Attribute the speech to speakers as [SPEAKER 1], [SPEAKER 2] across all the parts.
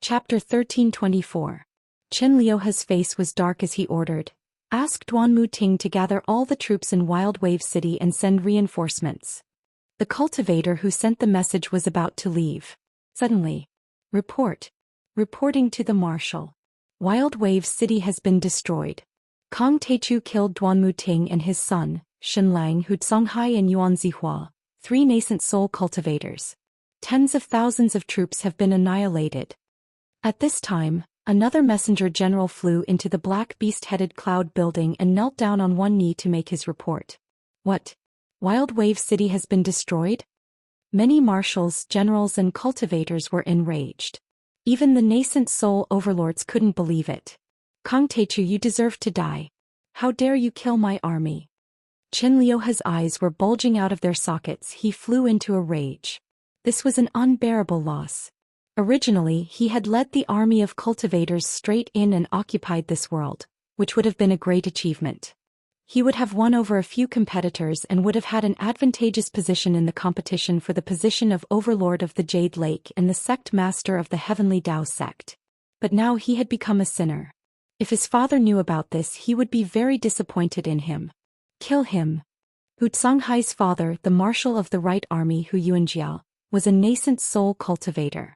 [SPEAKER 1] Chapter 1324. Chen Liuhe's face was dark as he ordered. Ask Duanmu Ting to gather all the troops in Wild Wave City and send reinforcements. The cultivator who sent the message was about to leave. Suddenly. Reporting to the marshal. Wild Wave City has been destroyed. Kong Teichu killed Duanmu Ting and his son, Shenlang Hutsonghai and Yuan Zihua, 3 nascent soul cultivators. Tens of thousands of troops have been annihilated. At this time, another messenger general flew into the black beast-headed cloud building and knelt down on one knee to make his report. What? Wild Wave City has been destroyed? Many marshals, generals and cultivators were enraged. Even the nascent soul overlords couldn't believe it. Kong Teichu, you deserve to die. How dare you kill my army? Chen Liuhe's eyes were bulging out of their sockets. He flew into a rage. This was an unbearable loss. Originally, he had led the army of cultivators straight in and occupied this world, which would have been a great achievement. He would have won over a few competitors and would have had an advantageous position in the competition for the position of Overlord of the Jade Lake and the sect master of the Heavenly Dao sect. But now he had become a sinner. If his father knew about this, he would be very disappointed in him. Kill him. Hutsonghai's father, the marshal of the Right Army Hu Yuanjia, was a nascent soul cultivator.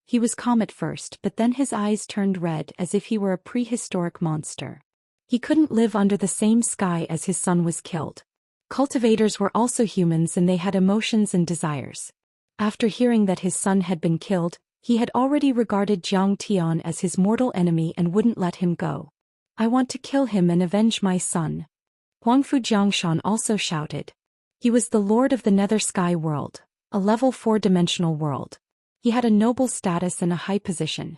[SPEAKER 1] He was calm at first, but then his eyes turned red as if he were a prehistoric monster. He couldn't live under the same sky as his son was killed. Cultivators were also humans and they had emotions and desires. After hearing that his son had been killed, he had already regarded Jiang Tian as his mortal enemy and wouldn't let him go. I want to kill him and avenge my son. Huangfu Jiangshan also shouted. He was the lord of the Nether Sky world, a level 4-dimensional world. He had a noble status and a high position.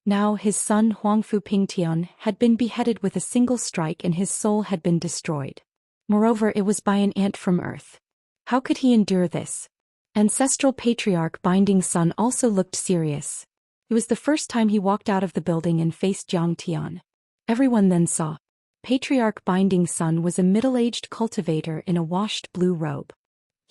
[SPEAKER 1] Now his son Huangfu Pingtian had been beheaded with a single strike and his soul had been destroyed. Moreover, it was by an ant from Earth. How could he endure this? Ancestral Patriarch Binding Sun also looked serious. It was the first time he walked out of the building and faced Jiang Tian. Everyone then saw. Patriarch Binding Sun was a middle-aged cultivator in a washed blue robe.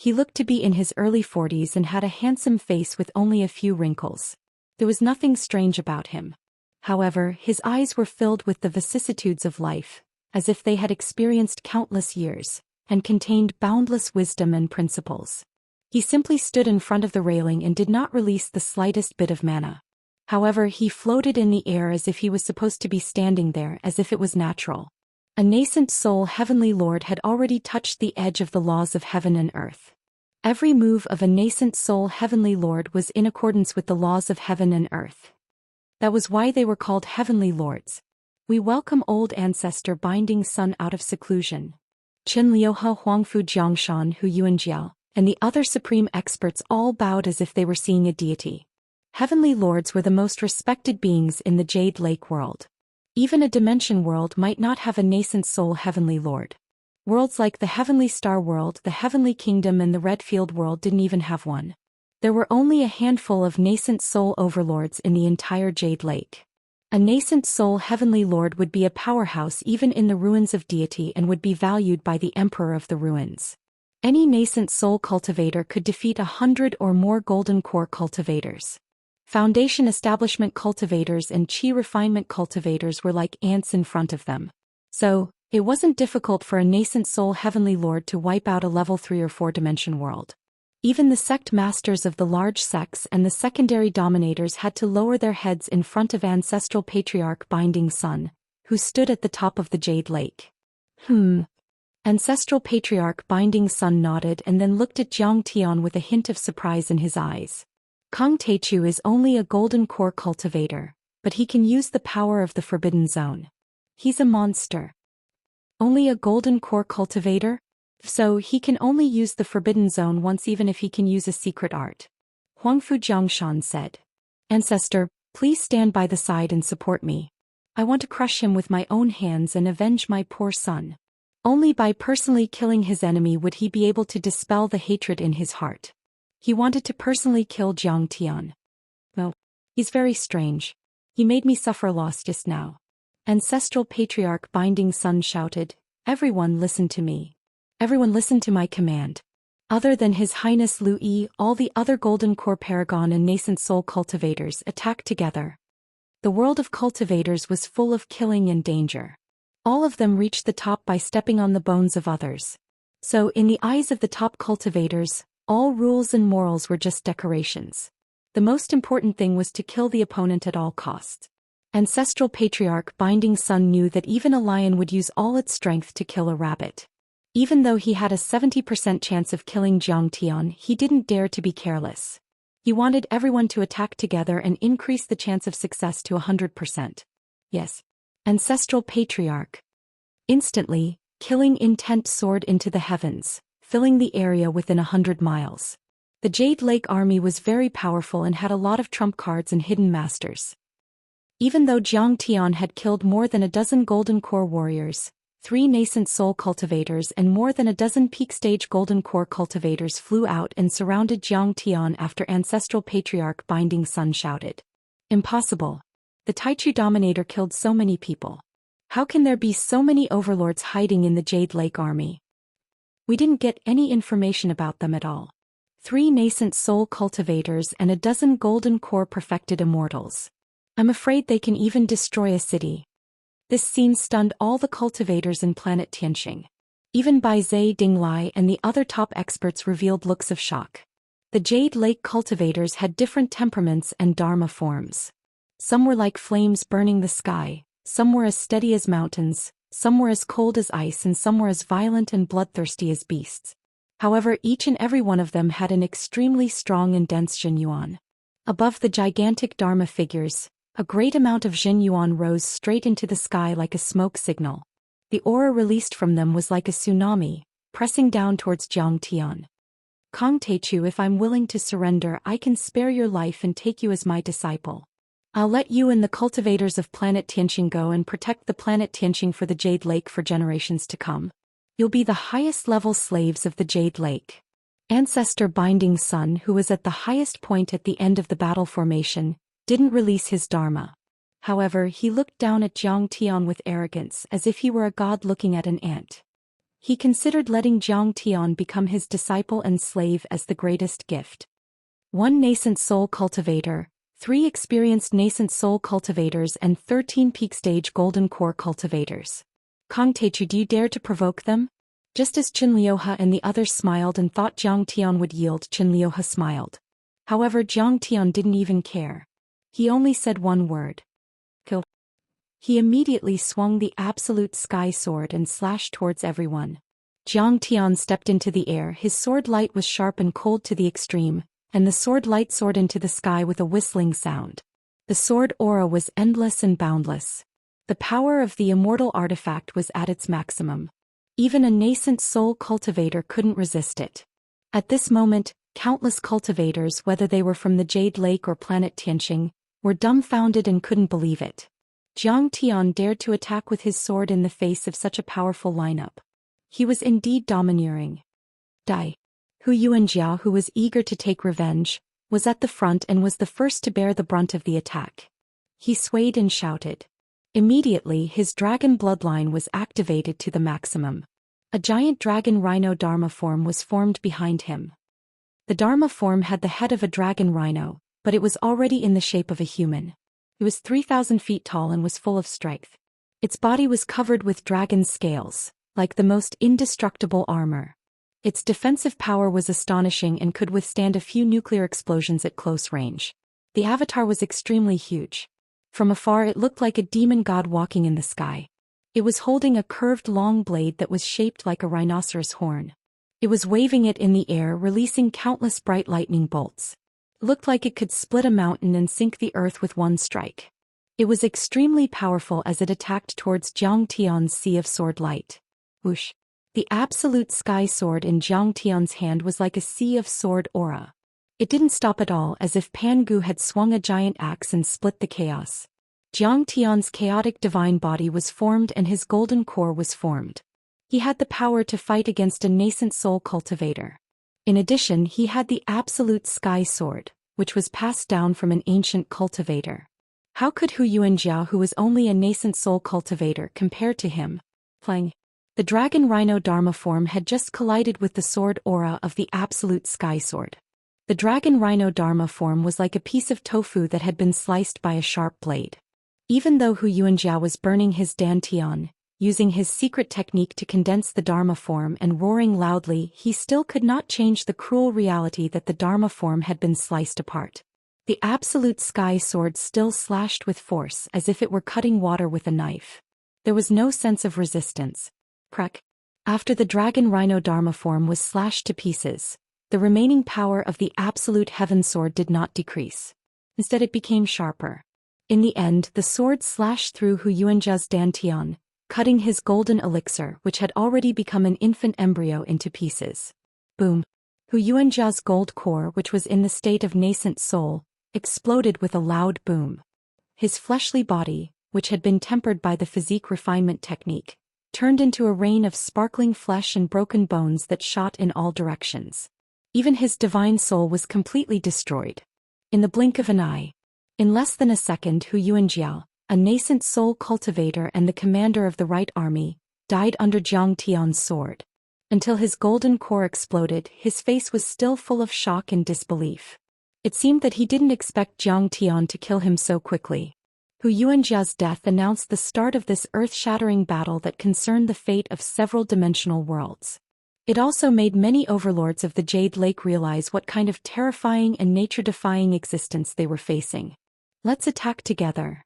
[SPEAKER 1] He looked to be in his early 40s and had a handsome face with only a few wrinkles. There was nothing strange about him. However, his eyes were filled with the vicissitudes of life, as if they had experienced countless years, and contained boundless wisdom and principles. He simply stood in front of the railing and did not release the slightest bit of mana. However, he floated in the air as if he was supposed to be standing there, as if it was natural. A nascent soul Heavenly Lord had already touched the edge of the laws of heaven and earth. Every move of a nascent soul Heavenly Lord was in accordance with the laws of heaven and earth. That was why they were called Heavenly Lords. We welcome old ancestor Binding Sun out of seclusion. Chen Liuhe, Huangfu Jiangshan, Hu Yuanjia, and the other supreme experts all bowed as if they were seeing a deity. Heavenly Lords were the most respected beings in the Jade Lake world. Even a dimension world might not have a nascent soul Heavenly Lord. Worlds like the Heavenly Star World, the Heavenly Kingdom and the Redfield World didn't even have one. There were only a handful of nascent soul overlords in the entire Jade Lake. A nascent soul Heavenly Lord would be a powerhouse even in the ruins of deity and would be valued by the Emperor of the Ruins. Any nascent soul cultivator could defeat 100 or more golden core cultivators. Foundation establishment cultivators and chi refinement cultivators were like ants in front of them. So, it wasn't difficult for a nascent soul Heavenly Lord to wipe out a level 3 or 4 dimension world. Even the sect masters of the large sects and the secondary dominators had to lower their heads in front of Ancestral Patriarch Binding Sun, who stood at the top of the Jade Lake. Ancestral Patriarch Binding Sun nodded and then looked at Jiang Tian with a hint of surprise in his eyes. Kong Teichu is only a golden core cultivator, but he can use the power of the Forbidden Zone. He's a monster. Only a golden core cultivator? So he can only use the Forbidden Zone once even if he can use a secret art. Huangfu Jiangshan said. Ancestor, please stand by the side and support me. I want to crush him with my own hands and avenge my poor son. Only by personally killing his enemy would he be able to dispel the hatred in his heart. He wanted to personally kill Jiang Tian. Well, he's very strange. He made me suffer loss just now. Ancestral Patriarch Binding Sun shouted, Everyone listen to me. Everyone listen to my command. Other than His Highness Lu Yi, all the other Golden Core Paragon and Nascent Soul cultivators attacked together, The world of cultivators was full of killing and danger. All of them reached the top by stepping on the bones of others. So, in the eyes of the top cultivators, all rules and morals were just decorations. The most important thing was to kill the opponent at all costs. Ancestral patriarch Binding Sun knew that even a lion would use all its strength to kill a rabbit. Even though he had a 70% chance of killing Xianxia, he didn't dare to be careless. He wanted everyone to attack together and increase the chance of success to 100%. Yes. Ancestral patriarch. Instantly, killing intent soared into the heavens, filling the area within 100 miles. The Jade Lake army was very powerful and had a lot of trump cards and hidden masters. Even though Xianxia had killed more than a dozen Golden Core warriors, 3 nascent soul cultivators and more than a dozen peak stage Golden Core cultivators flew out and surrounded Xianxia after Ancestral Patriarch Binding Sun shouted. Impossible. The Taichu Dominator killed so many people. How can there be so many overlords hiding in the Jade Lake army? We didn't get any information about them at all. 3 nascent soul cultivators and a dozen Golden Core perfected immortals. I'm afraid they can even destroy a city. This scene stunned all the cultivators in planet Tianxing. Even Bai Zhe Dinglai and the other top experts revealed looks of shock. The Jade Lake cultivators had different temperaments and dharma forms. Some were like flames burning the sky, some were as steady as mountains, some were as cold as ice, and some were as violent and bloodthirsty as beasts. However, each and every one of them had an extremely strong and dense Zhenyuan. Above the gigantic dharma figures, a great amount of Zhenyuan rose straight into the sky like a smoke signal. The aura released from them was like a tsunami, pressing down towards Xianxia. Kong Teichu, if I'm willing to surrender, I can spare your life and take you as my disciple. I'll let you and the cultivators of planet Tianxing go and protect the planet Tianxing for the Jade Lake for generations to come. You'll be the highest level slaves of the Jade Lake. Ancestor Binding Sun, who was at the highest point at the end of the battle formation, didn't release his dharma. However, he looked down at Xianxia with arrogance as if he were a god looking at an ant. He considered letting Xianxia become his disciple and slave as the greatest gift. 1 nascent soul cultivator, 3 experienced nascent soul cultivators and 13 peak stage Golden Core cultivators. Kong Teichu, do you dare to provoke them? Just as Qinliuhe and the others smiled and thought Xianxia would yield, Qinliuhe smiled. However, Xianxia didn't even care. He only said one word. Kill. He immediately swung the absolute sky sword and slashed towards everyone. Xianxia stepped into the air. His sword light was sharp and cold to the extreme, and the sword light soared into the sky with a whistling sound. The sword aura was endless and boundless. The power of the immortal artifact was at its maximum. Even a nascent soul cultivator couldn't resist it. At this moment, countless cultivators, whether they were from the Jade Lake or planet Tianxing, were dumbfounded and couldn't believe it. Xianxia dared to attack with his sword in the face of such a powerful lineup. He was indeed domineering. Dai Hu Yuanjiao, who was eager to take revenge, was at the front and was the first to bear the brunt of the attack. He swayed and shouted. Immediately his dragon bloodline was activated to the maximum. A giant dragon rhino dharma form was formed behind him. The dharma form had the head of a dragon rhino, but it was already in the shape of a human. It was 3,000 feet tall and was full of strength. Its body was covered with dragon scales, like the most indestructible armor. Its defensive power was astonishing and could withstand a few nuclear explosions at close range. The avatar was extremely huge. From afar it looked like a demon god walking in the sky. It was holding a curved long blade that was shaped like a rhinoceros horn. It was waving it in the air, releasing countless bright lightning bolts. It looked like it could split a mountain and sink the earth with one strike. It was extremely powerful as it attacked towards Xianxia's sea of sword light. Whoosh! The absolute sky sword in Xianxia's hand was like a sea of sword aura. It didn't stop at all, as if Pangu had swung a giant axe and split the chaos. Xianxia's chaotic divine body was formed and his golden core was formed. He had the power to fight against a nascent soul cultivator. In addition, he had the absolute sky sword, which was passed down from an ancient cultivator. How could Hu Yuanjiao, who was only a nascent soul cultivator, compare to him? Playing. The dragon rhino dharma form had just collided with the sword aura of the absolute sky sword. The dragon rhino dharma form was like a piece of tofu that had been sliced by a sharp blade. Even though Hu Yuanjia was burning his dantian, using his secret technique to condense the Dharma form and roaring loudly, he still could not change the cruel reality that the Dharma form had been sliced apart. The absolute sky sword still slashed with force as if it were cutting water with a knife. There was no sense of resistance. Crack. After the dragon rhino Dharma form was slashed to pieces, the remaining power of the absolute heaven sword did not decrease. Instead it became sharper. In the end, the sword slashed through Hu Yuanjia's dantian, cutting his golden elixir, which had already become an infant embryo, into pieces. Boom. Hu Yuanjia's gold core, which was in the state of nascent soul, exploded with a loud boom. His fleshly body, which had been tempered by the physique refinement technique, turned into a rain of sparkling flesh and broken bones that shot in all directions. Even his divine soul was completely destroyed. In the blink of an eye. In less than a second, Hu Yuanjia, a nascent soul cultivator and the commander of the right army, died under Jiang Tian's sword. Until his golden core exploded, his face was still full of shock and disbelief. It seemed that he didn't expect Jiang Tian to kill him so quickly. Hu Yuanjia's death announced the start of this earth-shattering battle that concerned the fate of several dimensional worlds. It also made many overlords of the Jade Lake realize what kind of terrifying and nature-defying existence they were facing. Let's attack together.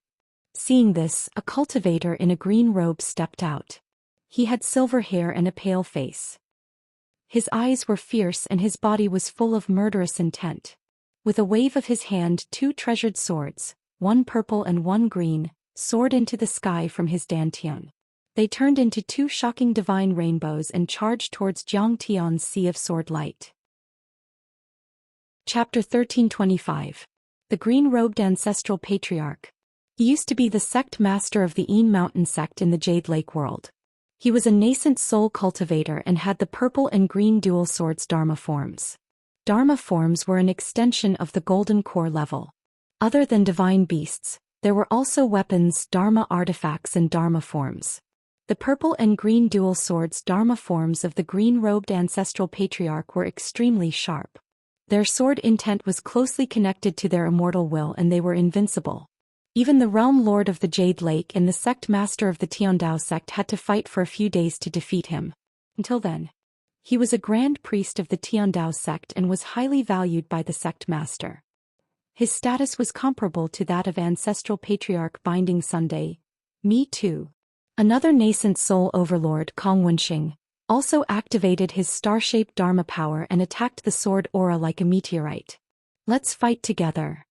[SPEAKER 1] Seeing this, a cultivator in a green robe stepped out. He had silver hair and a pale face. His eyes were fierce and his body was full of murderous intent. With a wave of his hand, two treasured swords, one purple and one green, soared into the sky from his dantian. They turned into two shocking divine rainbows and charged towards Jiang Tian's sea of sword light. Chapter 1325. The Green-Robed Ancestral Patriarch. He used to be the sect master of the Een Mountain sect in the Jade Lake world. He was a nascent soul cultivator and had the purple and green dual swords Dharma forms. Dharma forms were an extension of the golden core level. Other than divine beasts, there were also weapons, Dharma artifacts and Dharma forms. The purple and green dual swords Dharma forms of the green-robed ancestral patriarch were extremely sharp. Their sword intent was closely connected to their immortal will and they were invincible. Even the realm lord of the Jade Lake and the sect master of the Tiandao sect had to fight for a few days to defeat him. Until then, he was a grand priest of the Tiandao sect and was highly valued by the sect master. His status was comparable to that of ancestral patriarch Binding Sunday. Me too. Another nascent soul overlord, Kong Wenxing, also activated his star-shaped Dharma power and attacked the sword aura like a meteorite. Let's fight together.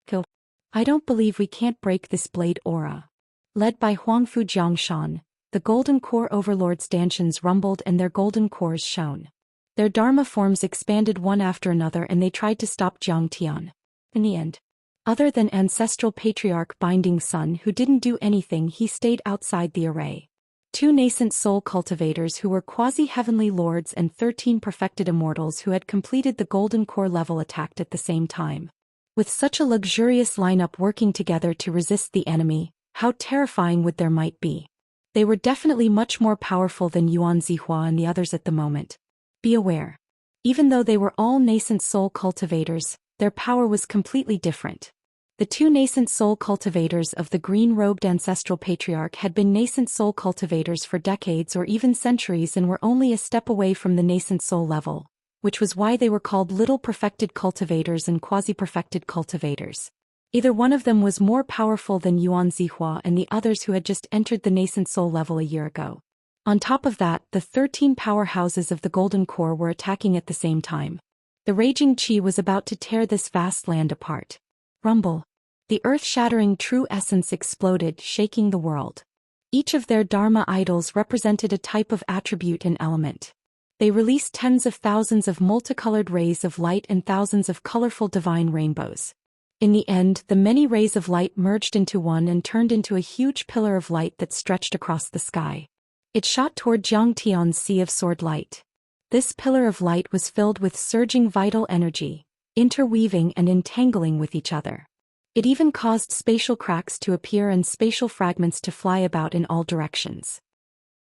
[SPEAKER 1] Kill. I don't believe we can't break this blade aura. Led by Huangfu Jiangshan, the golden core overlords' dantians rumbled and their golden cores shone. Their Dharma forms expanded one after another and they tried to stop Jiang Tian. In the end, other than ancestral patriarch Binding Sun who didn't do anything, he stayed outside the array. Two nascent soul cultivators who were quasi-heavenly lords and 13 perfected immortals who had completed the golden core level attacked at the same time. With such a luxurious lineup working together to resist the enemy, how terrifying would their might be? They were definitely much more powerful than Yuan Zihua and the others at the moment. Be aware. Even though they were all nascent soul cultivators, their power was completely different. The two nascent soul cultivators of the green-robed ancestral patriarch had been nascent soul cultivators for decades or even centuries and were only a step away from the nascent soul level, which was why they were called little perfected cultivators and quasi-perfected cultivators. Either one of them was more powerful than Yuan Zihua and the others who had just entered the nascent soul level a year ago. On top of that, the 13 powerhouses of the Golden Core were attacking at the same time. The raging qi was about to tear this vast land apart. Rumble. The earth-shattering true essence exploded, shaking the world. Each of their Dharma idols represented a type of attribute and element. They released tens of thousands of multicolored rays of light and thousands of colorful divine rainbows. In the end, the many rays of light merged into one and turned into a huge pillar of light that stretched across the sky. It shot toward Jiang Tian's sea of sword light. This pillar of light was filled with surging vital energy, interweaving and entangling with each other. It even caused spatial cracks to appear and spatial fragments to fly about in all directions.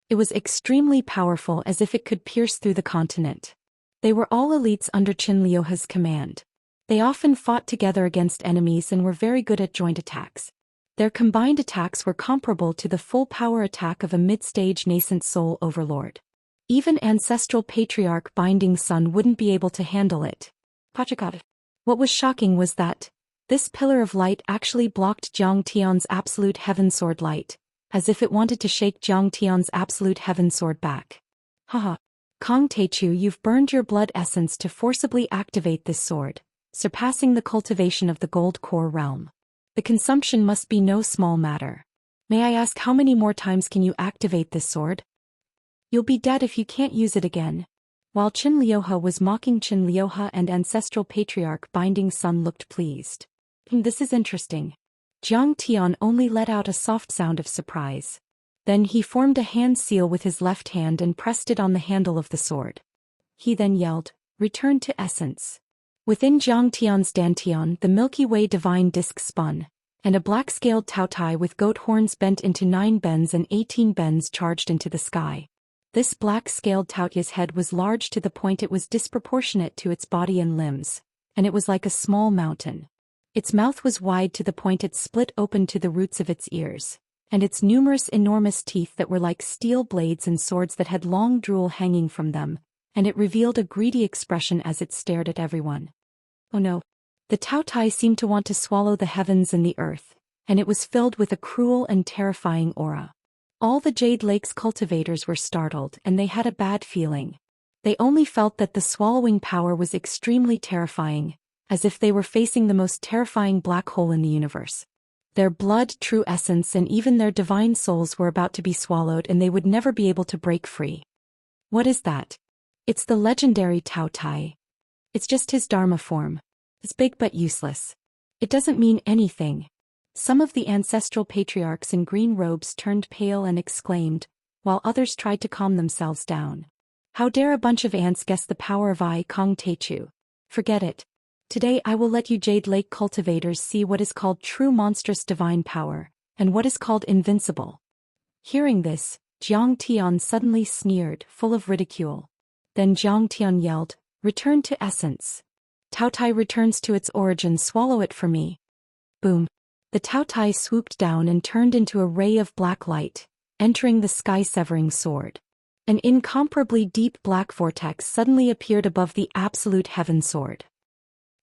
[SPEAKER 1] It was extremely powerful, as if it could pierce through the continent. They were all elites under Qin Liuhe's command. They often fought together against enemies and were very good at joint attacks. Their combined attacks were comparable to the full power attack of a mid-stage nascent soul overlord. Even ancestral patriarch Binding Sun wouldn't be able to handle it. What was shocking was that this pillar of light actually blocked Zhang Tian's absolute heaven sword light, as if it wanted to shake Zhang Tian's absolute heaven sword back. Haha. Kong Teichu, you've burned your blood essence to forcibly activate this sword, surpassing the cultivation of the gold core realm. The consumption must be no small matter. May I ask, how many more times can you activate this sword? You'll be dead if you can't use it again. While Qin Liuhe was mocking, Qin Liuhe and ancestral patriarch Binding Sun looked pleased. This is interesting. Zhang Tian only let out a soft sound of surprise. Then he formed a hand seal with his left hand and pressed it on the handle of the sword. He then yelled, "Return to essence." Within Zhang Tian's dantian, the Milky Way divine disc spun, and a black-scaled Taotai with goat horns bent into 9 bends and 18 bends charged into the sky. This black-scaled Taotia's head was large to the point it was disproportionate to its body and limbs, and it was like a small mountain. Its mouth was wide to the point it split open to the roots of its ears, and its numerous enormous teeth that were like steel blades and swords that had long drool hanging from them, and it revealed a greedy expression as it stared at everyone. Oh no. The Taotai seemed to want to swallow the heavens and the earth, and it was filled with a cruel and terrifying aura. All the Jade Lake's cultivators were startled, and they had a bad feeling. They only felt that the swallowing power was extremely terrifying, as if they were facing the most terrifying black hole in the universe. Their blood, true essence, and even their divine souls were about to be swallowed, and they would never be able to break free. What is that? It's the legendary Taotai. It's just his Dharma form. It's big but useless. It doesn't mean anything. Some of the ancestral patriarchs in green robes turned pale and exclaimed, while others tried to calm themselves down. How dare a bunch of ants guess the power of I, Kong Teichu? Forget it. Today I will let you Jade Lake cultivators see what is called true monstrous divine power, and what is called invincible. Hearing this, Zhang Tian suddenly sneered, full of ridicule. Then Zhang Tian yelled, "Return to essence. Taotai returns to its origin, swallow it for me." Boom. The Taotai swooped down and turned into a ray of black light, entering the sky-severing sword. An incomparably deep black vortex suddenly appeared above the absolute heaven sword.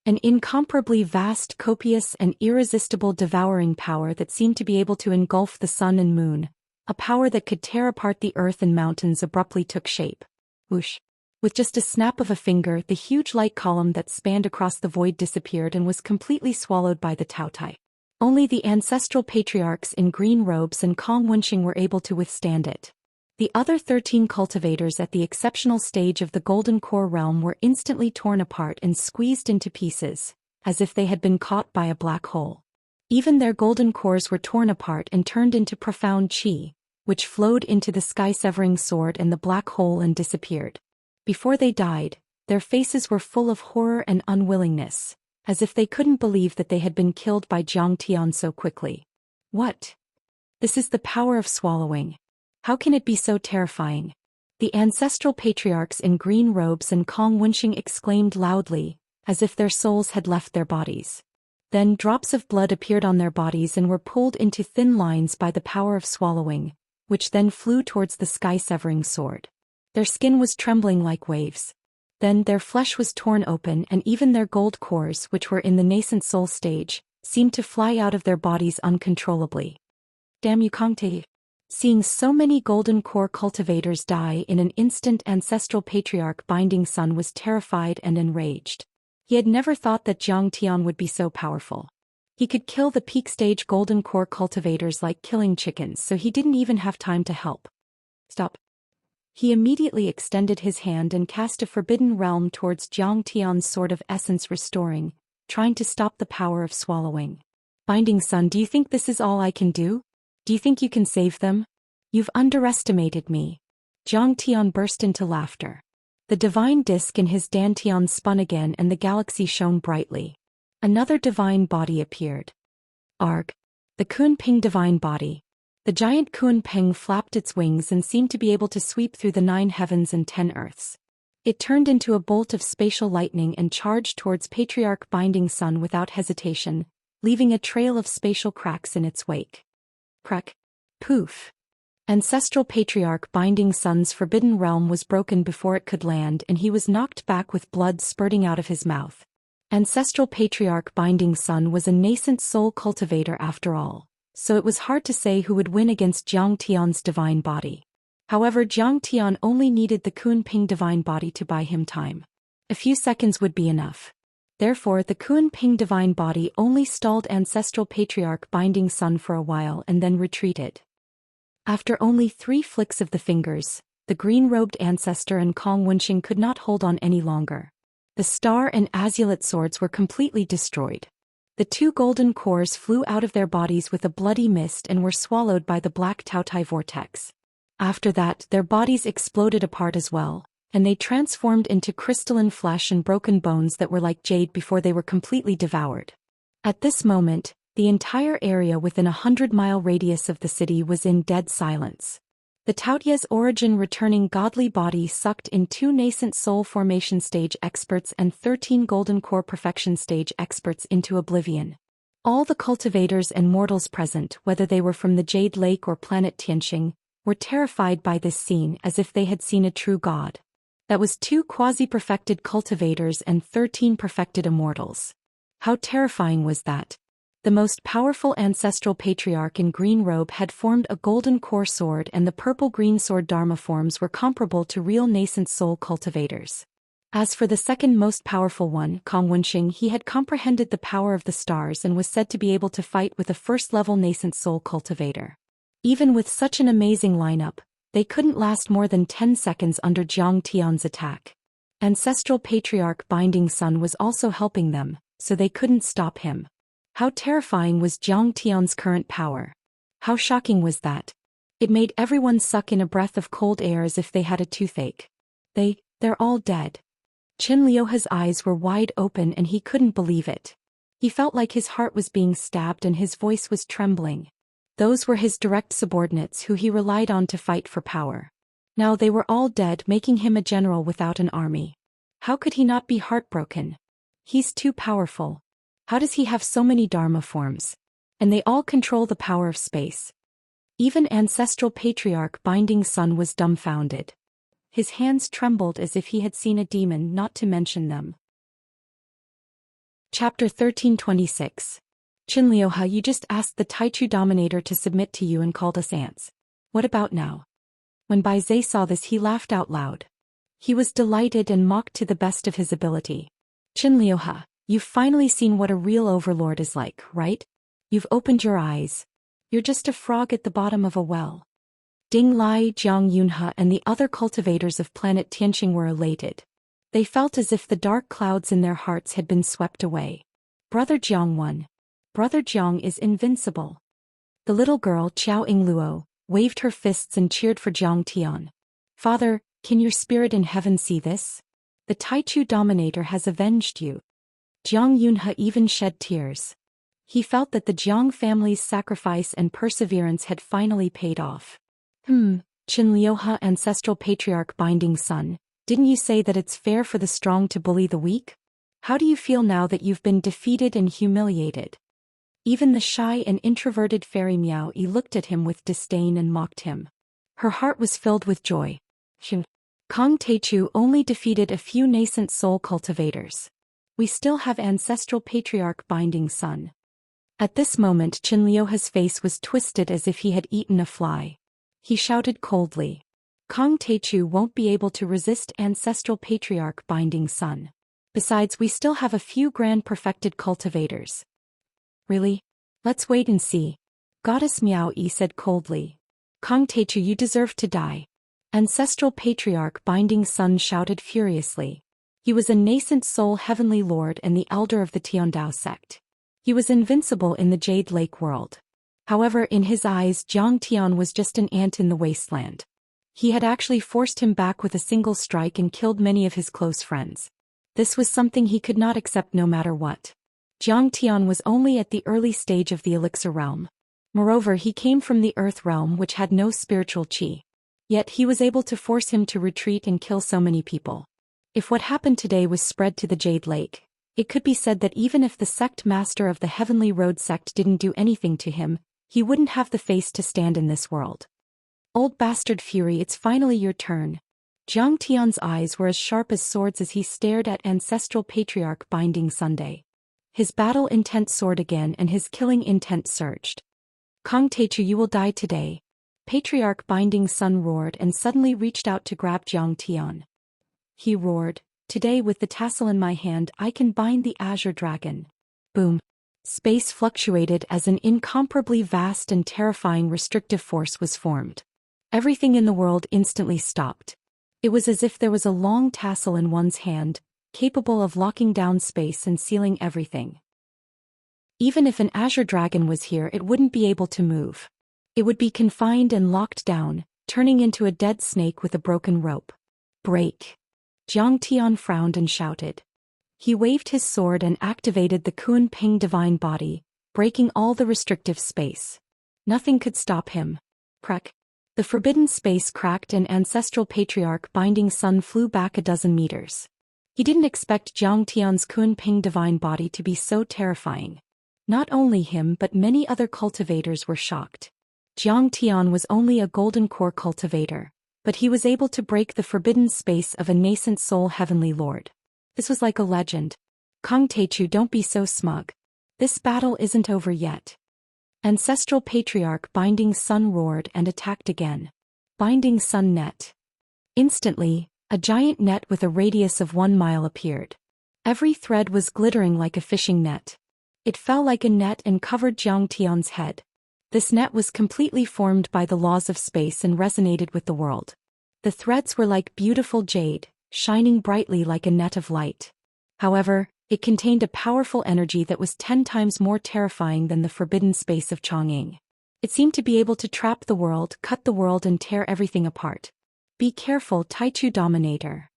[SPEAKER 1] An incomparably vast, copious, and irresistible devouring power that seemed to be able to engulf the sun and moon, a power that could tear apart the earth and mountains, abruptly took shape. Whoosh. With just a snap of a finger, the huge light column that spanned across the void disappeared and was completely swallowed by the Taotai. Only the ancestral patriarchs in green robes and Kong Wenxing were able to withstand it. The other 13 cultivators at the exceptional stage of the Golden Core realm were instantly torn apart and squeezed into pieces, as if they had been caught by a black hole. Even their golden cores were torn apart and turned into profound qi, which flowed into the sky-severing sword and the black hole and disappeared. Before they died, their faces were full of horror and unwillingness, as if they couldn't believe that they had been killed by Zhang Tian so quickly. What? This is the power of swallowing. How can it be so terrifying? The ancestral patriarchs in green robes and Kong Wenxing exclaimed loudly, as if their souls had left their bodies. Then drops of blood appeared on their bodies and were pulled into thin lines by the power of swallowing, which then flew towards the sky-severing sword. Their skin was trembling like waves. Then their flesh was torn open, and even their gold cores, which were in the nascent soul stage, seemed to fly out of their bodies uncontrollably. Damn you, Kong Teichu. Seeing so many golden core cultivators die in an instant, ancestral patriarch Binding Sun was terrified and enraged. He had never thought that Zhang Tian would be so powerful. He could kill the peak stage golden core cultivators like killing chickens, so he didn't even have time to help. Stop. He immediately extended his hand and cast a forbidden realm towards Zhang Tian's sword of essence, restoring, trying to stop the power of swallowing. Binding Sun, do you think this is all I can do? Do you think you can save them? You've underestimated me. Zhang Tian burst into laughter. The divine disk in his dantian spun again and the galaxy shone brightly. Another divine body appeared. Arg. The Kunping divine body. The giant Kunping flapped its wings and seemed to be able to sweep through the 9 heavens and 10 earths. It turned into a bolt of spatial lightning and charged towards Patriarch Binding Sun without hesitation, leaving a trail of spatial cracks in its wake. Crack. Poof. Ancestral Patriarch Binding Sun's forbidden realm was broken before it could land, and he was knocked back with blood spurting out of his mouth. Ancestral Patriarch Binding Sun was a nascent soul cultivator after all, so it was hard to say who would win against Jiang Tian's divine body. However, Jiang Tian only needed the Kun Ping divine body to buy him time. A few seconds would be enough. Therefore, the Kun Ping divine body only stalled Ancestral Patriarch Binding Sun for a while and then retreated. After only 3 flicks of the fingers, the green-robed ancestor and Kong Wenxing could not hold on any longer. The star and azulate swords were completely destroyed. The 2 golden cores flew out of their bodies with a bloody mist and were swallowed by the black Taotai vortex. After that, their bodies exploded apart as well, and they transformed into crystalline flesh and broken bones that were like jade before they were completely devoured. At this moment, the entire area within a 100-mile radius of the city was in dead silence. The Taotia's origin-returning godly body sucked in 2 nascent soul formation stage experts and 13 golden core perfection stage experts into oblivion. All the cultivators and mortals present, whether they were from the Jade Lake or planet Tianxing, were terrified by this scene as if they had seen a true god. That was 2 quasi-perfected cultivators and 13 perfected immortals. How terrifying was that? The most powerful ancestral patriarch in green robe had formed a golden core sword, and the purple-green sword dharma forms were comparable to real nascent soul cultivators. As for the second most powerful one, Kong Wenxing, he had comprehended the power of the stars and was said to be able to fight with a first-level nascent soul cultivator. Even with such an amazing lineup, they couldn't last more than 10 seconds under Jiang Tian's attack. Ancestral Patriarch Binding Sun was also helping them, so they couldn't stop him. How terrifying was Jiang Tian's current power? How shocking was that? It made everyone suck in a breath of cold air as if they had a toothache. They're all dead. Qin Liuhe's eyes were wide open and he couldn't believe it. He felt like his heart was being stabbed and his voice was trembling. Those were his direct subordinates who he relied on to fight for power. Now they were all dead, making him a general without an army. How could he not be heartbroken? He's too powerful. How does he have so many dharma forms? And they all control the power of space. Even Ancestral Patriarch Binding Sun was dumbfounded. His hands trembled as if he had seen a demon, not to mention them. Chapter 1326. Qin Liuhe, you just asked the Taichu Dominator to submit to you and called us ants. What about now? When Bai Zhe saw this, he laughed out loud. He was delighted and mocked to the best of his ability. Qin Liuhe, you've finally seen what a real overlord is like, right? You've opened your eyes. You're just a frog at the bottom of a well. Ding Lai, Jiang Yunhe, and the other cultivators of planet Tianxing were elated. They felt as if the dark clouds in their hearts had been swept away. Brother Jiang won. Brother Jiang is invincible. The little girl, Qiao Yingluo, waved her fists and cheered for Jiang Tian. Father, can your spirit in heaven see this? The Taichu Dominator has avenged you. Jiang Yunhe even shed tears. He felt that the Jiang family's sacrifice and perseverance had finally paid off. Qin Liuhe, Ancestral Patriarch Binding Sun, didn't you say that it's fair for the strong to bully the weak? How do you feel now that you've been defeated and humiliated? Even the shy and introverted fairy Miao Yi looked at him with disdain and mocked him. Her heart was filled with joy. Kong Taichu only defeated a few nascent soul cultivators. We still have Ancestral Patriarch Binding Sun. At this moment Qin Liuhe's face was twisted as if he had eaten a fly. He shouted coldly. Kong Taichu won't be able to resist Ancestral Patriarch Binding Sun. Besides, we still have a few grand perfected cultivators. Really? Let's wait and see. Goddess Miao Yi said coldly. Kong Taichu, you deserve to die. Ancestral Patriarch Binding Sun shouted furiously. He was a nascent soul heavenly lord and the elder of the Tiandao sect. He was invincible in the Jade Lake world. However, in his eyes, Jiang Tian was just an ant in the wasteland. He had actually forced him back with a single strike and killed many of his close friends. This was something he could not accept no matter what. Jiang Tian was only at the early stage of the elixir realm. Moreover, he came from the earth realm, which had no spiritual qi. Yet he was able to force him to retreat and kill so many people. If what happened today was spread to the Jade Lake, It could be said that even if the sect master of the Heavenly Road sect didn't do anything to him, he wouldn't have the face to stand in this world. Old bastard fury, it's finally your turn. Zhang Tian's eyes were as sharp as swords as he stared at Ancestral Patriarch Binding Sunday. His battle intent soared again and his killing intent surged. Kong Teichu, you will die today. Patriarch Binding Sun roared and suddenly reached out to grab Zhang Tian. He roared, today with the tassel in my hand I can bind the Azure Dragon. Boom. Space fluctuated as an incomparably vast and terrifying restrictive force was formed. Everything in the world instantly stopped. It was as if there was a long tassel in one's hand, capable of locking down space and sealing everything. Even if an Azure Dragon was here, it wouldn't be able to move. It would be confined and locked down, turning into a dead snake with a broken rope. Break. Zhang Tian frowned and shouted. He waved his sword and activated the Kun Ping Divine Body, breaking all the restrictive space. Nothing could stop him. Crack. The forbidden space cracked and Ancestral Patriarch Binding Sun flew back a dozen meters. He didn't expect Zhang Tian's Kun Ping Divine Body to be so terrifying. Not only him but many other cultivators were shocked. Zhang Tian was only a golden core cultivator, but he was able to break the forbidden space of a nascent soul heavenly lord. This was like a legend. Kong Teichu, don't be so smug. This battle isn't over yet. Ancestral Patriarch Binding Sun roared and attacked again. Binding Sun net. Instantly, a giant net with a radius of 1 mile appeared. Every thread was glittering like a fishing net. It fell like a net and covered Zhang Tian's head. This net was completely formed by the laws of space and resonated with the world. The threads were like beautiful jade, shining brightly like a net of light. However, it contained a powerful energy that was 10 times more terrifying than the forbidden space of Chang'ing. It seemed to be able to trap the world, cut the world and tear everything apart. Be careful, Taichu Dominator.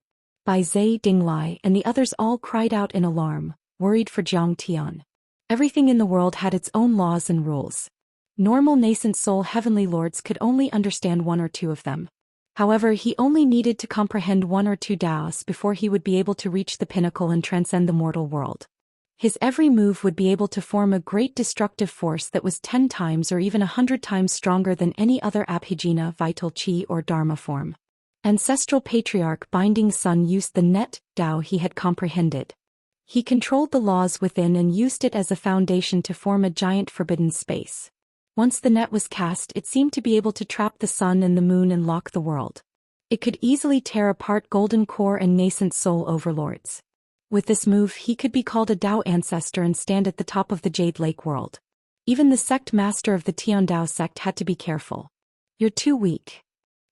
[SPEAKER 1] Bai Zai, Dinglai and the others all cried out in alarm, worried for Zhang Tian. Everything in the world had its own laws and rules. Normal nascent soul heavenly lords could only understand 1 or 2 of them. However, he only needed to comprehend 1 or 2 Daos before he would be able to reach the pinnacle and transcend the mortal world. His every move would be able to form a great destructive force that was 10 times or even 100 times stronger than any other Abhijna, Vital Chi or Dharma form. Ancestral Patriarch Binding Sun used the net Dao he had comprehended. He controlled the laws within and used it as a foundation to form a giant forbidden space. Once the net was cast, it seemed to be able to trap the sun and the moon and lock the world. It could easily tear apart golden core and nascent soul overlords. With this move, he could be called a Dao ancestor and stand at the top of the Jade Lake world. Even the sect master of the Tian Dao sect had to be careful. You're too weak.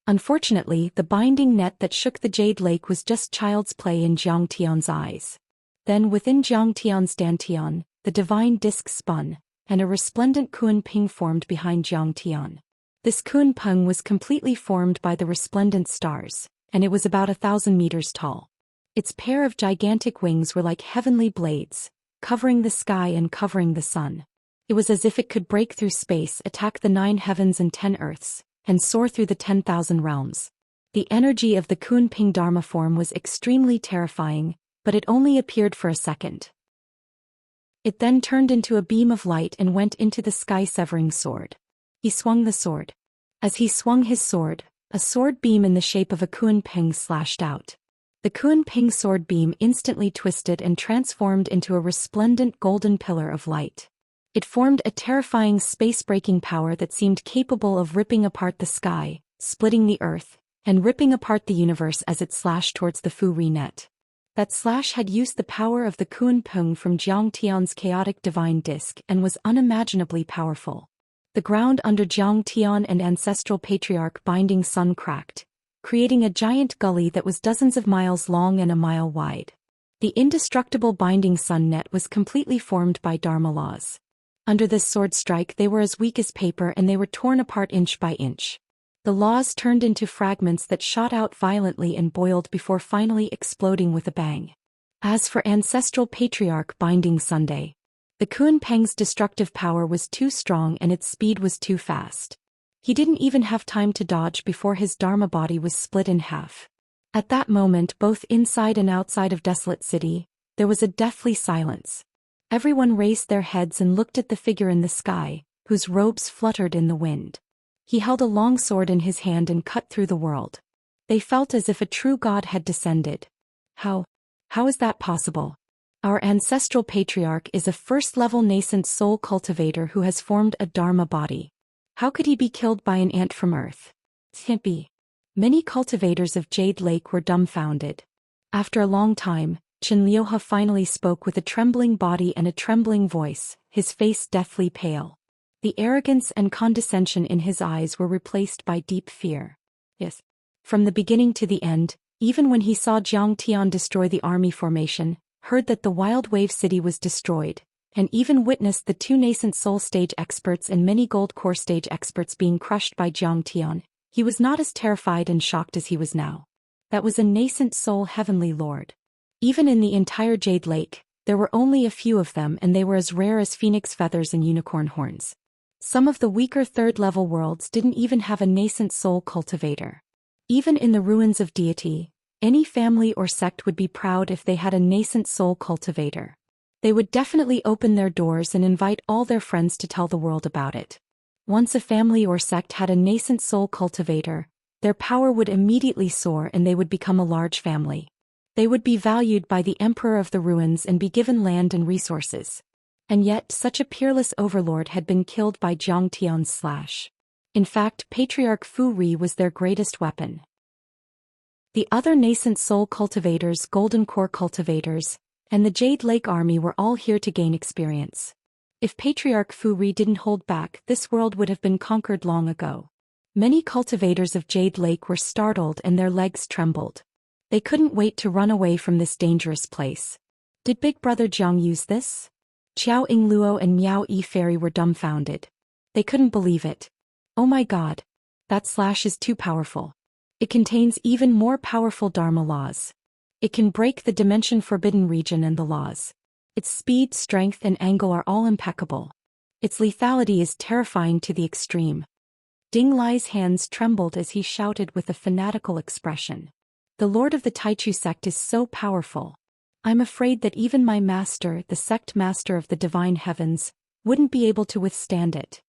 [SPEAKER 1] Unfortunately, the binding net that shook the Jade Lake was just child's play in Zhang Tian's eyes. Then within Zhang Tian's Dantian, the divine disc spun, and a resplendent Kun Ping formed behind Zhang Tian. This Kun Ping was completely formed by the resplendent stars, and it was about 1,000 meters tall. Its pair of gigantic wings were like heavenly blades, covering the sky and covering the sun. It was as if it could break through space, attack the 9 heavens and 10 earths, and soar through the 10,000 realms. The energy of the Kun Ping Dharma form was extremely terrifying, but it only appeared for a second. It then turned into a beam of light and went into the sky-severing sword. He swung the sword. As he swung his sword, a sword beam in the shape of a Kun Ping slashed out. The Kun Ping sword beam instantly twisted and transformed into a resplendent golden pillar of light. It formed a terrifying space-breaking power that seemed capable of ripping apart the sky, splitting the earth, and ripping apart the universe as it slashed towards the Fu Ri net. That slash had used the power of the Kun Ping from Zhang Tian's chaotic divine disc and was unimaginably powerful. The ground under Zhang Tian and Ancestral Patriarch Binding Sun cracked, creating a giant gully that was dozens of miles long and a mile wide. The indestructible Binding Sun net was completely formed by Dharma laws. Under this sword strike they were as weak as paper and they were torn apart inch by inch. The laws turned into fragments that shot out violently and boiled before finally exploding with a bang. As for Ancestral Patriarch Binding Sunday, the Kun Peng's destructive power was too strong and its speed was too fast. He didn't even have time to dodge before his Dharma body was split in half. At that moment, both inside and outside of Desolate City, There was a deathly silence. Everyone raised their heads and looked at the figure in the sky, whose robes fluttered in the wind. He held a long sword in his hand and cut through the world. They felt as if a true god had descended. How is that possible? Our ancestral patriarch is a first-level nascent soul cultivator who has formed a dharma body. How could he be killed by an ant from Earth? Hippie. Many cultivators of Jade Lake were dumbfounded. After a long time, Xianxia finally spoke with a trembling body and a trembling voice, his face deathly pale. The arrogance and condescension in his eyes were replaced by deep fear. Yes. From the beginning to the end, even when he saw Jiang Tian destroy the army formation, heard that the Wild Wave City was destroyed, and even witnessed the 2 nascent soul stage experts and many gold core stage experts being crushed by Jiang Tian, he was not as terrified and shocked as he was now. That was a nascent soul heavenly lord. Even in the entire Jade Lake, there were only a few of them and they were as rare as phoenix feathers and unicorn horns. Some of the weaker third-level worlds didn't even have a nascent soul cultivator. Even in the ruins of deity, any family or sect would be proud if they had a nascent soul cultivator. They would definitely open their doors and invite all their friends to tell the world about it. Once a family or sect had a nascent soul cultivator, their power would immediately soar and they would become a large family. They would be valued by the emperor of the ruins and be given land and resources. And yet such a peerless overlord had been killed by Jiang Tian's slash. In fact, Patriarch Fu Ri was their greatest weapon. The other nascent soul cultivators, golden core cultivators, and the Jade Lake army were all here to gain experience. If Patriarch Fu Ri didn't hold back, this world would have been conquered long ago. Many cultivators of Jade Lake were startled and their legs trembled. They couldn't wait to run away from this dangerous place. Did Big Brother Jiang use this? Qiao Yingluo and Miao Yi Fairy were dumbfounded. They couldn't believe it. Oh my god. That slash is too powerful. It contains even more powerful Dharma laws. It can break the Dimension Forbidden region and the laws. Its speed, strength, and angle are all impeccable. Its lethality is terrifying to the extreme. Ding Lai's hands trembled as he shouted with a fanatical expression. The Lord of the Taichu sect is so powerful. I'm afraid that even my master, the sect master of the divine heavens, wouldn't be able to withstand it.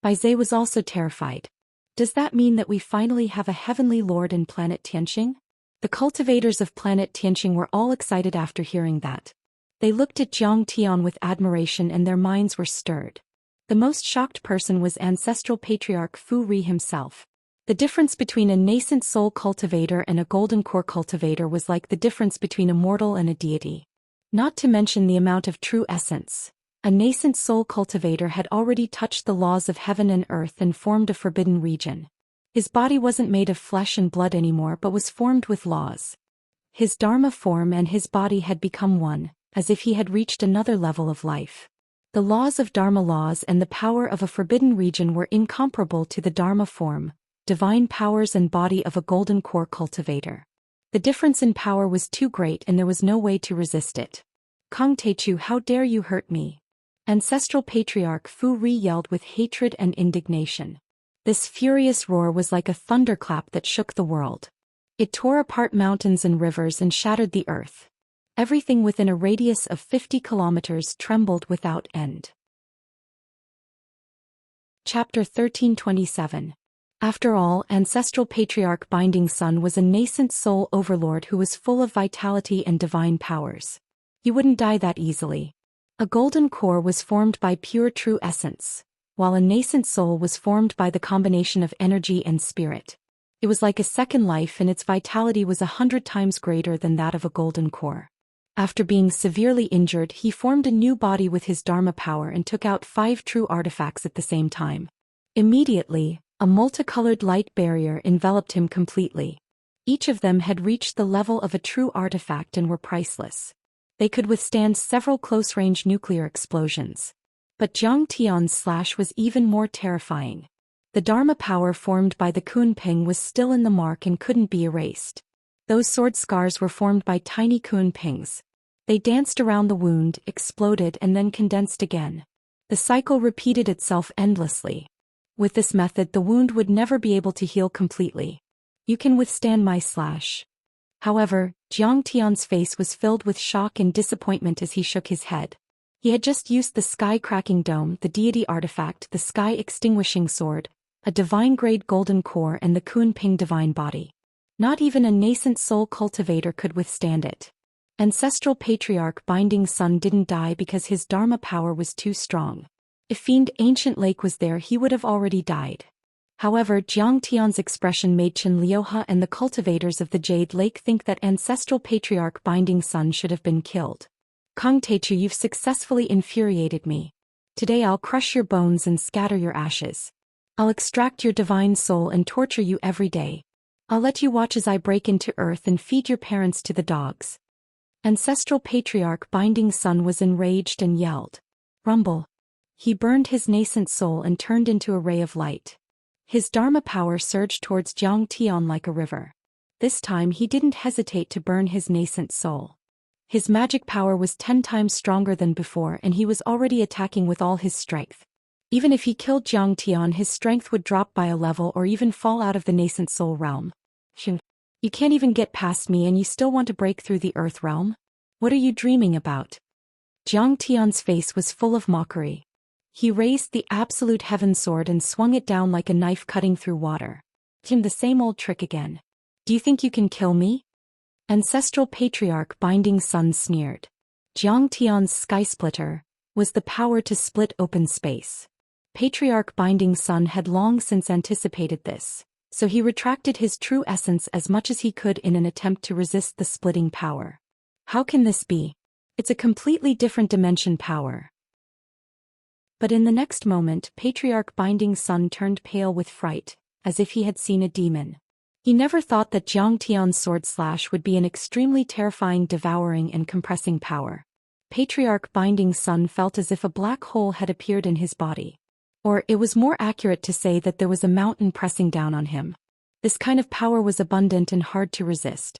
[SPEAKER 1] Baizhe was also terrified. Does that mean that we finally have a heavenly lord in planet Tianqing? The cultivators of planet Tianqing were all excited after hearing that. They looked at Jiang Tian with admiration and their minds were stirred. The most shocked person was ancestral patriarch Fu Ri himself. The difference between a nascent soul cultivator and a golden core cultivator was like the difference between a mortal and a deity. Not to mention the amount of true essence. A nascent soul cultivator had already touched the laws of heaven and earth and formed a forbidden region. His body wasn't made of flesh and blood anymore but was formed with laws. His dharma form and his body had become one, as if he had reached another level of life. The laws of dharma laws and the power of a forbidden region were incomparable to the dharma form, divine powers and body of a golden core cultivator. The difference in power was too great and there was no way to resist it. Kong Teichu, how dare you hurt me? Ancestral patriarch Fu Ri yelled with hatred and indignation. This furious roar was like a thunderclap that shook the world. It tore apart mountains and rivers and shattered the earth. Everything within a radius of 50 kilometers trembled without end. Chapter 1327. After all, ancestral patriarch Binding Sun was a nascent soul overlord who was full of vitality and divine powers. He wouldn't die that easily. A golden core was formed by pure true essence, while a nascent soul was formed by the combination of energy and spirit. It was like a second life and its vitality was 100 times greater than that of a golden core. After being severely injured, he formed a new body with his dharma power and took out 5 true artifacts at the same time. Immediately, a multicolored light barrier enveloped him completely. Each of them had reached the level of a true artifact and were priceless. They could withstand several close-range nuclear explosions. But Jiang Tian's slash was even more terrifying. The dharma power formed by the Kunping was still in the mark and couldn't be erased. Those sword scars were formed by tiny Kunpings. They danced around the wound, exploded and then condensed again. The cycle repeated itself endlessly. With this method, the wound would never be able to heal completely. You can withstand my slash. However, Jiang Tian's face was filled with shock and disappointment as he shook his head. He had just used the sky-cracking dome, the deity artifact, the sky-extinguishing sword, a divine-grade golden core and the Kunping divine body. Not even a nascent soul cultivator could withstand it. Ancestral patriarch Binding Sun didn't die because his dharma power was too strong. If Fiend Ancient Lake was there, he would have already died. However, Jiang Tian's expression made Chen Liuhe and the cultivators of the Jade Lake think that ancestral patriarch Binding Sun should have been killed. Kong Teichu, you've successfully infuriated me. Today I'll crush your bones and scatter your ashes. I'll extract your divine soul and torture you every day. I'll let you watch as I break into earth and feed your parents to the dogs. Ancestral patriarch Binding Sun was enraged and yelled. Rumble. He burned his nascent soul and turned into a ray of light. His dharma power surged towards Jiang Tian like a river. This time he didn't hesitate to burn his nascent soul. His magic power was 10 times stronger than before and he was already attacking with all his strength. Even if he killed Jiang Tian, his strength would drop by a level or even fall out of the nascent soul realm. You can't even get past me and you still want to break through the earth realm? What are you dreaming about? Jiang Tian's face was full of mockery. He raised the absolute heaven sword and swung it down like a knife cutting through water. The same old trick again. Do you think you can kill me? Ancestral patriarch Binding Sun sneered. Jiang Tian's sky splitter was the power to split open space. Patriarch Binding Sun had long since anticipated this, so he retracted his true essence as much as he could in an attempt to resist the splitting power. How can this be? It's a completely different dimension power. But in the next moment, Patriarch Binding Sun turned pale with fright, as if he had seen a demon. He never thought that Jiang Tian's sword slash would be an extremely terrifying, devouring and compressing power. Patriarch Binding Sun felt as if a black hole had appeared in his body. Or it was more accurate to say that there was a mountain pressing down on him. This kind of power was abundant and hard to resist.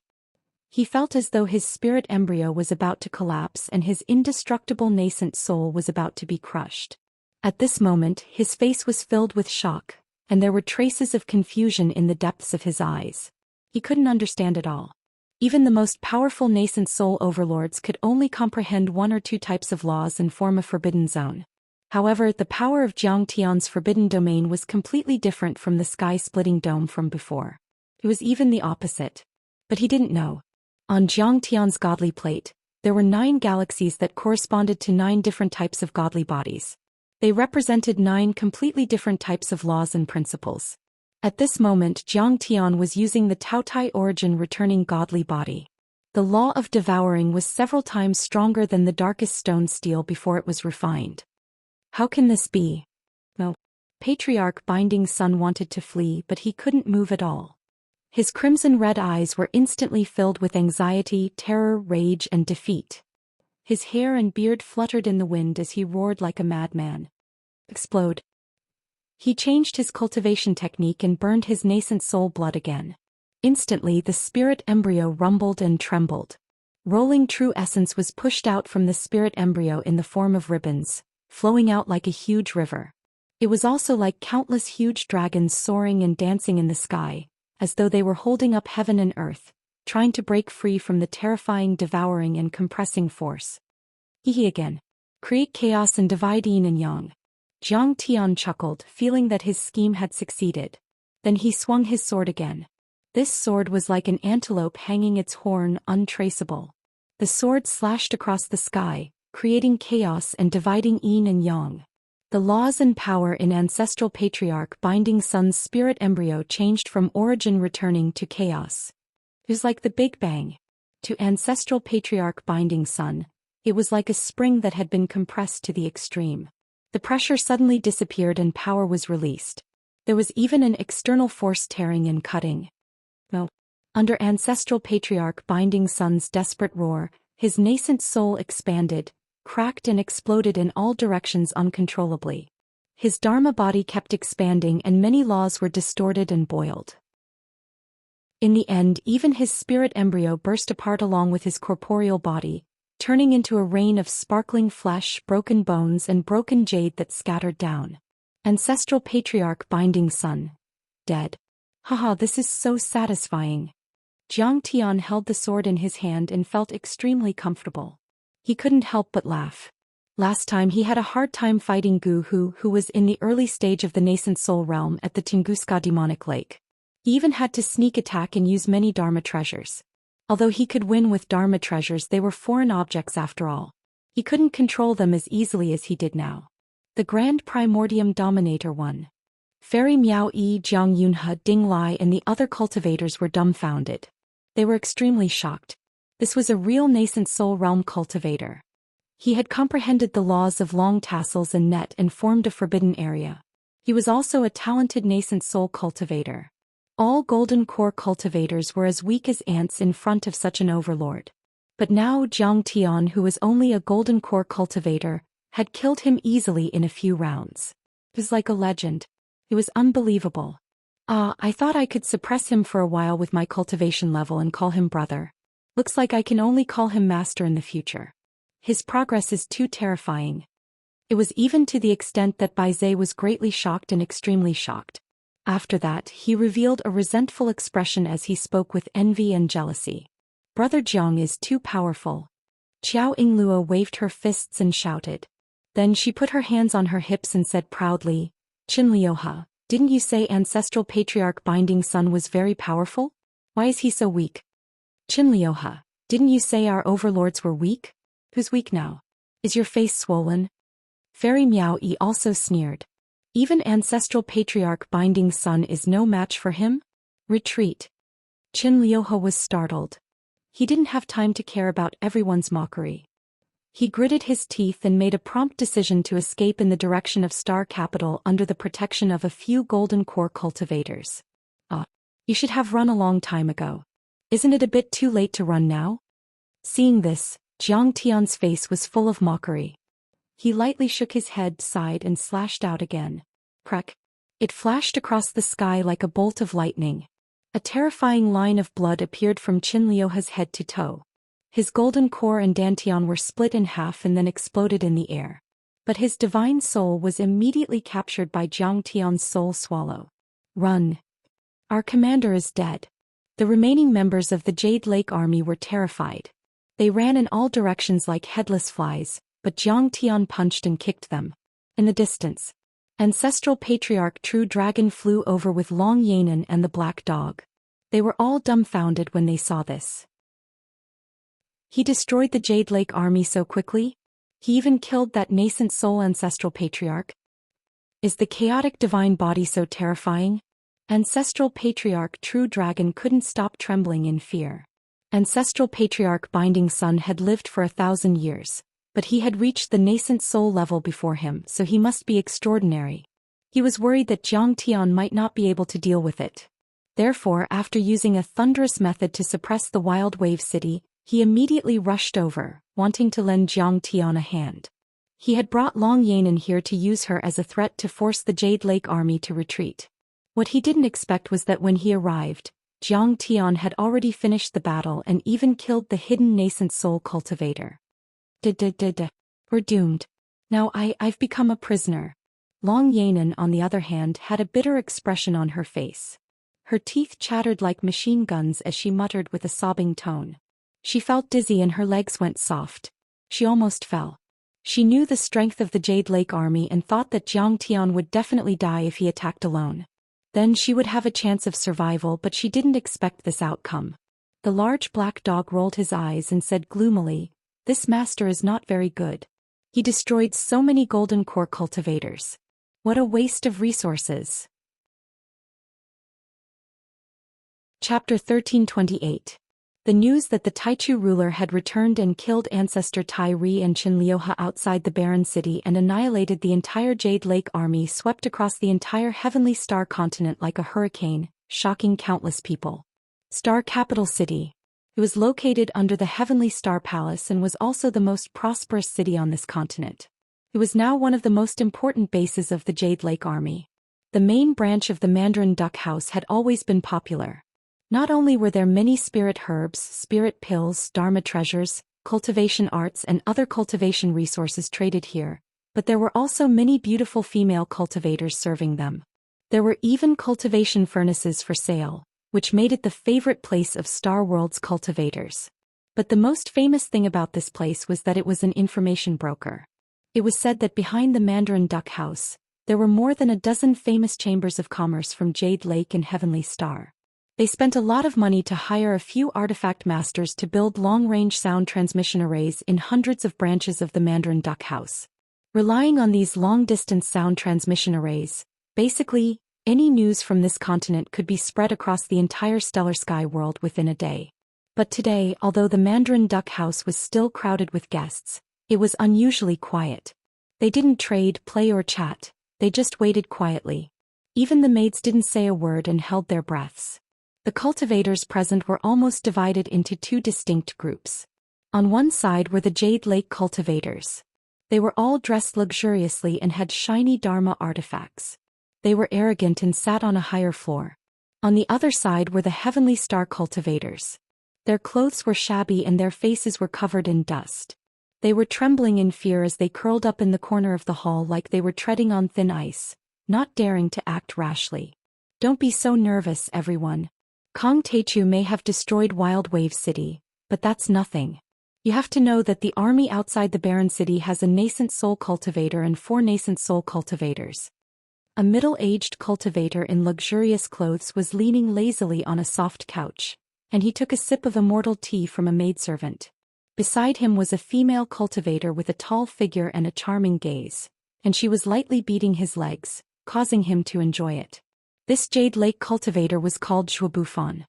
[SPEAKER 1] He felt as though his spirit embryo was about to collapse and his indestructible nascent soul was about to be crushed. At this moment, his face was filled with shock, and there were traces of confusion in the depths of his eyes. He couldn't understand it all. Even the most powerful nascent soul overlords could only comprehend 1 or 2 types of laws and form a forbidden zone. However, the power of Jiang Tian's forbidden domain was completely different from the sky-splitting dome from before. It was even the opposite. But he didn't know. On Jiang Tian's godly plate, there were 9 galaxies that corresponded to 9 different types of godly bodies. They represented 9 completely different types of laws and principles. At this moment, Jiang Tian was using the Taotai origin returning godly body. The law of devouring was several times stronger than the darkest stone steel before it was refined. How can this be? No. Patriarch Binding Sun wanted to flee, but he couldn't move at all. His crimson-red eyes were instantly filled with anxiety, terror, rage, and defeat. His hair and beard fluttered in the wind as he roared like a madman. Explode. He changed his cultivation technique and burned his nascent soul blood again. Instantly, the spirit embryo rumbled and trembled. Rolling true essence was pushed out from the spirit embryo in the form of ribbons, flowing out like a huge river. It was also like countless huge dragons soaring and dancing in the sky, as though they were holding up heaven and earth, trying to break free from the terrifying, devouring and compressing force. He again. Create chaos and divide yin and yang. Jiang Tian chuckled, feeling that his scheme had succeeded. Then he swung his sword again. This sword was like an antelope hanging its horn, untraceable. The sword slashed across the sky, creating chaos and dividing yin and yang. The laws and power in ancestral patriarch Binding Sun's spirit embryo changed from origin returning to chaos. It was like the Big Bang. To ancestral patriarch Binding Sun, it was like a spring that had been compressed to the extreme. The pressure suddenly disappeared and power was released. There was even an external force tearing and cutting. No. Under ancestral patriarch Binding Sun's desperate roar, his nascent soul expanded, cracked and exploded in all directions uncontrollably. His dharma body kept expanding and many laws were distorted and boiled. In the end, even his spirit embryo burst apart along with his corporeal body, turning into a rain of sparkling flesh, broken bones and broken jade that scattered down. Ancestral patriarch Binding Sun. Dead. Haha, this is so satisfying. Jiang Tian held the sword in his hand and felt extremely comfortable. He couldn't help but laugh. Last time he had a hard time fighting Gu Hu, who was in the early stage of the nascent soul realm at the Tunguska demonic lake. He even had to sneak attack and use many Dharma treasures. Although he could win with Dharma treasures, they were foreign objects after all. He couldn't control them as easily as he did now. The Grand Primordium Dominator won. Fairy Miao Yi, Jiang Yunhe, Ding Lai and the other cultivators were dumbfounded. They were extremely shocked. This was a real nascent soul realm cultivator. He had comprehended the laws of long tassels and net and formed a forbidden area. He was also a talented nascent soul cultivator. All golden core cultivators were as weak as ants in front of such an overlord. But now Jiang Tian, who was only a golden core cultivator, had killed him easily in a few rounds. It was like a legend. It was unbelievable. I thought I could suppress him for a while with my cultivation level and call him brother. Looks like I can only call him master in the future. His progress is too terrifying. It was even to the extent that Baizhe was greatly shocked and extremely shocked. After that, he revealed a resentful expression as he spoke with envy and jealousy. Brother Jiang is too powerful. Qiao Yinglua waved her fists and shouted. Then she put her hands on her hips and said proudly, Qin Liuhe, didn't you say Ancestral Patriarch Binding Sun was very powerful? Why is he so weak? Qin Liuhe, didn't you say our overlords were weak? Who's weak now? Is your face swollen? Fairy Miao Yi also sneered. Even Ancestral Patriarch Binding Sun is no match for him? Retreat. Qin Liuhe was startled. He didn't have time to care about everyone's mockery. He gritted his teeth and made a prompt decision to escape in the direction of Star Capital under the protection of a few golden core cultivators. You should have run a long time ago. Isn't it a bit too late to run now? Seeing this, Jiang Tian's face was full of mockery. He lightly shook his head, sighed and slashed out again. Crack. It flashed across the sky like a bolt of lightning. A terrifying line of blood appeared from Qin Liuhe's head to toe. His golden core and dantian were split in half and then exploded in the air. But his divine soul was immediately captured by Jiang Tian's soul swallow. Run. Our commander is dead. The remaining members of the Jade Lake army were terrified. They ran in all directions like headless flies, but Jiang Tian punched and kicked them. In the distance, Ancestral Patriarch True Dragon flew over with Long Yanan and the Black Dog. They were all dumbfounded when they saw this. He destroyed the Jade Lake army so quickly? He even killed that nascent soul Ancestral Patriarch? Is the chaotic divine body so terrifying? Ancestral Patriarch True Dragon couldn't stop trembling in fear. Ancestral Patriarch Binding Sun had lived for 1,000 years, but he had reached the nascent soul level before him, so he must be extraordinary. He was worried that Jiang Tian might not be able to deal with it. Therefore, after using a thunderous method to suppress the Wild Wave City, he immediately rushed over, wanting to lend Jiang Tian a hand. He had brought Long Yanan here to use her as a threat to force the Jade Lake army to retreat. What he didn't expect was that when he arrived, Jiang Tian had already finished the battle and even killed the hidden nascent soul cultivator. We're doomed. Now I've become a prisoner. Long Yanan, on the other hand, had a bitter expression on her face. Her teeth chattered like machine guns as she muttered with a sobbing tone. She felt dizzy and her legs went soft. She almost fell. She knew the strength of the Jade Lake army and thought that Jiang Tian would definitely die if he attacked alone. Then she would have a chance of survival, but she didn't expect this outcome. The large black dog rolled his eyes and said gloomily, "This master is not very good. He destroyed so many golden core cultivators. What a waste of resources." Chapter 1328. The news that the Taichu ruler had returned and killed ancestor Tai Ri and Qin Liuhe outside the barren city and annihilated the entire Jade Lake army swept across the entire Heavenly Star continent like a hurricane, shocking countless people. Star Capital City. It was located under the Heavenly Star Palace and was also the most prosperous city on this continent. It was now one of the most important bases of the Jade Lake army. The main branch of the Mandarin Duck House had always been popular. Not only were there many spirit herbs, spirit pills, dharma treasures, cultivation arts and other cultivation resources traded here, but there were also many beautiful female cultivators serving them. There were even cultivation furnaces for sale, which made it the favorite place of Star World's cultivators. But the most famous thing about this place was that it was an information broker. It was said that behind the Mandarin Duck House, there were more than a dozen famous chambers of commerce from Jade Lake and Heavenly Star. They spent a lot of money to hire a few artifact masters to build long-range sound transmission arrays in hundreds of branches of the Mandarin Duck House. Relying on these long-distance sound transmission arrays, basically, any news from this continent could be spread across the entire stellar sky world within a day. But today, although the Mandarin Duck House was still crowded with guests, it was unusually quiet. They didn't trade, play or chat, they just waited quietly. Even the maids didn't say a word and held their breaths. The cultivators present were almost divided into two distinct groups. On one side were the Jade Lake cultivators. They were all dressed luxuriously and had shiny Dharma artifacts. They were arrogant and sat on a higher floor. On the other side were the Heavenly Star cultivators. Their clothes were shabby and their faces were covered in dust. They were trembling in fear as they curled up in the corner of the hall like they were treading on thin ice, not daring to act rashly. Don't be so nervous, everyone. Kong Techu may have destroyed Wild Wave City, but that's nothing. You have to know that the army outside the barren city has a nascent soul cultivator and 4 nascent soul cultivators. A middle-aged cultivator in luxurious clothes was leaning lazily on a soft couch, and he took a sip of immortal tea from a maidservant. Beside him was a female cultivator with a tall figure and a charming gaze, and she was lightly beating his legs, causing him to enjoy it. This Jade Lake cultivator was called Zhou Xian.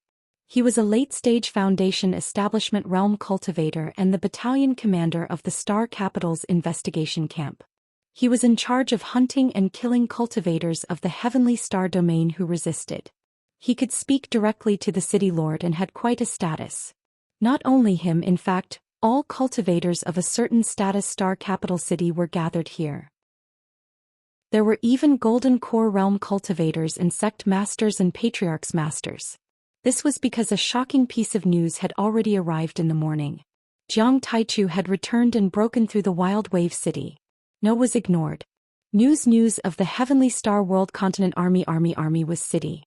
[SPEAKER 1] He was a late-stage Foundation Establishment Realm cultivator and the battalion commander of the Star Capital's investigation camp. He was in charge of hunting and killing cultivators of the Heavenly Star domain who resisted. He could speak directly to the city lord and had quite a status. Not only him, in fact, all cultivators of a certain status Star Capital city were gathered here. There were even Golden Core Realm cultivators and sect masters and patriarchs masters. This was because a shocking piece of news had already arrived in the morning. Jiang Taichu had returned and broken through the Wild Wave City. No was ignored. News of the Heavenly Star World Continent Army was city.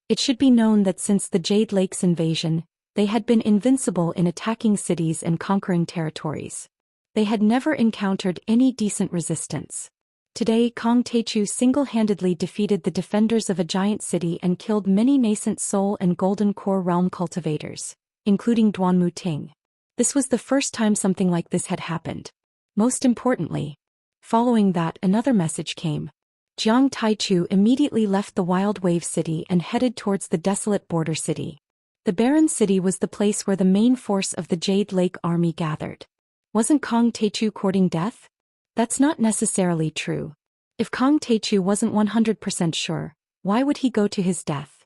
[SPEAKER 1] It should be known that since the Jade Lake's invasion, they had been invincible in attacking cities and conquering territories. They had never encountered any decent resistance. Today Kong Techu single-handedly defeated the defenders of a giant city and killed many nascent soul and golden core realm cultivators, including Duanmu Ting. This was the first time something like this had happened. Most importantly, following that another message came. Jiang Taichu immediately left the Wild Wave City and headed towards the desolate border city. The barren city was the place where the main force of the Jade Lake army gathered. Wasn't Kong Techu courting death? That's not necessarily true. If Kong Techu wasn't 100% sure, why would he go to his death?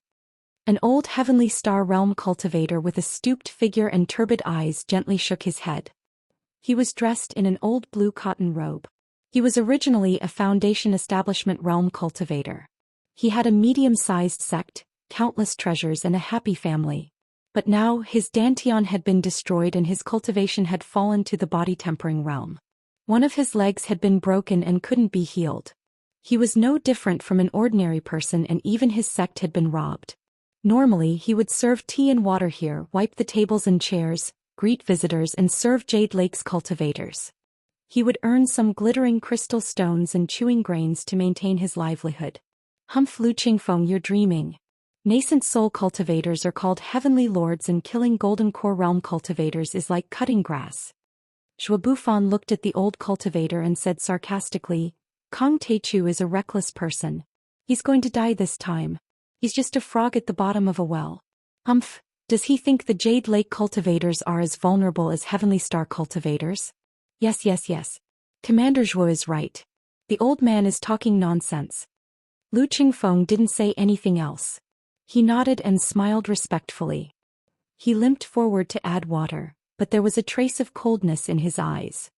[SPEAKER 1] An old Heavenly Star Realm cultivator with a stooped figure and turbid eyes gently shook his head. He was dressed in an old blue cotton robe. He was originally a Foundation Establishment Realm cultivator. He had a medium-sized sect, countless treasures and a happy family. But now his dantian had been destroyed and his cultivation had fallen to the body-tempering realm. One of his legs had been broken and couldn't be healed. He was no different from an ordinary person and even his sect had been robbed. Normally he would serve tea and water here, wipe the tables and chairs, greet visitors and serve Jade Lake's cultivators. He would earn some glittering crystal stones and chewing grains to maintain his livelihood. Humph Lu Qingfeng, you're dreaming. Nascent soul cultivators are called heavenly lords and killing golden core realm cultivators is like cutting grass. Zhou Bufan looked at the old cultivator and said sarcastically, Kong Techu is a reckless person. He's going to die this time. He's just a frog at the bottom of a well. Humph, does he think the Jade Lake cultivators are as vulnerable as Heavenly Star cultivators? Yes. Commander Zhou is right. The old man is talking nonsense. Lu Qingfeng didn't say anything else. He nodded and smiled respectfully. He limped forward to add water, but there was a trace of coldness in his eyes.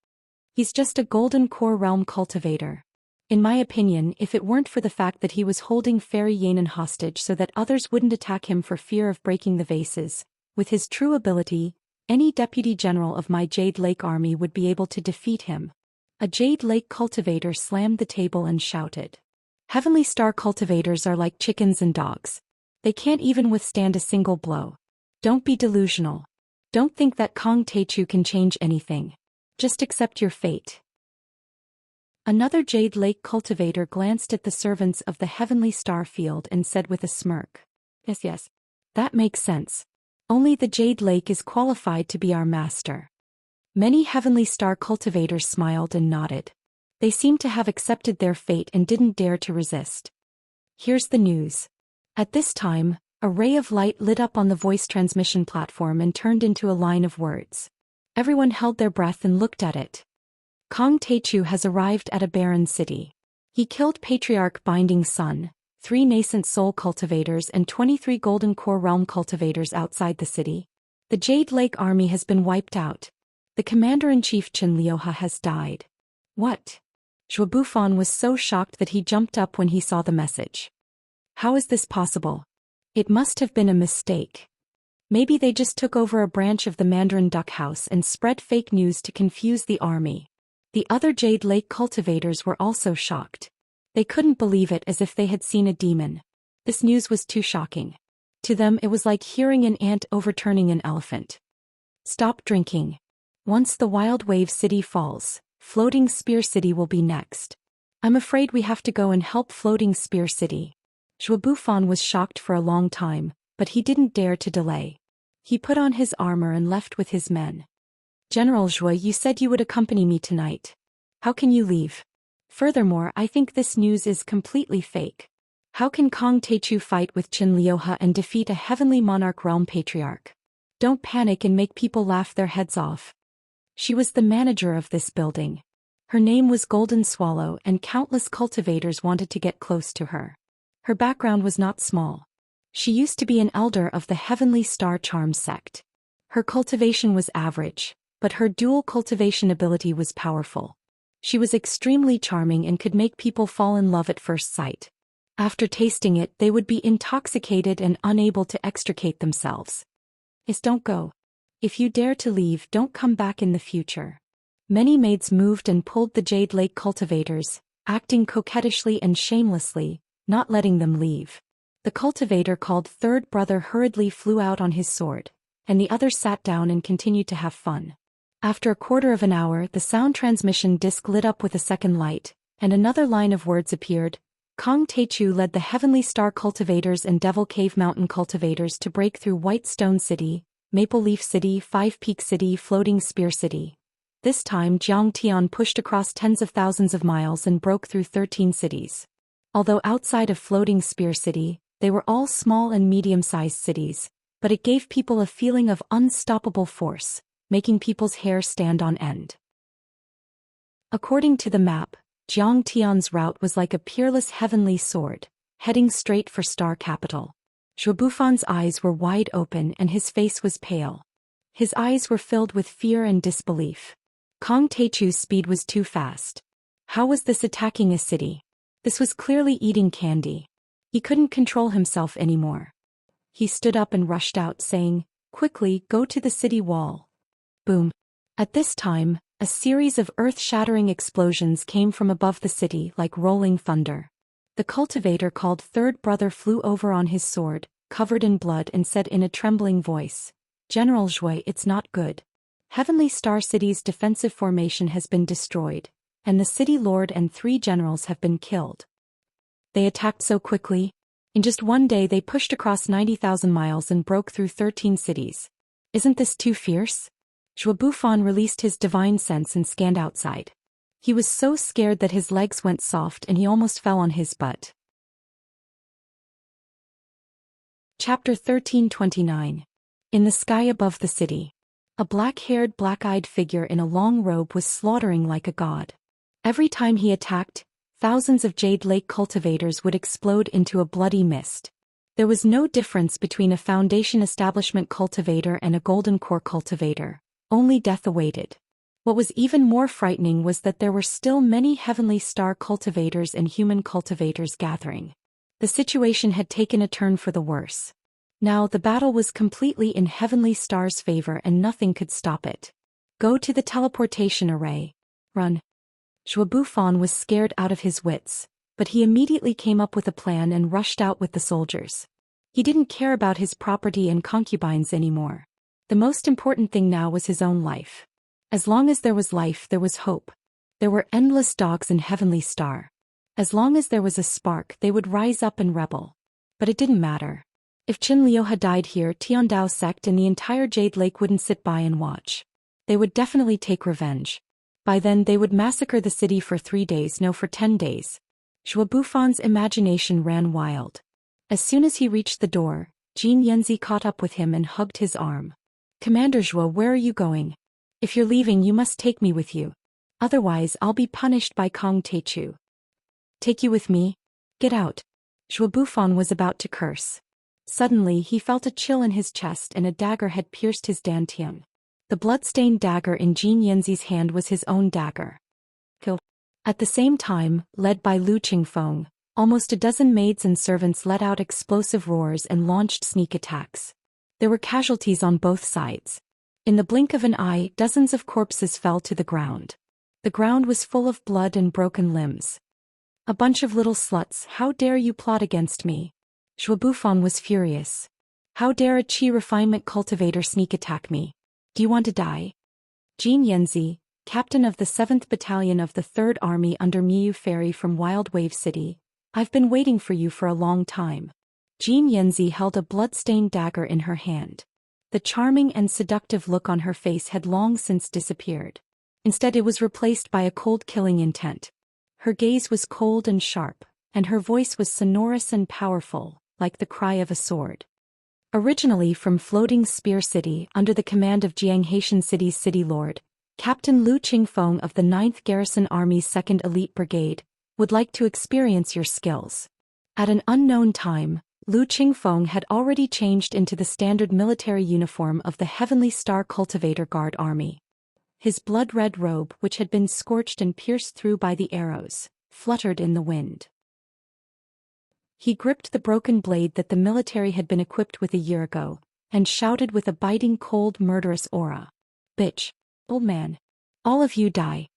[SPEAKER 1] He's just a golden core realm cultivator. In my opinion, if it weren't for the fact that he was holding Fairy Yanan hostage so that others wouldn't attack him for fear of breaking the vases, with his true ability, any deputy general of my Jade Lake army would be able to defeat him. A Jade Lake cultivator slammed the table and shouted. Heavenly Star cultivators are like chickens and dogs. They can't even withstand a single blow. Don't be delusional. Don't think that Kong Teichu can change anything. Just accept your fate. Another Jade Lake cultivator glanced at the servants of the Heavenly Star Field and said with a smirk, Yes. That makes sense. Only the Jade Lake is qualified to be our master. Many Heavenly Star cultivators smiled and nodded. They seemed to have accepted their fate and didn't dare to resist. Here's the news. At this time, a ray of light lit up on the voice transmission platform and turned into a line of words. Everyone held their breath and looked at it. Kong Teichu has arrived at a barren city. He killed Patriarch Binding Sun, 3 nascent soul cultivators and 23 golden core realm cultivators outside the city. The Jade Lake army has been wiped out. The commander-in-chief Qin Liuhe has died. What? Zhou Bufan was so shocked that he jumped up when he saw the message. How is this possible? It must have been a mistake. Maybe they just took over a branch of the Mandarin Duck House and spread fake news to confuse the army. The other Jade Lake cultivators were also shocked. They couldn't believe it, as if they had seen a demon. This news was too shocking. To them it was like hearing an ant overturning an elephant. Stop drinking. Once the Wild Wave City falls, Floating Spear City will be next. I'm afraid we have to go and help Floating Spear City. Zhou Bufan was shocked for a long time, but he didn't dare to delay. He put on his armor and left with his men. General Zhou, you said you would accompany me tonight. How can you leave? Furthermore, I think this news is completely fake. How can Kong Teichu fight with Qin Liuhe and defeat a heavenly monarch realm patriarch? Don't panic and make people laugh their heads off. She was the manager of this building. Her name was Golden Swallow, and countless cultivators wanted to get close to her. Her background was not small. She used to be an elder of the Heavenly Star Charm sect. Her cultivation was average, but her dual cultivation ability was powerful. She was extremely charming and could make people fall in love at first sight. After tasting it, they would be intoxicated and unable to extricate themselves. Don't go. If you dare to leave, don't come back in the future. Many maids moved and pulled the Jade Lake cultivators, acting coquettishly and shamelessly, not letting them leave. The cultivator called Third Brother hurriedly flew out on his sword, and the others sat down and continued to have fun. After a quarter of an hour, the sound transmission disc lit up with a second light, and another line of words appeared. Kong Teichu led the Heavenly Star cultivators and Devil Cave Mountain cultivators to break through White Stone City, Maple Leaf City, Five Peak City, Floating Spear City. This time Jiang Tian pushed across tens of thousands of miles and broke through 13 cities. Although outside of Floating Spear City, they were all small and medium-sized cities, but it gave people a feeling of unstoppable force, making people's hair stand on end. According to the map, Jiang Tian's route was like a peerless heavenly sword, heading straight for Star Capital. Zhou Bufan's eyes were wide open and his face was pale. His eyes were filled with fear and disbelief. Kong Teichu's speed was too fast. How was this attacking a city? This was clearly eating candy. He couldn't control himself anymore. He stood up and rushed out, saying, "Quickly, go to the city wall." Boom. At this time, a series of earth-shattering explosions came from above the city like rolling thunder. The cultivator called Third Brother flew over on his sword, covered in blood, and said in a trembling voice, "General Zhui, it's not good. Heavenly Star City's defensive formation has been destroyed, and the city lord and 3 generals have been killed. They attacked so quickly. In just one day they pushed across 90,000 miles and broke through 13 cities. Isn't this too fierce?" Zhou Bufan released his divine sense and scanned outside. He was so scared that his legs went soft and he almost fell on his butt. Chapter 1329. In the sky above the city, a black-haired, black-eyed figure in a long robe was slaughtering like a god. Every time he attacked, thousands of Jade Lake cultivators would explode into a bloody mist. There was no difference between a Foundation Establishment cultivator and a Golden Core cultivator. Only death awaited. What was even more frightening was that there were still many Heavenly Star cultivators and human cultivators gathering. The situation had taken a turn for the worse. Now the battle was completely in Heavenly Star's favor and nothing could stop it. Go to the teleportation array. Run. Zhou Bufan was scared out of his wits, but he immediately came up with a plan and rushed out with the soldiers. He didn't care about his property and concubines anymore. The most important thing now was his own life. As long as there was life, there was hope. There were endless dogs in Heavenly Star. As long as there was a spark, they would rise up and rebel. But it didn't matter. If Qin Liu had died here, Tiandao sect and the entire Jade Lake wouldn't sit by and watch. They would definitely take revenge. By then they would massacre the city for 3 days, no, for 10 days. Zhou Bufan's imagination ran wild. As soon as he reached the door, Jin Yanzi caught up with him and hugged his arm. Commander Zhou, where are you going? If you're leaving, you must take me with you. Otherwise I'll be punished by Kong Teichu. Take you with me? Get out. Zhou Bufan was about to curse. Suddenly he felt a chill in his chest and a dagger had pierced his dantian. The blood-stained dagger in Jin Yanzi's hand was his own dagger. Kill. At the same time, led by Lu Qingfeng, almost a dozen maids and servants let out explosive roars and launched sneak attacks. There were casualties on both sides. In the blink of an eye, dozens of corpses fell to the ground. The ground was full of blood and broken limbs. A bunch of little sluts, how dare you plot against me? Zhou Bufan was furious. How dare a Qi refinement cultivator sneak attack me? Do you want to die? Jin Yanzi, captain of the 7th Battalion of the 3rd Army under Miyu Ferry from Wild Wave City, I've been waiting for you for a long time. Jin Yanzi held a blood-stained dagger in her hand. The charming and seductive look on her face had long since disappeared. Instead it was replaced by a cold killing intent. Her gaze was cold and sharp, and her voice was sonorous and powerful, like the cry of a sword. Originally from Floating Spear City under the command of Jianghaishan City's city lord, Captain Lu Qingfeng of the 9th Garrison Army's 2nd Elite Brigade, would like to experience your skills. At an unknown time, Lu Qingfeng had already changed into the standard military uniform of the Heavenly Star Cultivator Guard Army. His blood-red robe, which had been scorched and pierced through by the arrows, fluttered in the wind. He gripped the broken blade that the military had been equipped with a year ago, and shouted with a biting cold murderous aura. Bitch. Old man. All of you die.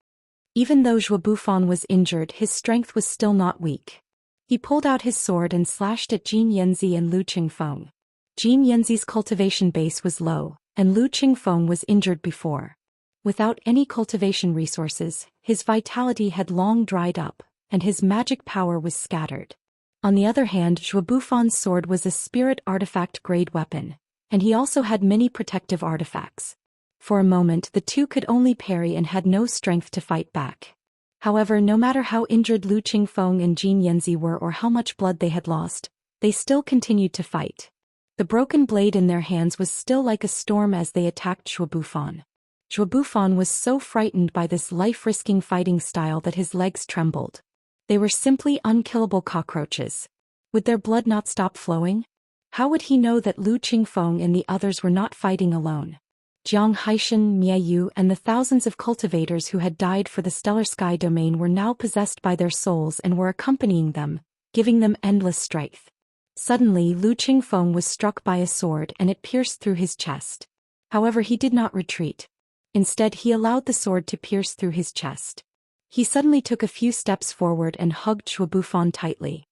[SPEAKER 1] Even though Zhou Bufan was injured, his strength was still not weak. He pulled out his sword and slashed at Jin Yanzi and Lu Qingfeng. Jin Yanzi's cultivation base was low, and Lu Qingfeng was injured before. Without any cultivation resources, his vitality had long dried up, and his magic power was scattered. On the other hand, Zhou Bufan's sword was a spirit artifact-grade weapon, and he also had many protective artifacts. For a moment the two could only parry and had no strength to fight back. However, no matter how injured Lu Qingfeng and Jin Yanzi were or how much blood they had lost, they still continued to fight. The broken blade in their hands was still like a storm as they attacked Zhou Bufan. Zhou Bufan was so frightened by this life-risking fighting style that his legs trembled. They were simply unkillable cockroaches. Would their blood not stop flowing? How would he know that Lu Qingfeng and the others were not fighting alone? Jiang Haishan, Miayu, and the thousands of cultivators who had died for the Stellar Sky domain were now possessed by their souls and were accompanying them, giving them endless strength. Suddenly Lu Qingfeng was struck by a sword and it pierced through his chest. However, he did not retreat. Instead, he allowed the sword to pierce through his chest. He suddenly took a few steps forward and hugged Zhou Bufan tightly.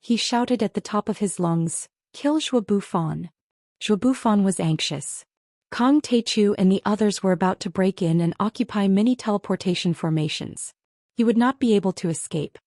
[SPEAKER 1] He shouted at the top of his lungs, "Kill Zhou Bufan." Zhou Bufan was anxious. Kong Teichu and the others were about to break in and occupy many teleportation formations. He would not be able to escape.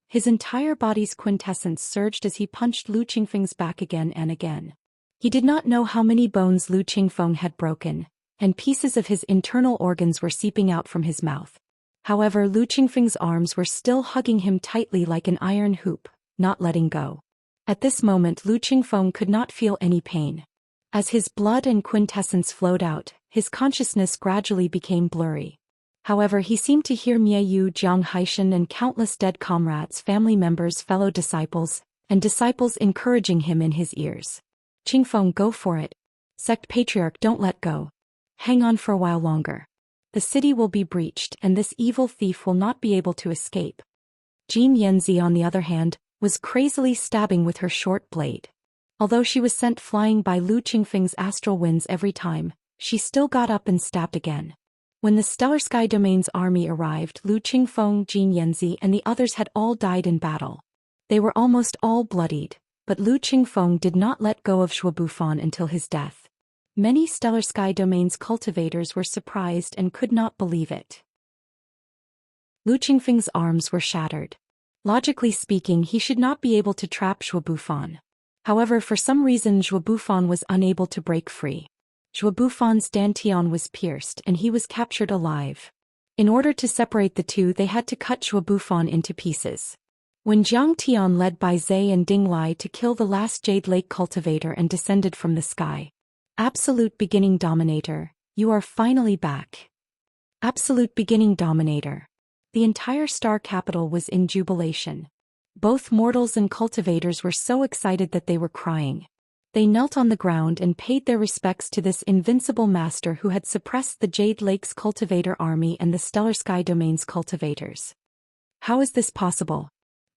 [SPEAKER 1] His entire body's quintessence surged as he punched Lu Qingfeng's back again and again. He did not know how many bones Lu Qingfeng had broken, and pieces of his internal organs were seeping out from his mouth. However, Lu Qingfeng's arms were still hugging him tightly like an iron hoop, not letting go. At this moment Lu Qingfeng could not feel any pain. As his blood and quintessence flowed out, his consciousness gradually became blurry. However, he seemed to hear Miayu, Jiang Haishan and countless dead comrades, family members, fellow disciples, and disciples encouraging him in his ears. "Qingfeng, go for it. Sect Patriarch, don't let go. Hang on for a while longer. The city will be breached and this evil thief will not be able to escape." Jin Yanzi, on the other hand, was crazily stabbing with her short blade. Although she was sent flying by Lu Qingfeng's astral winds every time, she still got up and stabbed again. When the Stellar Sky Domain's army arrived, Lu Qingfeng, Jin Yanzi and the others had all died in battle. They were almost all bloodied, But Lu Qingfeng did not let go of Shuabufan until his death. Many Stellar Sky Domain's cultivators were surprised and could not believe it. Lu Qingfeng's arms were shattered. Logically speaking, he should not be able to trap Shuabufan. However, for some reason Shuabufan was unable to break free. Shuabufan's dantian was pierced and he was captured alive. In order to separate the two, they had to cut Shuabufan into pieces. When Jiang Tian led Bai Zai and Ding Lai to kill the last Jade Lake cultivator and descended from the sky. Absolute Beginning Dominator, you are finally back. Absolute Beginning Dominator. The entire star capital was in jubilation. Both mortals and cultivators were so excited that they were crying. They knelt on the ground and paid their respects to this invincible master who had suppressed the Jade Lake's cultivator army and the Stellar Sky Domain's cultivators. How is this possible?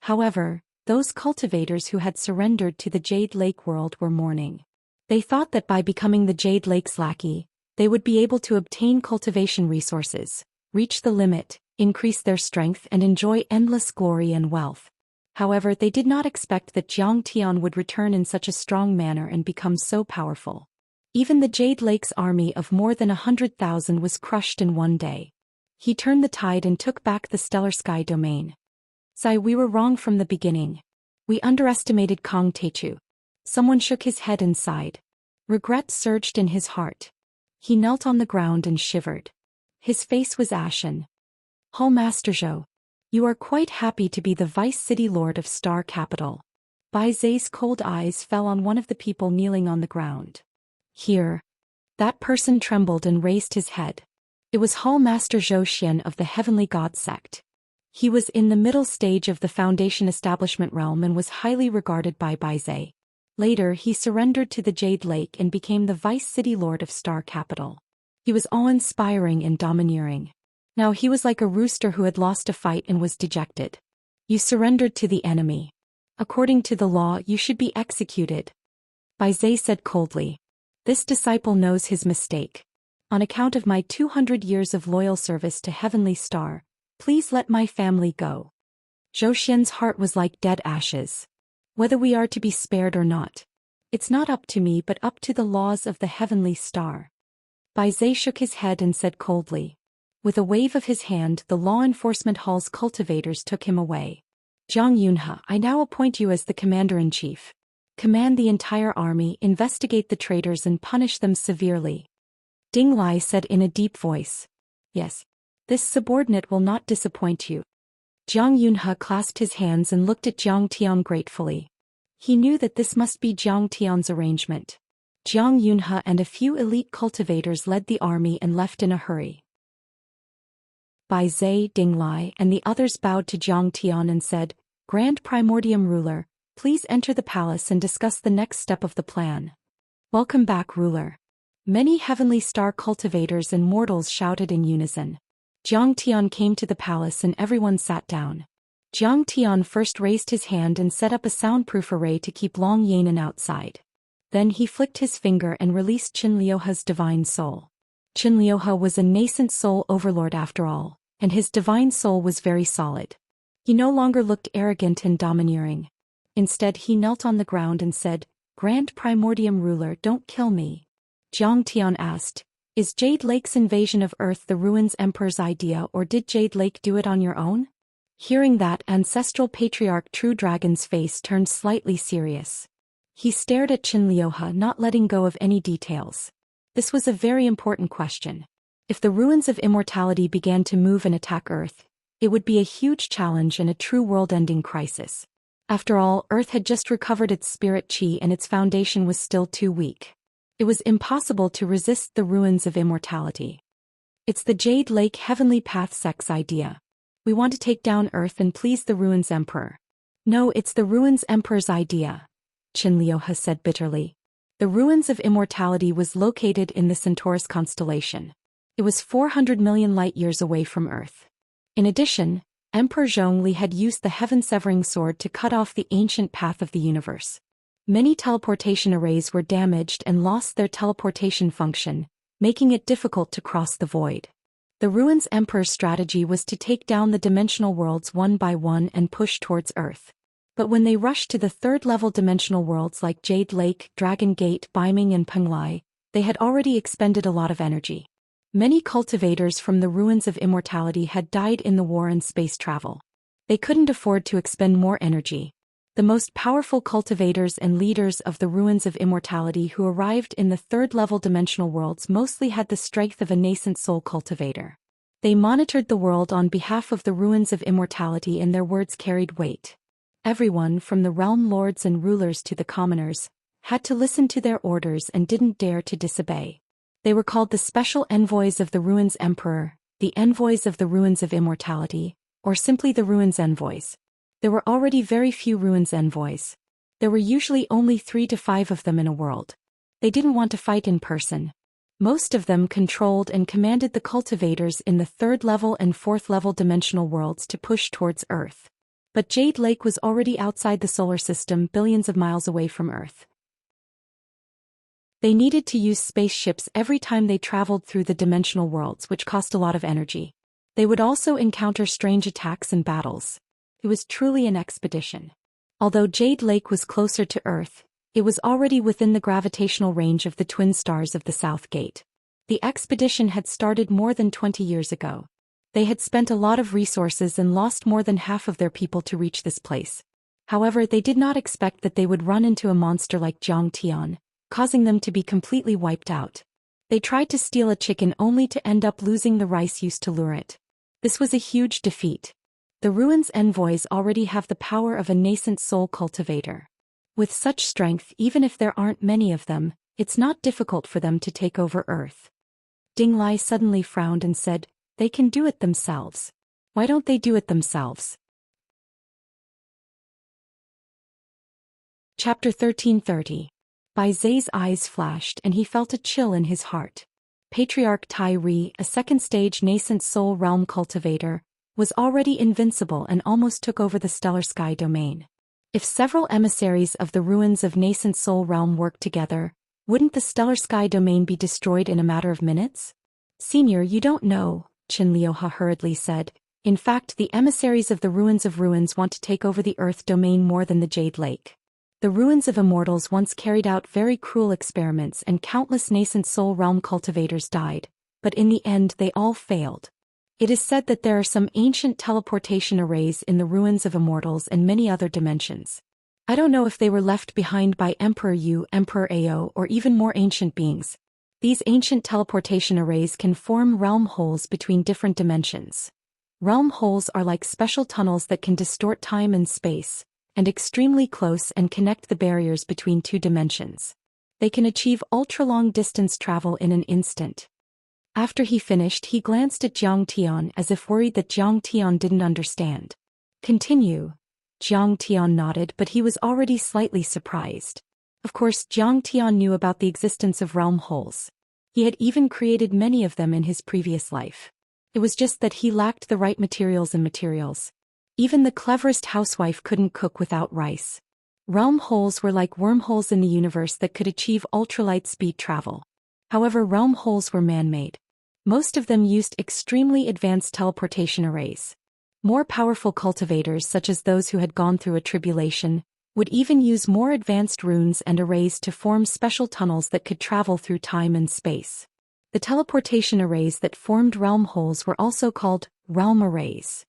[SPEAKER 1] However, those cultivators who had surrendered to the Jade Lake world were mourning. They thought that by becoming the Jade Lake's lackey, they would be able to obtain cultivation resources, reach the limit, increase their strength and enjoy endless glory and wealth. However, they did not expect that Jiang Tian would return in such a strong manner and become so powerful. Even the Jade Lake's army of more than 100,000 was crushed in one day. He turned the tide and took back the Stellar Sky Domain. Sai, we were wrong from the beginning. We underestimated Kong Techu. Someone shook his head and sighed. Regret surged in his heart. He knelt on the ground and shivered. His face was ashen. Hull Master Zhou. You are quite happy to be the Vice City Lord of Star Capital. Bai Zai's cold eyes fell on one of the people kneeling on the ground. Here. That person trembled and raised his head. It was Hull Master Zhou Xian of the Heavenly God Sect. He was in the middle stage of the Foundation Establishment realm and was highly regarded by Bai Zai. Later, he surrendered to the Jade Lake and became the Vice City Lord of Star Capital. He was awe-inspiring and domineering. Now he was like a rooster who had lost a fight and was dejected. You surrendered to the enemy. According to the law, you should be executed. Bai Zai said coldly. This disciple knows his mistake. On account of my 200 years of loyal service to Heavenly Star, please let my family go. Zhou Xian's heart was like dead ashes. Whether we are to be spared or not. It's not up to me but up to the laws of the Heavenly Star. Bai Zai shook his head and said coldly. With a wave of his hand, the law enforcement hall's cultivators took him away. Zhang Yunhe, I now appoint you as the commander-in-chief. Command the entire army, investigate the traitors and punish them severely. Ding Lai said in a deep voice. Yes. This subordinate will not disappoint you. Zhang Yunhe clasped his hands and looked at Jiang Tian gratefully. He knew that this must be Jiang Tian's arrangement. Jiang Yunhe and a few elite cultivators led the army and left in a hurry. Bai Zai, Ding Lai, and the others bowed to Jiang Tian and said, Grand Primordium Ruler, please enter the palace and discuss the next step of the plan. Welcome back, Ruler. Many Heavenly Star cultivators and mortals shouted in unison. Jiang Tian came to the palace and everyone sat down. Jiang Tian first raised his hand and set up a soundproof array to keep Long Yanan outside. Then he flicked his finger and released Qin Liuhe's divine soul. Qin Liuhe was a nascent soul overlord after all, and his divine soul was very solid. He no longer looked arrogant and domineering. Instead, he knelt on the ground and said, Grand Primordium Ruler, don't kill me. Jiang Tian asked, Is Jade Lake's invasion of Earth the Ruins Emperor's idea or did Jade Lake do it on your own? Hearing that, Ancestral Patriarch True Dragon's face turned slightly serious. He stared at Qin Liuhe, not letting go of any details. This was a very important question. If the ruins of immortality began to move and attack Earth, it would be a huge challenge and a true world-ending crisis. After all, Earth had just recovered its spirit chi and its foundation was still too weak. It was impossible to resist the ruins of immortality. It's the Jade Lake Heavenly Path sect's idea. We want to take down Earth and please the Ruins Emperor. No, it's the Ruins Emperor's idea, Qin Liuhe said bitterly. The Ruins of Immortality was located in the Centaurus constellation. It was 400 million light-years away from Earth. In addition, Emperor Zhongli had used the heaven-severing sword to cut off the ancient path of the universe. Many teleportation arrays were damaged and lost their teleportation function, making it difficult to cross the void. The Ruins Emperor's strategy was to take down the dimensional worlds one by one and push towards Earth. But when they rushed to the third-level dimensional worlds like Jade Lake, Dragon Gate, Baiming and Penglai, they had already expended a lot of energy. Many cultivators from the ruins of immortality had died in the war and space travel. They couldn't afford to expend more energy. The most powerful cultivators and leaders of the ruins of immortality who arrived in the third-level dimensional worlds mostly had the strength of a nascent soul cultivator. They monitored the world on behalf of the ruins of immortality and their words carried weight. Everyone, from the realm lords and rulers to the commoners, had to listen to their orders and didn't dare to disobey. They were called the Special Envoys of the Ruins Emperor, the Envoys of the Ruins of Immortality, or simply the Ruins Envoys. There were already very few Ruins Envoys. There were usually only 3 to 5 of them in a world. They didn't want to fight in person. Most of them controlled and commanded the cultivators in the 3rd level and 4th level dimensional worlds to push towards Earth. But Jade Lake was already outside the solar system, billions of miles away from Earth. They needed to use spaceships every time they traveled through the dimensional worlds, which cost a lot of energy. They would also encounter strange attacks and battles. It was truly an expedition. Although Jade Lake was closer to Earth, it was already within the gravitational range of the twin stars of the South Gate. The expedition had started more than 20 years ago. They had spent a lot of resources and lost more than half of their people to reach this place. However, they did not expect that they would run into a monster like Xianxia, causing them to be completely wiped out. They tried to steal a chicken only to end up losing the rice used to lure it. This was a huge defeat. The Ruins Envoys already have the power of a nascent soul cultivator. With such strength, even if there aren't many of them, it's not difficult for them to take over Earth. Ding Lai suddenly frowned and said, "They can do it themselves. Why don't they do it themselves?" Chapter 1330. Bai Zai's eyes flashed and he felt a chill in his heart. Patriarch Tai Ri, a second-stage nascent soul realm cultivator, was already invincible and almost took over the stellar sky domain. If several emissaries of the ruins of nascent soul realm worked together, wouldn't the stellar sky domain be destroyed in a matter of minutes? "Senior, you don't know," Qin Liuha hurriedly said. "In fact, the emissaries of the ruins of ruins want to take over the Earth domain more than the Jade Lake. The ruins of immortals once carried out very cruel experiments and countless nascent soul realm cultivators died, but in the end they all failed. It is said that there are some ancient teleportation arrays in the ruins of immortals and many other dimensions. I don't know if they were left behind by Emperor Yu, Emperor Ao, or even more ancient beings. These ancient teleportation arrays can form realm holes between different dimensions. Realm holes are like special tunnels that can distort time and space, and extremely close and connect the barriers between 2 dimensions. They can achieve ultra-long distance travel in an instant." After he finished, he glanced at Jiang Tian as if worried that Jiang Tian didn't understand. "Continue." Jiang Tian nodded, but he was already slightly surprised. Of course, Jiang Tian knew about the existence of realm holes. He had even created many of them in his previous life. It was just that he lacked the right materials and materials. Even the cleverest housewife couldn't cook without rice. Realm holes were like wormholes in the universe that could achieve ultralight speed travel. However, realm holes were man-made. Most of them used extremely advanced teleportation arrays. More powerful cultivators, such as those who had gone through a tribulation, would even use more advanced runes and arrays to form special tunnels that could travel through time and space. The teleportation arrays that formed realm holes were also called realm arrays.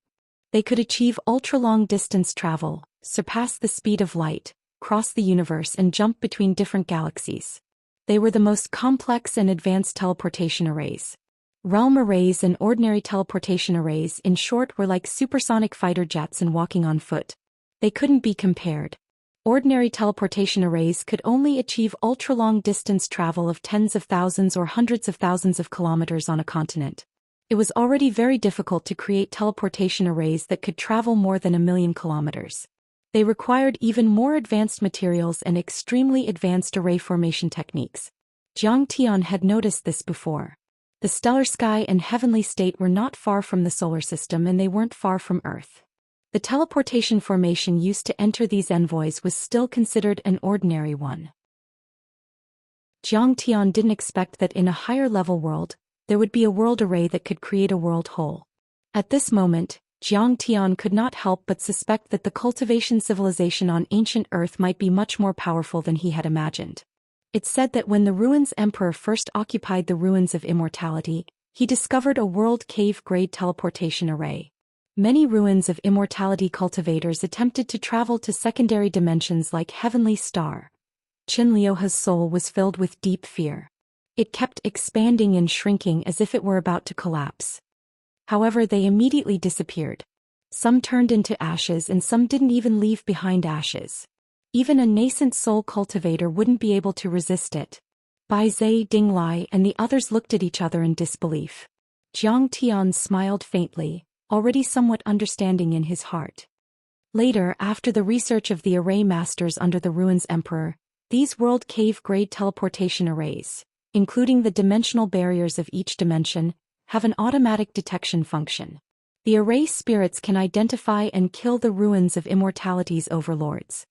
[SPEAKER 1] They could achieve ultra-long distance travel, surpass the speed of light, cross the universe and jump between different galaxies. They were the most complex and advanced teleportation arrays. Realm arrays and ordinary teleportation arrays, in short, were like supersonic fighter jets and walking on foot. They couldn't be compared. Ordinary teleportation arrays could only achieve ultra-long distance travel of tens of thousands or hundreds of thousands of kilometers on a continent. It was already very difficult to create teleportation arrays that could travel more than 1,000,000 kilometers. They required even more advanced materials and extremely advanced array formation techniques. Jiang Tian had noticed this before. The stellar sky and heavenly state were not far from the solar system and they weren't far from Earth. The teleportation formation used to enter these envoys was still considered an ordinary one. Jiang Tian didn't expect that in a higher level world, there would be a world array that could create a world hole. At this moment, Zhang Tian could not help but suspect that the cultivation civilization on ancient Earth might be much more powerful than he had imagined. It's said that when the Ruins Emperor first occupied the ruins of immortality, he discovered a world cave-grade teleportation array. Many ruins of immortality cultivators attempted to travel to secondary dimensions like Heavenly Star. Xianxia's soul was filled with deep fear. It kept expanding and shrinking as if it were about to collapse. However, they immediately disappeared. Some turned into ashes and some didn't even leave behind ashes. Even a nascent soul cultivator wouldn't be able to resist it. Bai Zai, Ding Lai and the others looked at each other in disbelief. Zhang Tian smiled faintly, already somewhat understanding in his heart. Later, after the research of the array masters under the Ruins Emperor, these world cave-grade teleportation arrays, including the dimensional barriers of each dimension, have an automatic detection function. The array spirits can identify and kill the ruins of immortality's overlords.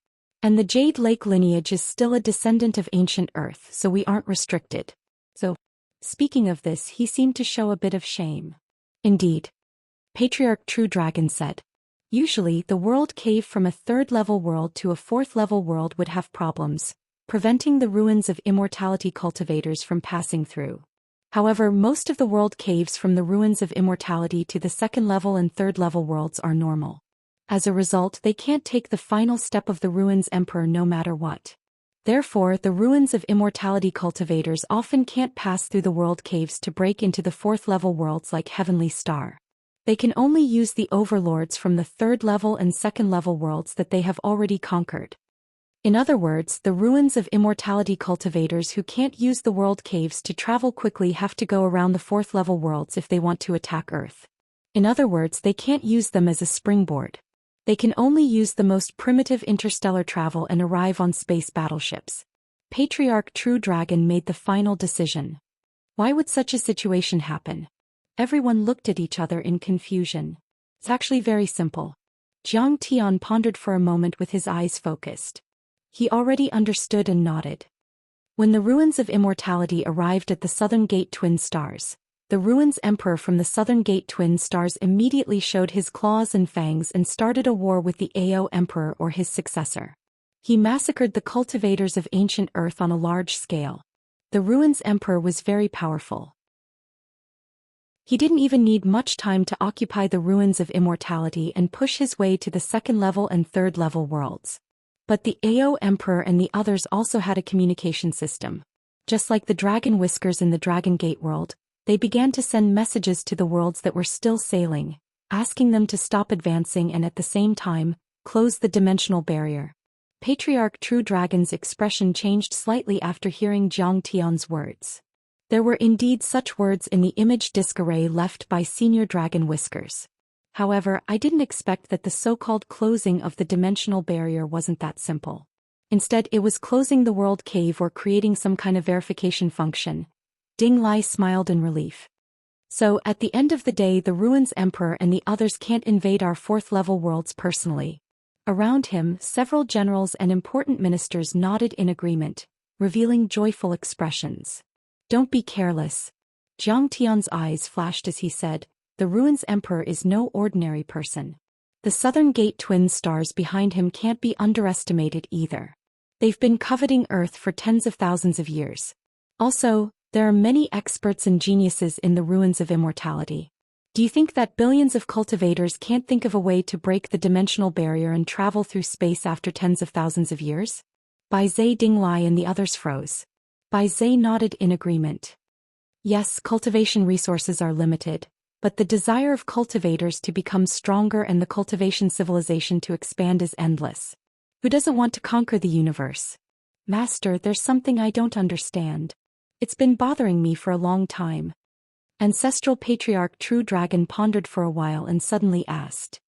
[SPEAKER 1] And the Jade Lake lineage is still a descendant of ancient Earth, so we aren't restricted. So, speaking of this, he seemed to show a bit of shame. Indeed. Patriarch True Dragon said. Usually, the world cave from a third-level world to a fourth-level world would have problems, preventing the ruins of immortality cultivators from passing through. However, most of the world caves from the ruins of immortality to the second-level and third-level worlds are normal. As a result, they can't take the final step of the Ruins Emperor no matter what. Therefore, the ruins of immortality cultivators often can't pass through the world caves to break into the fourth-level worlds like Heavenly Star. They can only use the overlords from the third-level and second-level worlds that they have already conquered. In other words, the ruins of immortality cultivators who can't use the world caves to travel quickly have to go around the fourth-level worlds if they want to attack Earth. In other words, they can't use them as a springboard. They can only use the most primitive interstellar travel and arrive on space battleships. Patriarch True Dragon made the final decision. Why would such a situation happen? Everyone looked at each other in confusion. It's actually very simple. Zhang Tian pondered for a moment with his eyes focused. He already understood and nodded. When the ruins of immortality arrived at the Southern Gate Twin Stars, the Ruins Emperor from the Southern Gate Twin Stars immediately showed his claws and fangs and started a war with the Ao Emperor or his successor. He massacred the cultivators of ancient Earth on a large scale. The Ruins Emperor was very powerful. He didn't even need much time to occupy the ruins of immortality and push his way to the second-level and third-level worlds. But the Ao Emperor and the others also had a communication system. Just like the Dragon Whiskers in the Dragon Gate world, they began to send messages to the worlds that were still sailing, asking them to stop advancing and at the same time, close the dimensional barrier. Patriarch True Dragon's expression changed slightly after hearing Zhang Tian's words. There were indeed such words in the image disk array left by Senior Dragon Whiskers. However, I didn't expect that the so-called closing of the dimensional barrier wasn't that simple. Instead, it was closing the world cave or creating some kind of verification function. Ding Lai smiled in relief. So, at the end of the day, the Ruins Emperor and the others can't invade our fourth-level worlds personally. Around him, several generals and important ministers nodded in agreement, revealing joyful expressions. Don't be careless. Zhang Tian's eyes flashed as he said, the Ruins Emperor is no ordinary person. The Southern Gate Twin Stars behind him can't be underestimated either. They've been coveting Earth for tens of thousands of years. Also, there are many experts and geniuses in the ruins of immortality. Do you think that billions of cultivators can't think of a way to break the dimensional barrier and travel through space after tens of thousands of years? Bai Zai, Ding Lai and the others froze. Bai Zai nodded in agreement. Yes, cultivation resources are limited, but the desire of cultivators to become stronger and the cultivation civilization to expand is endless. Who doesn't want to conquer the universe? Master, there's something I don't understand. It's been bothering me for a long time. Ancestral Patriarch True Dragon pondered for a while and suddenly asked.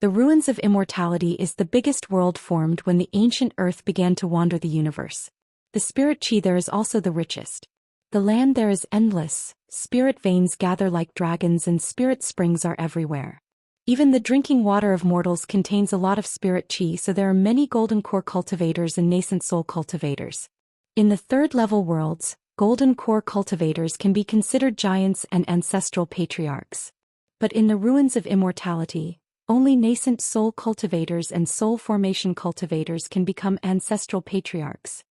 [SPEAKER 1] The Ruins of Immortality is the biggest world formed when the ancient Earth began to wander the universe. The spirit chi there is also the richest. The land there is endless, spirit veins gather like dragons and spirit springs are everywhere. Even the drinking water of mortals contains a lot of spirit chi, so there are many golden core cultivators and nascent soul cultivators. In the third-level worlds, golden core cultivators can be considered giants and ancestral patriarchs. But in the Ruins of Immortality, only nascent soul cultivators and soul formation cultivators can become ancestral patriarchs.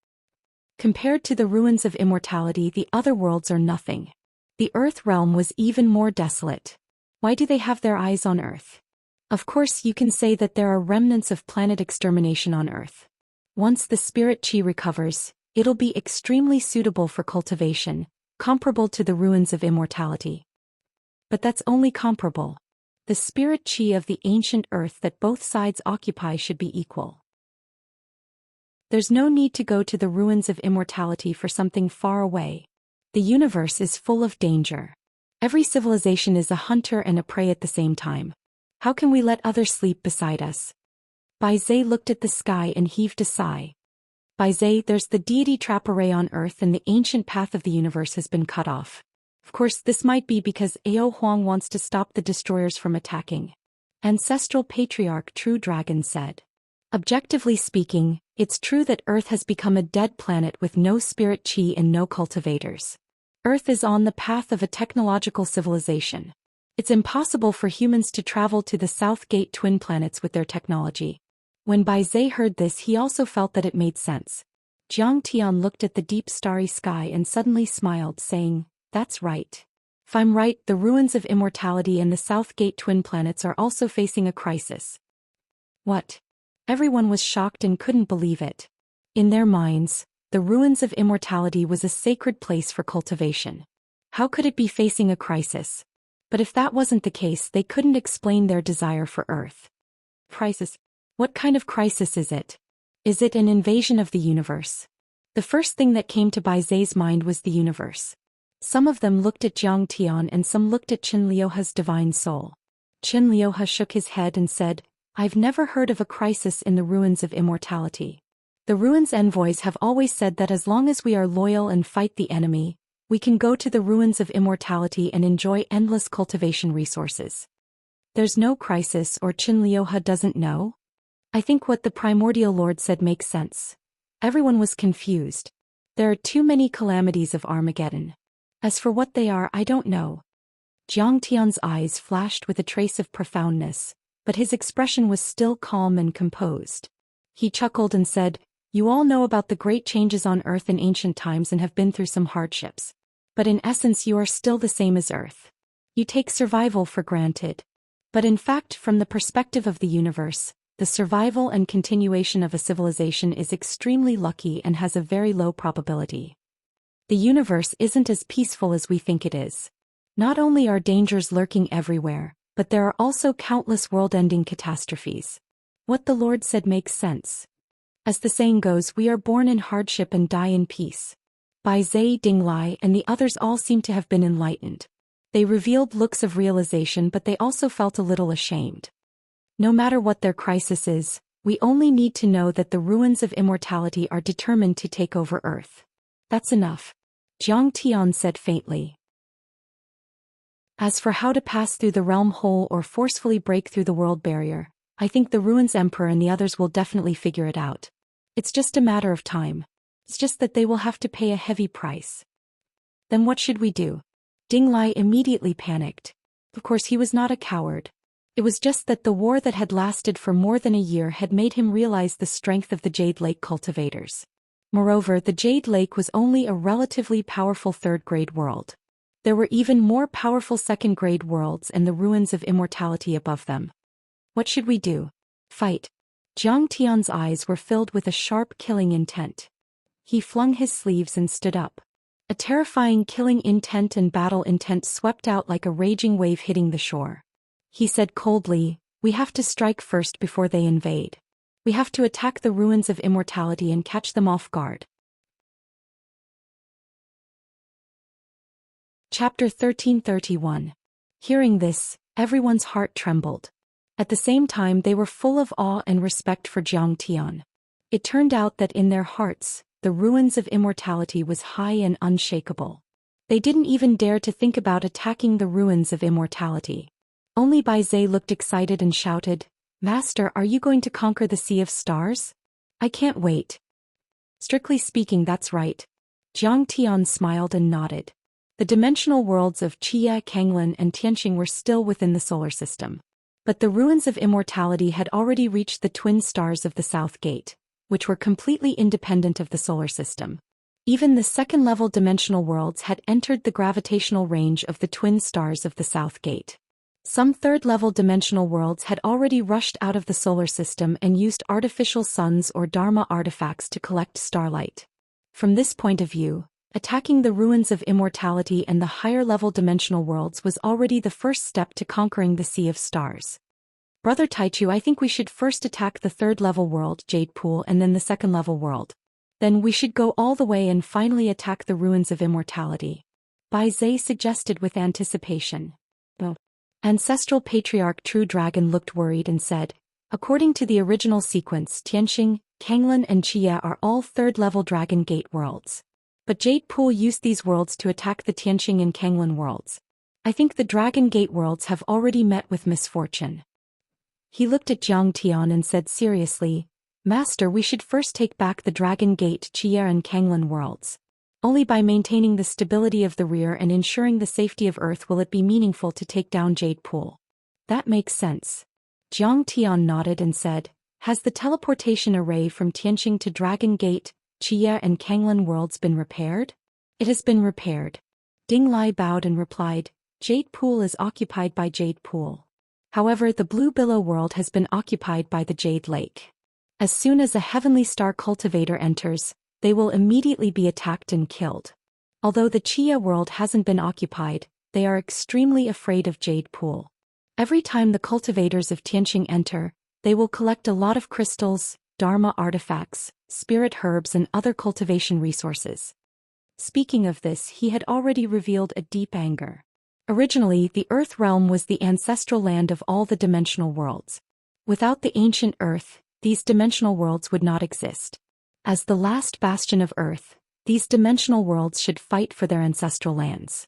[SPEAKER 1] Compared to the ruins of immortality, the other worlds are nothing. The Earth realm was even more desolate. Why do they have their eyes on Earth? Of course, you can say that there are remnants of planet extermination on Earth. Once the spirit chi recovers, it'll be extremely suitable for cultivation, comparable to the ruins of immortality. But that's only comparable. The spirit chi of the ancient Earth that both sides occupy should be equal. There's no need to go to the ruins of immortality for something far away. The universe is full of danger. Every civilization is a hunter and a prey at the same time. How can we let others sleep beside us? Bai Zhe looked at the sky and heaved a sigh. Bai Zhe, there's the deity trap array on Earth and the ancient path of the universe has been cut off. Of course, this might be because Ao Huang wants to stop the destroyers from attacking. Ancestral Patriarch True Dragon said. Objectively speaking, it's true that Earth has become a dead planet with no spirit chi and no cultivators. Earth is on the path of a technological civilization. It's impossible for humans to travel to the South Gate twin planets with their technology. When Bai Zhe heard this, he also felt that it made sense. Jiang Tian looked at the deep starry sky and suddenly smiled, saying, "That's right. If I'm right, the ruins of immortality and the South Gate twin planets are also facing a crisis." What? Everyone was shocked and couldn't believe it. In their minds, the ruins of immortality was a sacred place for cultivation. How could it be facing a crisis? But if that wasn't the case, they couldn't explain their desire for Earth. Crisis? What kind of crisis is it? Is it an invasion of the universe? The first thing that came to Bai Zhe's mind was the universe. Some of them looked at Jiang Tian and some looked at Qin Liuhe's divine soul. Qin Liuhe shook his head and said, "I've never heard of a crisis in the ruins of immortality. The ruins envoys have always said that as long as we are loyal and fight the enemy, we can go to the ruins of immortality and enjoy endless cultivation resources." There's no crisis, or Qin Liuhe doesn't know? I think what the primordial lord said makes sense. Everyone was confused. There are too many calamities of Armageddon. As for what they are, I don't know. Jiang Tian's eyes flashed with a trace of profoundness, but his expression was still calm and composed. He chuckled and said, "You all know about the great changes on Earth in ancient times and have been through some hardships. But in essence you are still the same as Earth. You take survival for granted. But in fact, from the perspective of the universe, the survival and continuation of a civilization is extremely lucky and has a very low probability. The universe isn't as peaceful as we think it is. Not only are dangers lurking everywhere, but there are also countless world-ending catastrophes. What the Lord said makes sense. As the saying goes, we are born in hardship and die in peace." Bai Zhe, Ding Lai, and the others all seemed to have been enlightened. They revealed looks of realization, but they also felt a little ashamed. No matter what their crisis is, we only need to know that the ruins of immortality are determined to take over Earth. That's enough. Jiang Tian said faintly. As for how to pass through the realm hole or forcefully break through the world barrier, I think the Ruins Emperor and the others will definitely figure it out. It's just a matter of time. It's just that they will have to pay a heavy price. Then what should we do? Ding Lai immediately panicked. Of course, he was not a coward. It was just that the war that had lasted for more than a year had made him realize the strength of the Jade Lake cultivators. Moreover, the Jade Lake was only a relatively powerful third-grade world. There were even more powerful second-grade worlds and the ruins of immortality above them. What should we do? Fight. Jiang Tian's eyes were filled with a sharp killing intent. He flung his sleeves and stood up. A terrifying killing intent and battle intent swept out like a raging wave hitting the shore. He said coldly, "We have to strike first before they invade. We have to attack the ruins of immortality and catch them off guard." Chapter 1331. Hearing this, everyone's heart trembled. At the same time, they were full of awe and respect for Jiang Tian. It turned out that in their hearts, the ruins of immortality was high and unshakable. They didn't even dare to think about attacking the ruins of immortality. Only Bai Zhe looked excited and shouted, "Master, are you going to conquer the Sea of Stars? I can't wait." Strictly speaking, that's right. Jiang Tian smiled and nodded. The dimensional worlds of Qia, Kanglin, and Tianxing were still within the solar system. But the ruins of immortality had already reached the twin stars of the South Gate, which were completely independent of the solar system. Even the second-level dimensional worlds had entered the gravitational range of the twin stars of the South Gate. Some third-level dimensional worlds had already rushed out of the solar system and used artificial suns or dharma artifacts to collect starlight. From this point of view, attacking the ruins of immortality and the higher-level dimensional worlds was already the first step to conquering the Sea of Stars. Brother Taichu, I think we should first attack the third-level world, Jade Pool, and then the second-level world. Then we should go all the way and finally attack the ruins of immortality. Bai Zhe suggested with anticipation. The ancestral patriarch True Dragon looked worried and said, according to the original sequence, Tianxing, Kanglan and Xia are all third-level Dragon Gate worlds. But Jade Pool used these worlds to attack the Tianxing and Kanglan worlds. I think the Dragon Gate worlds have already met with misfortune. He looked at Jiang Tian and said seriously, Master, we should first take back the Dragon Gate, Xia and Kanglan worlds. Only by maintaining the stability of the rear and ensuring the safety of Earth will it be meaningful to take down Jade Pool. That makes sense. Jiang Tian nodded and said, has the teleportation array from Tianxing to Dragon Gate, Xia and Kanglan worlds been repaired? It has been repaired. Ding Lai bowed and replied, Jade Pool is occupied by Jade Pool. However, the Blue Billow world has been occupied by the Jade Lake. As soon as a heavenly star cultivator enters, they will immediately be attacked and killed. Although the Xia world hasn't been occupied, they are extremely afraid of Jade Pool. Every time the cultivators of Tianxing enter, they will collect a lot of crystals, dharma artifacts, spirit herbs and other cultivation resources. Speaking of this, he had already revealed a deep anger. Originally, the Earth realm was the ancestral land of all the dimensional worlds. Without the ancient Earth, these dimensional worlds would not exist. As the last bastion of Earth, these dimensional worlds should fight for their ancestral lands.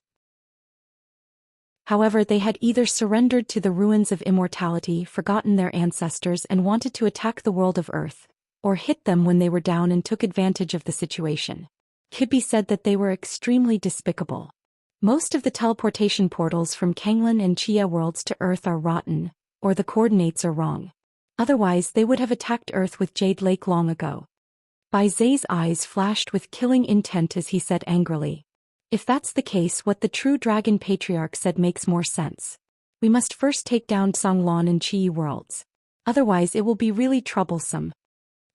[SPEAKER 1] However, they had either surrendered to the ruins of immortality, forgotten their ancestors and wanted to attack the world of Earth, or hit them when they were down and took advantage of the situation. Could be said that they were extremely despicable. Most of the teleportation portals from Kanglan and Xia worlds to Earth are rotten, or the coordinates are wrong. Otherwise, they would have attacked Earth with Jade Lake long ago. Bai Zhe's eyes flashed with killing intent as he said angrily. If that's the case, what the True Dragon Patriarch said makes more sense. We must first take down Songlan and Qi worlds. Otherwise it will be really troublesome.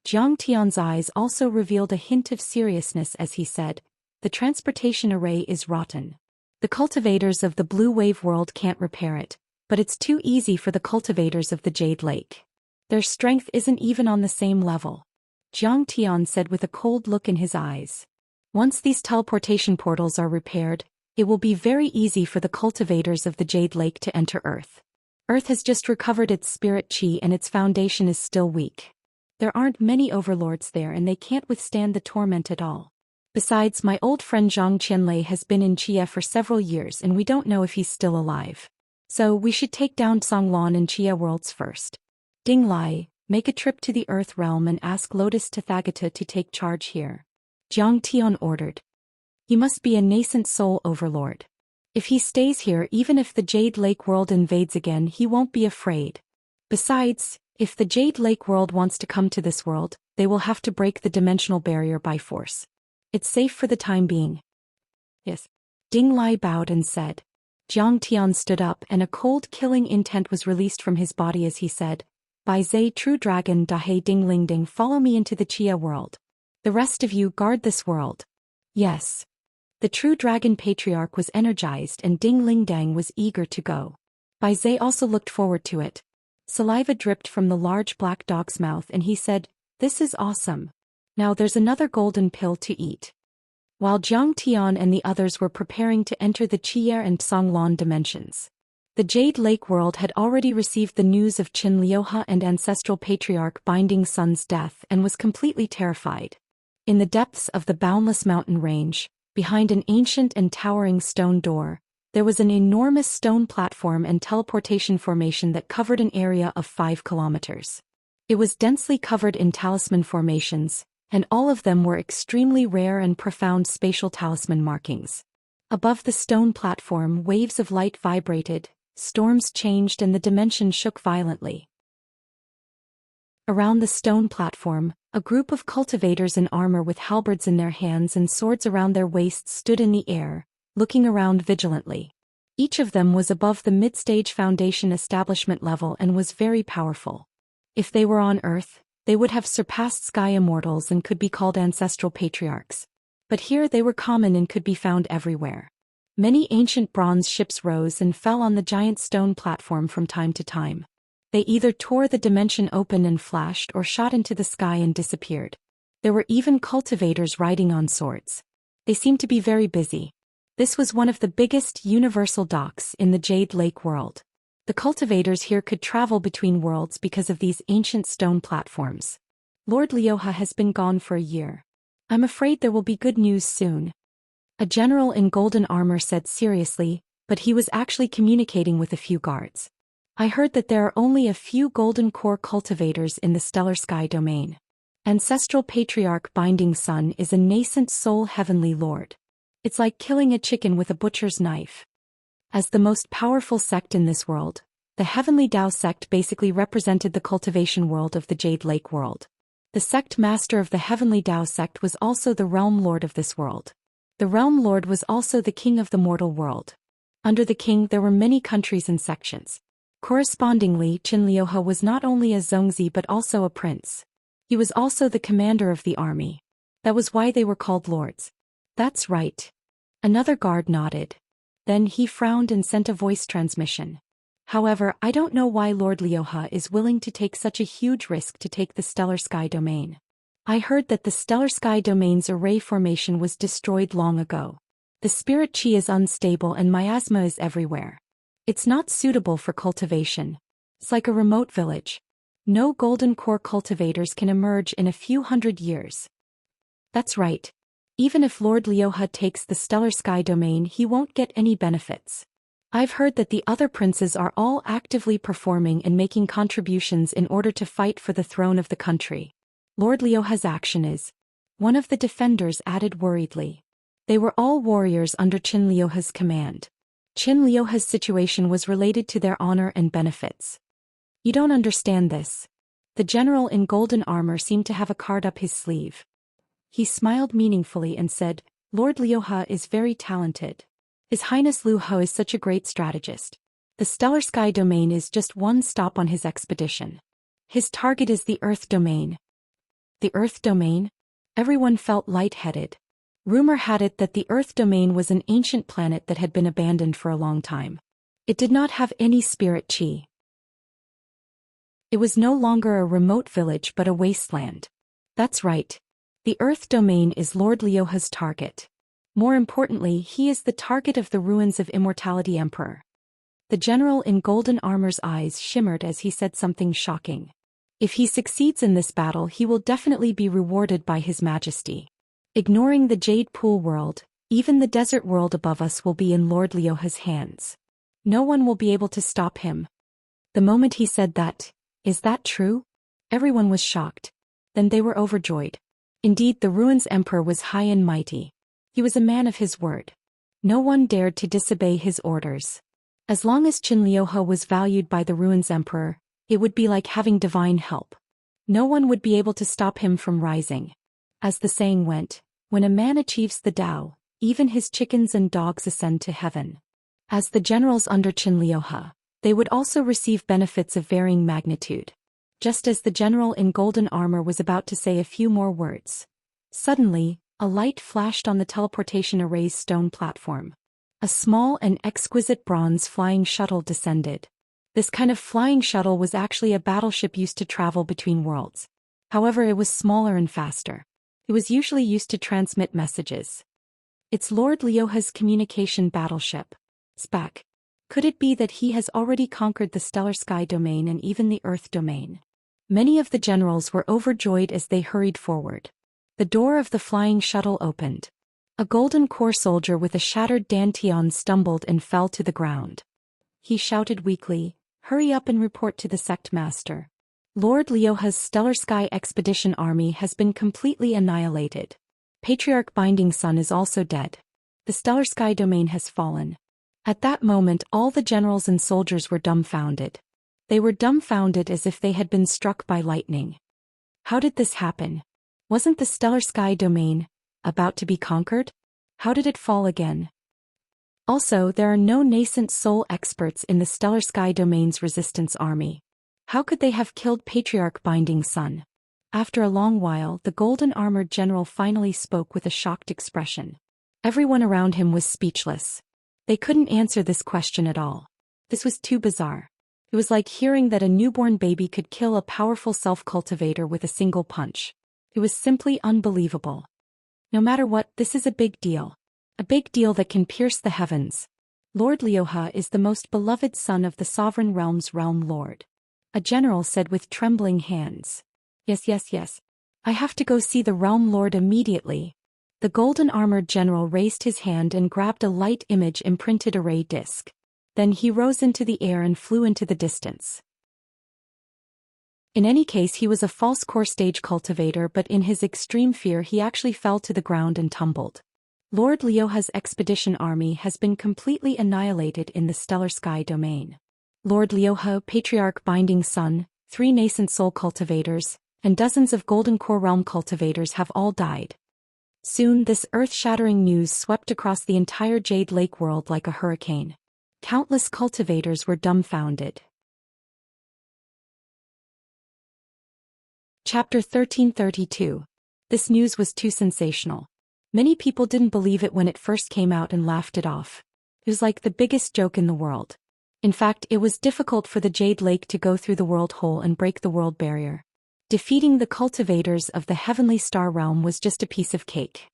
[SPEAKER 1] Jiang Tian's eyes also revealed a hint of seriousness as he said, the transportation array is rotten. The cultivators of the Blue Wave world can't repair it, but it's too easy for the cultivators of the Jade Lake. Their strength isn't even on the same level. Jiang Tian said with a cold look in his eyes. Once these teleportation portals are repaired, it will be very easy for the cultivators of the Jade Lake to enter Earth. Earth has just recovered its spirit chi and its foundation is still weak. There aren't many overlords there and they can't withstand the torment at all. Besides, my old friend Zhang Qianlei has been in Xia for several years and we don't know if he's still alive. So we should take down Songlan and Xia worlds first. Ding Lai, make a trip to the Earth realm and ask Lotus Tathagata to take charge here. Jiang Tian ordered. He must be a nascent soul overlord. If he stays here, even if the Jade Lake world invades again, he won't be afraid. Besides, if the Jade Lake world wants to come to this world, they will have to break the dimensional barrier by force. It's safe for the time being. Yes. Ding Lai bowed and said. Jiang Tian stood up and a cold killing intent was released from his body as he said, Bai Zhe True Dragon Dahei Ding Ling Ding, follow me into the Xia world. The rest of you guard this world. Yes. The True Dragon Patriarch was energized and Ding Ling Dang was eager to go. Bai Zhe also looked forward to it. Saliva dripped from the large black dog's mouth and he said, this is awesome. Now there's another golden pill to eat. While Jiang Tian and the others were preparing to enter the Xia and Songlan dimensions, the Jade Lake world had already received the news of Qin Liuha and Ancestral Patriarch Binding Sun's death and was completely terrified. In the depths of the boundless mountain range, behind an ancient and towering stone door, there was an enormous stone platform and teleportation formation that covered an area of 5 kilometers. It was densely covered in talisman formations, and all of them were extremely rare and profound spatial talisman markings. Above the stone platform, waves of light vibrated, Storms changed and the dimension shook violently. Around the stone platform, a group of cultivators in armor with halberds in their hands and swords around their waists stood in the air, looking around vigilantly. Each of them was above the mid-stage foundation establishment level and was very powerful. If they were on Earth, they would have surpassed sky immortals and could be called ancestral patriarchs. But here they were common and could be found everywhere. Many ancient bronze ships rose and fell on the giant stone platform from time to time. They either tore the dimension open and flashed or shot into the sky and disappeared. There were even cultivators riding on swords. They seemed to be very busy. This was one of the biggest universal docks in the Jade Lake world. The cultivators here could travel between worlds because of these ancient stone platforms. Lord Lioha has been gone for a year. I'm afraid there will be good news soon. A general in golden armor said seriously, but he was actually communicating with a few guards. I heard that there are only a few golden core cultivators in the stellar sky domain. Ancestral patriarch Binding Sun is a nascent soul heavenly lord. It's like killing a chicken with a butcher's knife. As the most powerful sect in this world, the Heavenly Tao sect basically represented the cultivation world of the Jade Lake world. The sect master of the Heavenly Tao sect was also the realm lord of this world. The realm lord was also the king of the mortal world. Under the king there were many countries and sections. Correspondingly, Qin Lioha was not only a Zongzi but also a prince. He was also the commander of the army. That was why they were called lords. That's right. Another guard nodded. Then he frowned and sent a voice transmission. However, I don't know why Lord Lioha is willing to take such a huge risk to take the stellar sky domain. I heard that the stellar sky domain's array formation was destroyed long ago. The spirit chi is unstable and miasma is everywhere. It's not suitable for cultivation. It's like a remote village. No golden core cultivators can emerge in a few hundred years. That's right. Even if Lord Lioha takes the stellar sky domain, he won't get any benefits. I've heard that the other princes are all actively performing and making contributions in order to fight for the throne of the country. Lord Lioha's action is. One of the defenders added worriedly. They were all warriors under Qin Lioha's command. Qin Lioha's situation was related to their honor and benefits. You don't understand this. The general in golden armor seemed to have a card up his sleeve. He smiled meaningfully and said, Lord Lioha is very talented. His Highness Lu Ho is such a great strategist. The stellar sky domain is just one stop on his expedition. His target is the Earth domain. The Earth domain? Everyone felt lightheaded. Rumor had it that the Earth domain was an ancient planet that had been abandoned for a long time. It did not have any spirit chi. It was no longer a remote village but a wasteland. That's right. The Earth domain is Lord Lioha's target. More importantly, he is the target of the ruins of Immortality Emperor. The general in golden armor's eyes shimmered as he said something shocking. If he succeeds in this battle, he will definitely be rewarded by His Majesty. Ignoring the Jade Pool world, even the desert world above us will be in Lord Lioha's hands. No one will be able to stop him. The moment he said that, is that true? Everyone was shocked. Then they were overjoyed. Indeed, the Ruins Emperor was high and mighty. He was a man of his word. No one dared to disobey his orders. As long as Qin Lioha was valued by the Ruins Emperor, it would be like having divine help. No one would be able to stop him from rising. As the saying went, when a man achieves the Tao, even his chickens and dogs ascend to heaven. As the generals under Qin Lioha, they would also receive benefits of varying magnitude. Just as the general in golden armor was about to say a few more words, suddenly, a light flashed on the teleportation array's stone platform. A small and exquisite bronze flying shuttle descended. This kind of flying shuttle was actually a battleship used to travel between worlds. However, it was smaller and faster. It was usually used to transmit messages. It's Lord Lioha's communication battleship. SPAC. Could it be that he has already conquered the stellar sky domain and even the Earth domain? Many of the generals were overjoyed as they hurried forward. The door of the flying shuttle opened. A golden core soldier with a shattered dantian stumbled and fell to the ground. He shouted weakly, "Hurry up and report to the sect master. Lord Lioha's stellar sky expedition army has been completely annihilated. Patriarch Binding Sun is also dead. The stellar sky domain has fallen." At that moment all the generals and soldiers were dumbfounded. They were dumbfounded as if they had been struck by lightning. How did this happen? Wasn't the stellar sky domain about to be conquered? How did it fall again? Also, there are no nascent soul experts in the stellar sky domain's resistance army. How could they have killed Patriarch Binding Sun? After a long while, the golden-armored general finally spoke with a shocked expression. Everyone around him was speechless. They couldn't answer this question at all. This was too bizarre. It was like hearing that a newborn baby could kill a powerful self-cultivator with a single punch. It was simply unbelievable. No matter what, this is a big deal. A big deal that can pierce the heavens. Lord Liuhe is the most beloved son of the sovereign realm's realm lord. A general said with trembling hands. Yes. I have to go see the realm lord immediately. The golden-armored general raised his hand and grabbed a light image imprinted array disc. Then he rose into the air and flew into the distance. In any case, he was a false core stage cultivator, but in his extreme fear he actually fell to the ground and tumbled. Lord Liuhe's expedition army has been completely annihilated in the stellar sky domain. Lord Liuhe, Patriarch Binding Sun, 3 nascent soul cultivators, and dozens of golden core realm cultivators have all died. Soon this earth-shattering news swept across the entire Jade Lake world like a hurricane. Countless cultivators were dumbfounded. Chapter 1332. This news was too sensational. Many people didn't believe it when it first came out and laughed it off. It was like the biggest joke in the world. In fact, it was difficult for the Jade Lake to go through the world hole and break the world barrier. Defeating the cultivators of the heavenly star realm was just a piece of cake.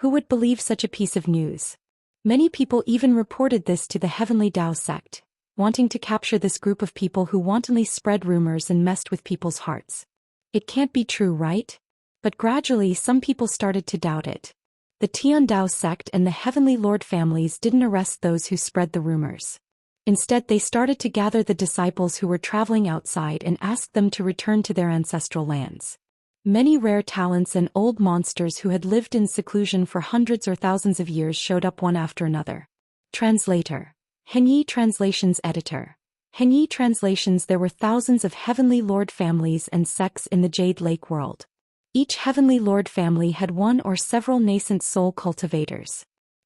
[SPEAKER 1] Who would believe such a piece of news? Many people even reported this to the Heavenly Tao sect, wanting to capture this group of people who wantonly spread rumors and messed with people's hearts. It can't be true, right? But gradually some people started to doubt it. The Tian Dao sect and the Heavenly Lord families didn't arrest those who spread the rumors. Instead, they started to gather the disciples who were traveling outside and asked them to return to their ancestral lands. Many rare talents and old monsters who had lived in seclusion for hundreds or thousands of years showed up one after another. Translator. Hengyi Translations Editor. Hengyi Translations. There were thousands of Heavenly Lord families and sects in the Jade Lake world. Each Heavenly Lord family had one or several nascent soul cultivators.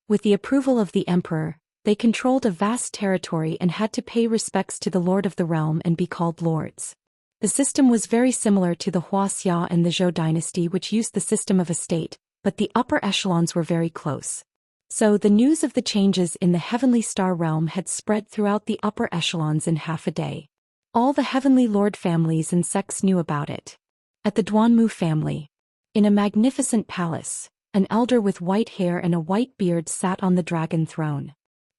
[SPEAKER 1] With the approval of the Emperor, they controlled a vast territory and had to pay respects to the Lord of the realm and be called lords. The system was very similar to the Wuxia and the Zhou dynasty, which used the system of a state, but the upper echelons were very close. So the news of the changes in the Heavenly Star realm had spread throughout the upper echelons in half a day. All the Heavenly Lord families and sects knew about it. At the Duanmu family, in a magnificent palace, an elder with white hair and a white beard sat on the dragon throne.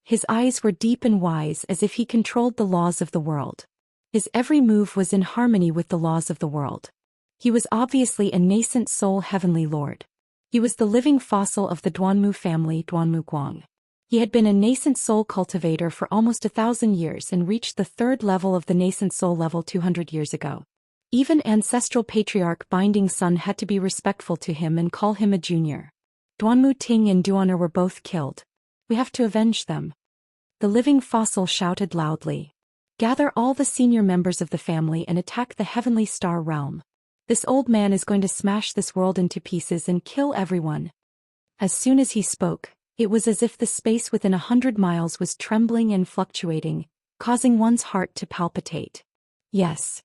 [SPEAKER 1] His eyes were deep and wise, as if he controlled the laws of the world. His every move was in harmony with the laws of the world. He was obviously a nascent soul Heavenly Lord. He was the living fossil of the Duanmu family, Duanmu Guang. He had been a nascent soul cultivator for almost 1,000 years and reached the 3rd level of the nascent soul level 200 years ago. Even ancestral patriarch Binding Sun had to be respectful to him and call him a junior. Duanmu Ting and Duaner were both killed. We have to avenge them. The living fossil shouted loudly. Gather all the senior members of the family and attack the Heavenly Star realm. This old man is going to smash this world into pieces and kill everyone. As soon as he spoke, it was as if the space within 100 miles was trembling and fluctuating, causing one's heart to palpitate. Yes.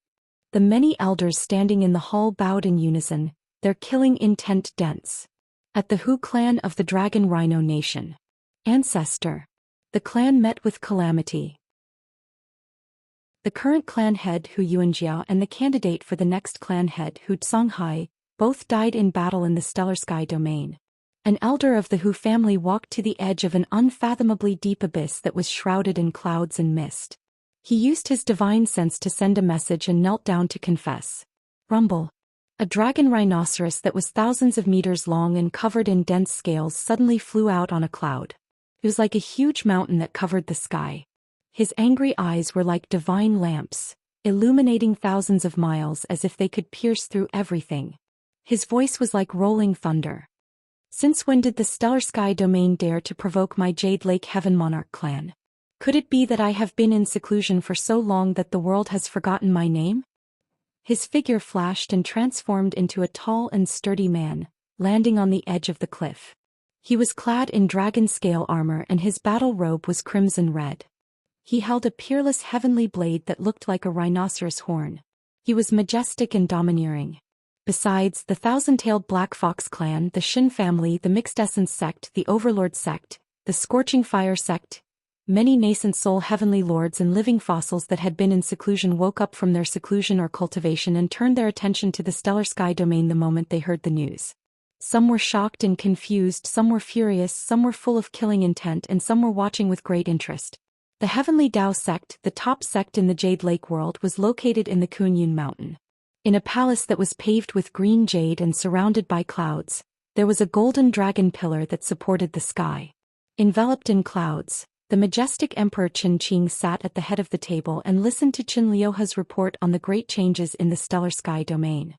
[SPEAKER 1] The many elders standing in the hall bowed in unison, their killing intent dense. At the Hu clan of the Dragon Rhino Nation. Ancestor. The clan met with calamity. The current clan head Hu Yuanjia and the candidate for the next clan head Hu Songhai both died in battle in the stellar sky domain. An elder of the Hu family walked to the edge of an unfathomably deep abyss that was shrouded in clouds and mist. He used his divine sense to send a message and knelt down to confess. Rumble. A dragon rhinoceros that was thousands of meters long and covered in dense scales suddenly flew out on a cloud. It was like a huge mountain that covered the sky. His angry eyes were like divine lamps, illuminating thousands of miles as if they could pierce through everything. His voice was like rolling thunder. Since when did the stellar sky domain dare to provoke my Jade Lake Heaven Monarch clan? Could it be that I have been in seclusion for so long that the world has forgotten my name? His figure flashed and transformed into a tall and sturdy man, landing on the edge of the cliff. He was clad in dragon-scale armor and his battle robe was crimson red. He held a peerless heavenly blade that looked like a rhinoceros horn. He was majestic and domineering. Besides, the thousand-tailed Black Fox clan, the Xin family, the Mixed Essence sect, the Overlord sect, the Scorching Fire sect, many nascent soul heavenly lords and living fossils that had been in seclusion woke up from their seclusion or cultivation and turned their attention to the stellar sky domain the moment they heard the news. Some were shocked and confused, some were furious, some were full of killing intent, and some were watching with great interest. The Heavenly Dao sect, the top sect in the Jade Lake world, was located in the Kunyun Mountain. In a palace that was paved with green jade and surrounded by clouds, there was a golden dragon pillar that supported the sky. Enveloped in clouds, the majestic Emperor Qin Qing sat at the head of the table and listened to Qin Liuhe's report on the great changes in the stellar sky domain.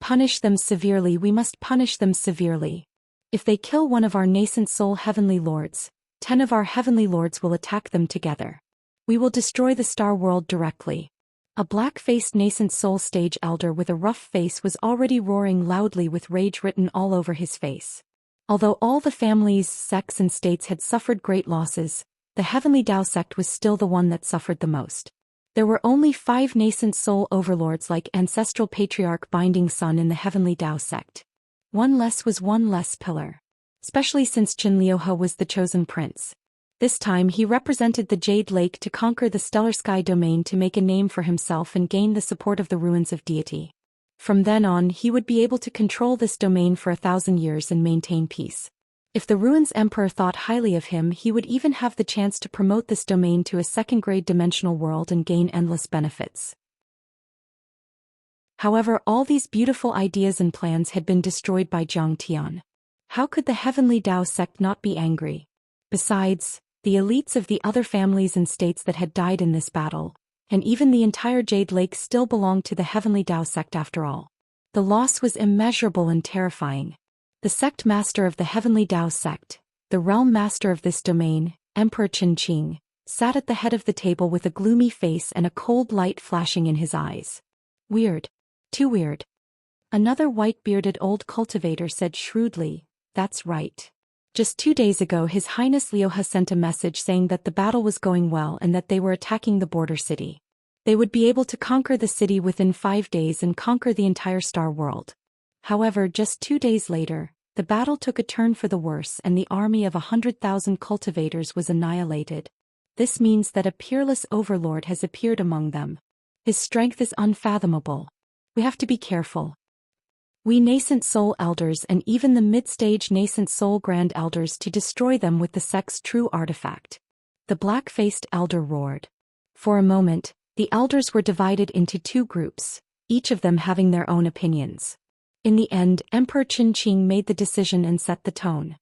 [SPEAKER 1] Punish them severely, we must punish them severely. If they kill one of our nascent soul heavenly lords, 10 of our heavenly lords will attack them together. We will destroy the star world directly. A black-faced nascent soul stage elder with a rough face was already roaring loudly with rage written all over his face. Although all the families, sects and states had suffered great losses, the Heavenly Dao sect was still the one that suffered the most. There were only 5 nascent soul overlords like ancestral patriarch Binding Sun in the Heavenly Dao sect. One less was one less pillar. Especially since Qin Liuhe was the chosen prince. This time he represented the Jade Lake to conquer the stellar sky domain to make a name for himself and gain the support of the ruins of deity. From then on he would be able to control this domain for 1,000 years and maintain peace. If the ruins emperor thought highly of him, he would even have the chance to promote this domain to a second-grade dimensional world and gain endless benefits. However, all these beautiful ideas and plans had been destroyed by Zhou Xian. How could the Heavenly Dao sect not be angry? Besides, the elites of the other families and states that had died in this battle, and even the entire Jade Lake still belonged to the Heavenly Dao sect after all. The loss was immeasurable and terrifying. The sect master of the Heavenly Dao sect, the realm master of this domain, Emperor Qin Qing, sat at the head of the table with a gloomy face and a cold light flashing in his eyes. Weird. Too weird. Another white-bearded old cultivator said shrewdly, "That's right. Just 2 days ago His Highness Liuhe sent a message saying that the battle was going well and that they were attacking the border city. They would be able to conquer the city within 5 days and conquer the entire star world. However, just 2 days later, the battle took a turn for the worse and the army of 100,000 cultivators was annihilated. This means that a peerless overlord has appeared among them. His strength is unfathomable. We have to be careful. We nascent soul elders and even the mid-stage nascent soul grand elders to destroy them with the sect's true artifact." The black-faced elder roared. For a moment, the elders were divided into 2 groups, each of them having their own opinions. In the end, Emperor Qin Qing made the decision and set the tone.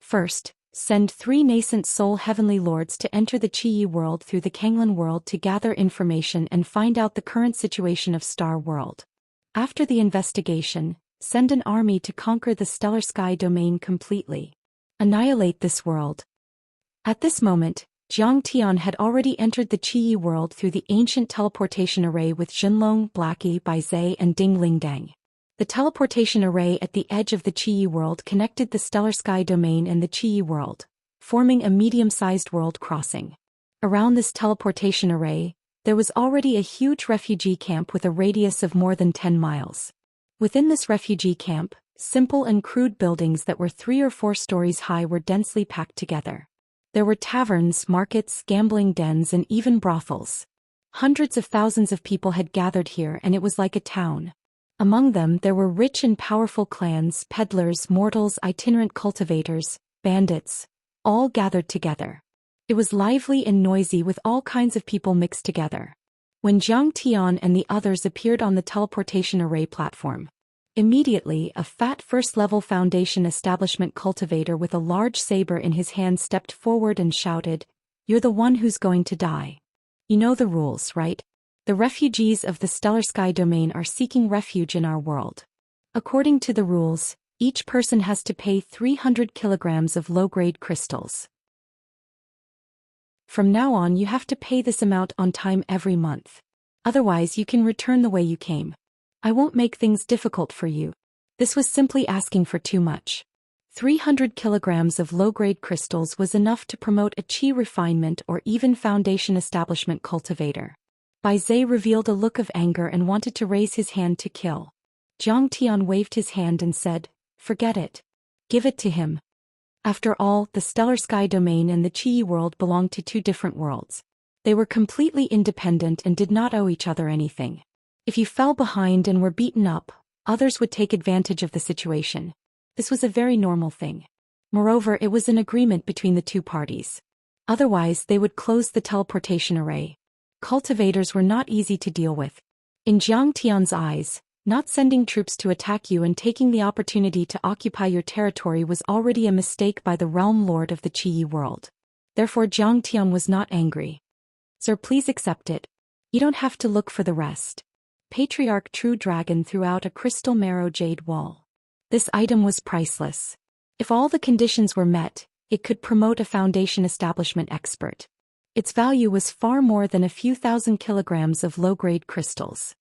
[SPEAKER 1] First, send 3 nascent soul heavenly lords to enter the Qi world through the Kanglan world to gather information and find out the current situation of Star World. After the investigation, send an army to conquer the stellar sky domain completely. Annihilate this world. At this moment, Zhou Xian had already entered the Qi world through the ancient teleportation array with Jinlong, Blackie, Baizhe and Ding Lingdang. The teleportation array at the edge of the Qi world connected the stellar sky domain and the Qi world, forming a medium-sized world crossing. Around this teleportation array, there was already a huge refugee camp with a radius of more than 10 miles. Within this refugee camp, simple and crude buildings that were 3 or 4 stories high were densely packed together. There were taverns, markets, gambling dens, and even brothels. Hundreds of thousands of people had gathered here and it was like a town. Among them there were rich and powerful clans, peddlers, mortals, itinerant cultivators, bandits, all gathered together. It was lively and noisy with all kinds of people mixed together. When Zhou Xian and the others appeared on the teleportation array platform, immediately a fat first-level Foundation establishment cultivator with a large saber in his hand stepped forward and shouted, "You're the one who's going to die. You know the rules, right? The refugees of the stellar sky domain are seeking refuge in our world. According to the rules, each person has to pay 300 kilograms of low-grade crystals. From now on you have to pay this amount on time every month. Otherwise you can return the way you came. I won't make things difficult for you. This was simply asking for too much. 300 kilograms of low-grade crystals was enough to promote a qi refinement or even foundation establishment cultivator. Bai Zhe revealed a look of anger and wanted to raise his hand to kill. Zhang Tian waved his hand and said, "Forget it. Give it to him." After all, the Stellar Sky Domain and the Qi world belonged to two different worlds. They were completely independent and did not owe each other anything. If you fell behind and were beaten up, others would take advantage of the situation. This was a very normal thing. Moreover, it was an agreement between the two parties. Otherwise, they would close the teleportation array. Cultivators were not easy to deal with. In Zhang Tian's eyes, not sending troops to attack you and taking the opportunity to occupy your territory was already a mistake by the realm lord of the Qi world. Therefore Zhang Tian was not angry. "Sir, please accept it. You don't have to look for the rest." Patriarch True Dragon threw out a crystal marrow jade wall. This item was priceless. If all the conditions were met, it could promote a foundation establishment expert. Its value was far more than a few thousand kilograms of low-grade crystals.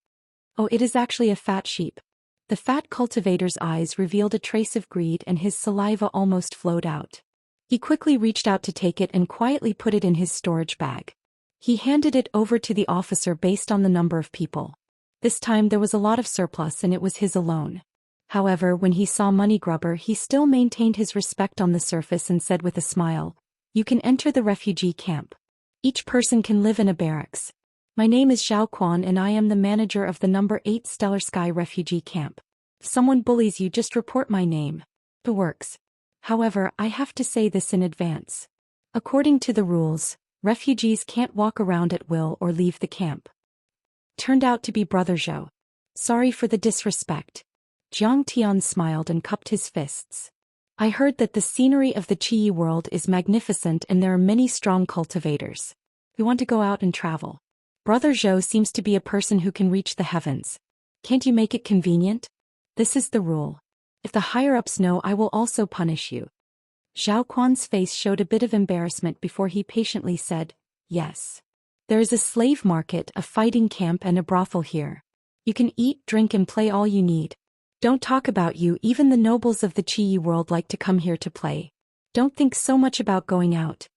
[SPEAKER 1] Oh, it is actually a fat sheep. The fat cultivator's eyes revealed a trace of greed and his saliva almost flowed out. He quickly reached out to take it and quietly put it in his storage bag. He handed it over to the officer based on the number of people. This time there was a lot of surplus and it was his alone. However, when he saw Money Grubber, he still maintained his respect on the surface and said with a smile, "You can enter the refugee camp. Each person can live in a barracks. My name is Zhao Quan and I am the manager of the number 8 Stellar Sky Refugee Camp. If someone bullies you, just report my name. It works. However, I have to say this in advance. According to the rules, refugees can't walk around at will or leave the camp." Turned out to be Brother Zhou. "Sorry for the disrespect." Zhang Tian smiled and cupped his fists. "I heard that the scenery of the Qi world is magnificent and there are many strong cultivators. We want to go out and travel. Brother Zhou seems to be a person who can reach the heavens. Can't you make it convenient? This is the rule. If the higher-ups know, I will also punish you." Zhao Quan's face showed a bit of embarrassment before he patiently said, "Yes. There is a slave market, a fighting camp and a brothel here. You can eat, drink and play all you need. Don't talk about you, even the nobles of the Qi world like to come here to play. Don't think so much about going out."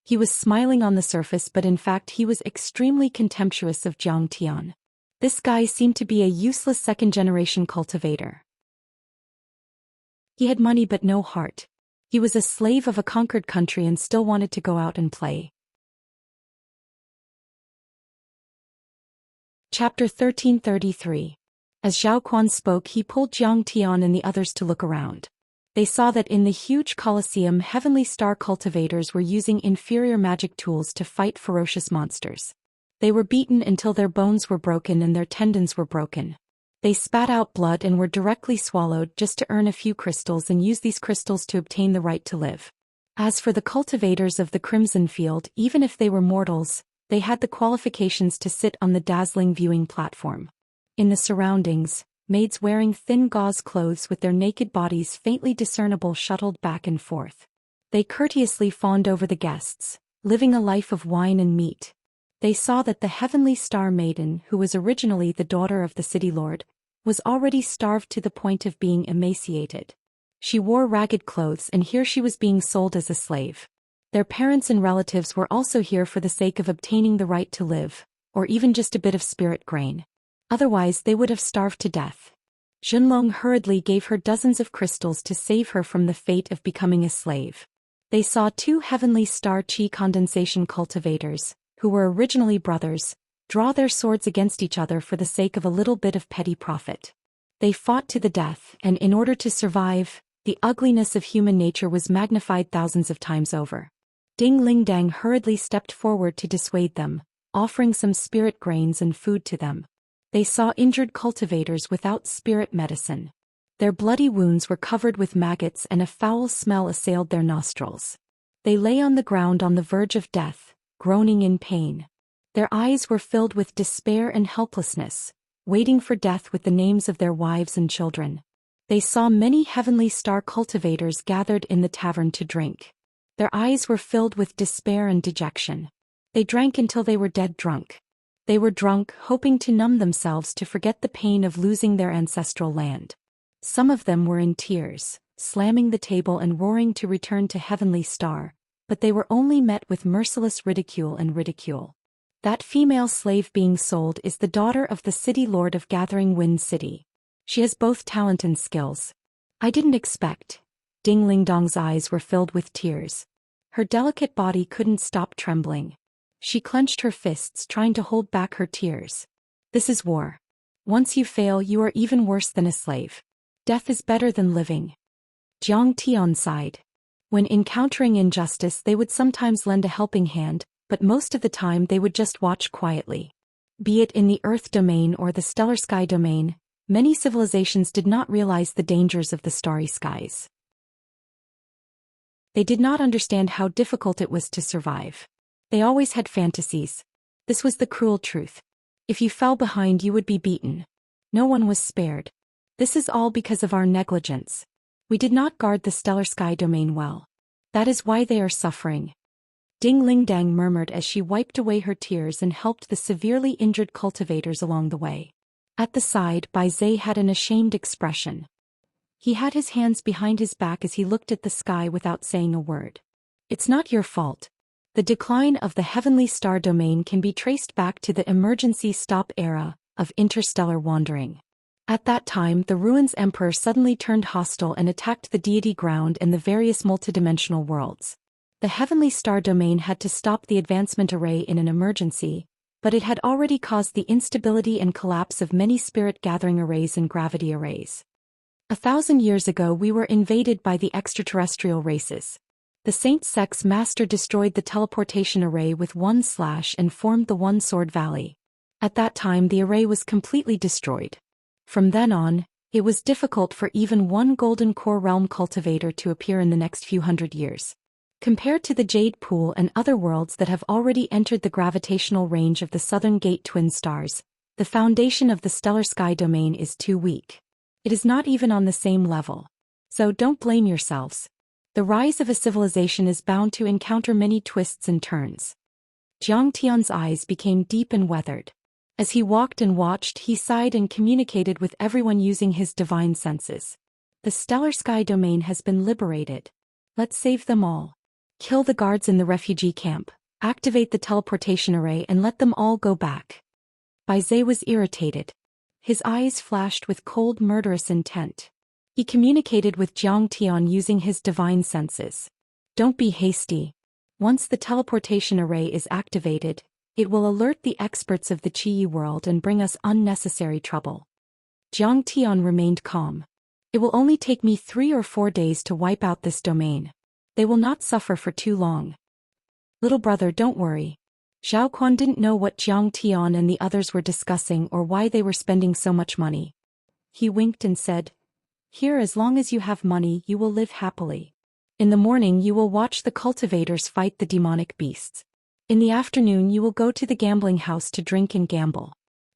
[SPEAKER 1] He was smiling on the surface, but in fact he was extremely contemptuous of Zhang Tian. This guy seemed to be a useless second-generation cultivator. He had money but no heart. He was a slave of a conquered country and still wanted to go out and play. Chapter 1333. As Zhao Quan spoke, he pulled Zhang Tian and the others to look around. They saw that in the huge Colosseum, heavenly star cultivators were using inferior magic tools to fight ferocious monsters. They were beaten until their bones were broken and their tendons were broken. They spat out blood and were directly swallowed just to earn a few crystals and use these crystals to obtain the right to live. As for the cultivators of the Crimson Field, even if they were mortals, they had the qualifications to sit on the dazzling viewing platform. In the surroundings, maids wearing thin gauze clothes with their naked bodies faintly discernible shuttled back and forth. They courteously fawned over the guests, living a life of wine and meat. They saw that the heavenly star maiden, who was originally the daughter of the city lord, was already starved to the point of being emaciated. She wore ragged clothes and here she was being sold as a slave. Their parents and relatives were also here for the sake of obtaining the right to live, or even just a bit of spirit grain. Otherwise they would have starved to death. Zhenlong hurriedly gave her dozens of crystals to save her from the fate of becoming a slave. They saw two heavenly star qi condensation cultivators, who were originally brothers, draw their swords against each other for the sake of a little bit of petty profit. They fought to the death, and in order to survive, the ugliness of human nature was magnified thousands of times over. Ding Ling Dang hurriedly stepped forward to dissuade them, offering some spirit grains and food to them. They saw injured cultivators without spirit medicine. Their bloody wounds were covered with maggots and a foul smell assailed their nostrils. They lay on the ground on the verge of death, groaning in pain. Their eyes were filled with despair and helplessness, waiting for death with the names of their wives and children. They saw many heavenly star cultivators gathered in the tavern to drink. Their eyes were filled with despair and dejection. They drank until they were dead drunk. They were drunk, hoping to numb themselves to forget the pain of losing their ancestral land. Some of them were in tears, slamming the table and roaring to return to Heavenly Star, but they were only met with merciless ridicule and ridicule. That female slave being sold is the daughter of the city lord of Gathering Wind City. She has both talent and skills. I didn't expect. Ding Ling Dong's eyes were filled with tears. Her delicate body couldn't stop trembling. She clenched her fists, trying to hold back her tears. This is war. Once you fail, you are even worse than a slave. Death is better than living. Jiang Tian sighed. When encountering injustice, they would sometimes lend a helping hand, but most of the time they would just watch quietly. Be it in the Earth domain or the stellar sky domain, many civilizations did not realize the dangers of the starry skies. They did not understand how difficult it was to survive. They always had fantasies. This was the cruel truth. If you fell behind, you would be beaten. No one was spared. This is all because of our negligence. We did not guard the stellar sky domain well. That is why they are suffering. Ding Ling Dang murmured as she wiped away her tears and helped the severely injured cultivators along the way. At the side, Bai Zhe had an ashamed expression. He had his hands behind his back as he looked at the sky without saying a word. It's not your fault. The decline of the heavenly star domain can be traced back to the emergency stop era of interstellar wandering. At that time, the Ruins Emperor suddenly turned hostile and attacked the deity ground and the various multidimensional worlds. The heavenly star domain had to stop the advancement array in an emergency, but it had already caused the instability and collapse of many spirit gathering arrays and gravity arrays. 1,000 years ago, we were invaded by the extraterrestrial races. The Saint Sex Master destroyed the teleportation array with one slash and formed the One Sword Valley. At that time, the array was completely destroyed. From then on, it was difficult for even one Golden Core Realm cultivator to appear in the next few hundred years. Compared to the Jade Pool and other worlds that have already entered the gravitational range of the Southern Gate twin stars, the foundation of the stellar sky domain is too weak. It is not even on the same level. So don't blame yourselves. The rise of a civilization is bound to encounter many twists and turns. Jiang Tian's eyes became deep and weathered. As he walked and watched, he sighed and communicated with everyone using his divine senses. The stellar sky domain has been liberated. Let's save them all. Kill the guards in the refugee camp, activate the teleportation array and let them all go back. Bai Zhe was irritated. His eyes flashed with cold, murderous intent. He communicated with Jiang Tian using his divine senses. Don't be hasty. Once the teleportation array is activated, it will alert the experts of the Qi world and bring us unnecessary trouble. Jiang Tian remained calm. It will only take me 3 or 4 days to wipe out this domain. They will not suffer for too long. Little brother, don't worry. Zhao Quan didn't know what Jiang Tian and the others were discussing or why they were spending so much money. He winked and said, "Here, as long as you have money, you will live happily. In the morning you will watch the cultivators fight the demonic beasts. In the afternoon you will go to the gambling house to drink and gamble.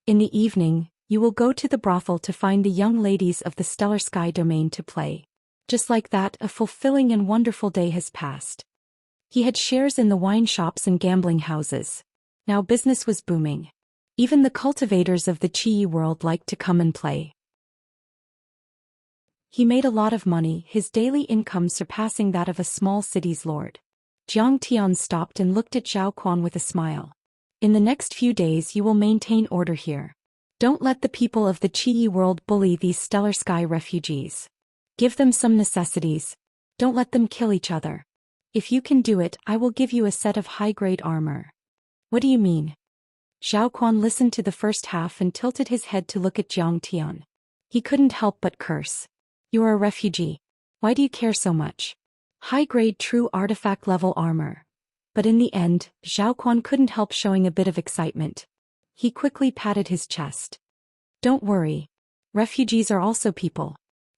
[SPEAKER 1] In the evening, you will go to the brothel to find the young ladies of the stellar sky domain to play." Just like that, a fulfilling and wonderful day has passed. He had shares in the wine shops and gambling houses. Now business was booming. Even the cultivators of the Qi world liked to come and play. He made a lot of money, his daily income surpassing that of a small city's lord. Jiang Tian stopped and looked at Zhao Quan with a smile. In the next few days you will maintain order here. Don't let the people of the Qi world bully these stellar sky refugees. Give them some necessities. Don't let them kill each other. If you can do it, I will give you a set of high-grade armor. What do you mean? Zhao Quan listened to the first half and tilted his head to look at Jiang Tian. He couldn't help but curse. You are a refugee. Why do you care so much? High-grade true artifact-level armor. But in the end, Zhao Quan couldn't help showing a bit of excitement. He quickly patted his chest. Don't worry. Refugees are also people.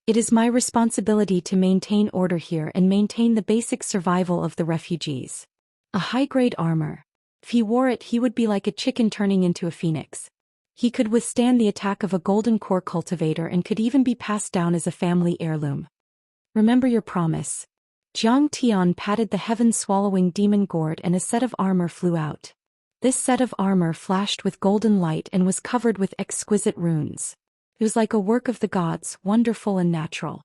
[SPEAKER 1] It is my responsibility to maintain order here and maintain the basic survival of the refugees. A high-grade armor. If he wore it, he would be like a chicken turning into a phoenix. He could withstand the attack of a golden core cultivator and could even be passed down as a family heirloom. Remember your promise. Zhang Tian patted the heaven-swallowing demon gourd and a set of armor flew out. This set of armor flashed with golden light and was covered with exquisite runes. It was like a work of the gods, wonderful and natural.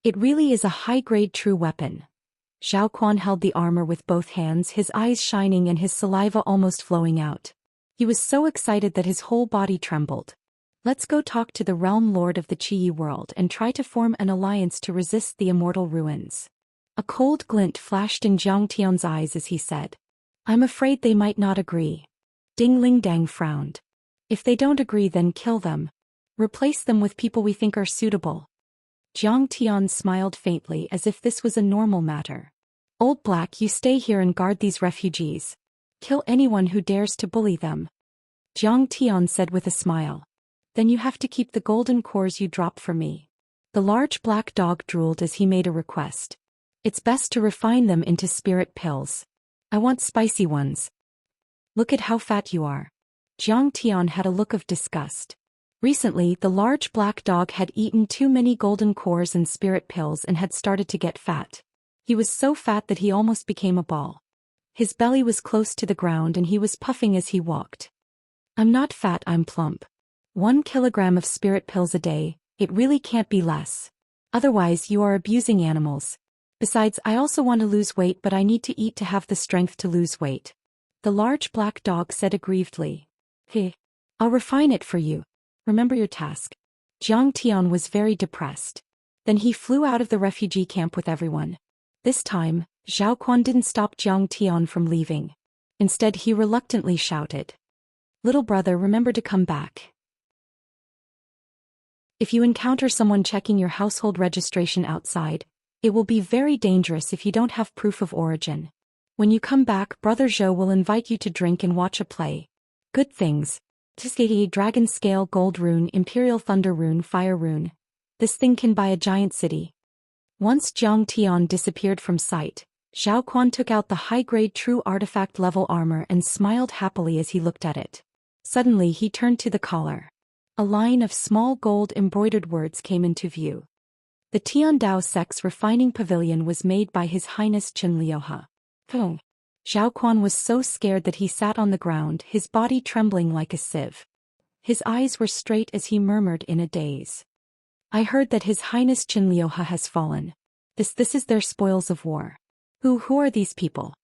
[SPEAKER 1] It really is a high-grade true weapon. Zhao Quan held the armor with both hands, his eyes shining and his saliva almost flowing out. He was so excited that his whole body trembled. Let's go talk to the realm lord of the Qi world and try to form an alliance to resist the immortal ruins. A cold glint flashed in Zhang Tian's eyes as he said, I'm afraid they might not agree. Ding Ling Dang frowned. If they don't agree, then kill them. Replace them with people we think are suitable. Zhang Tian smiled faintly as if this was a normal matter. Old Black, you stay here and guard these refugees. Kill anyone who dares to bully them. Zhang Tian said with a smile. Then you have to keep the golden cores you drop for me. The large black dog drooled as he made a request. It's best to refine them into spirit pills. I want spicy ones. Look at how fat you are. Zhang Tian had a look of disgust. Recently, the large black dog had eaten too many golden cores and spirit pills and had started to get fat. He was so fat that he almost became a ball. His belly was close to the ground and he was puffing as he walked. I'm not fat, I'm plump. 1 kilogram of spirit pills a day, it really can't be less. Otherwise you are abusing animals. Besides, I also want to lose weight, but I need to eat to have the strength to lose weight. The large black dog said aggrievedly. Hey, I'll refine it for you. Remember your task. Zhang Tian was very depressed. Then he flew out of the refugee camp with everyone. This time, Zhao Quan didn't stop Zhang Tian from leaving. Instead, he reluctantly shouted. Little brother, remember to come back. If you encounter someone checking your household registration outside, it will be very dangerous if you don't have proof of origin. When you come back, Brother Zhou will invite you to drink and watch a play. Good things. Tisgate Dragon Scale Gold Rune, Imperial Thunder Rune, Fire Rune. This thing can buy a giant city. Once Zhang Tian disappeared from sight, Zhao Quan took out the high-grade true artifact level armor and smiled happily as he looked at it. Suddenly he turned to the collar. A line of small gold embroidered words came into view. The Tiandao Sex Refining Pavilion was made by His Highness Chen Liuhe. Oh. Zhao Quan was so scared that he sat on the ground, his body trembling like a sieve. His eyes were straight as he murmured in a daze. I heard that His Highness Chen Liuhe has fallen. This is their spoils of war. Who are these people?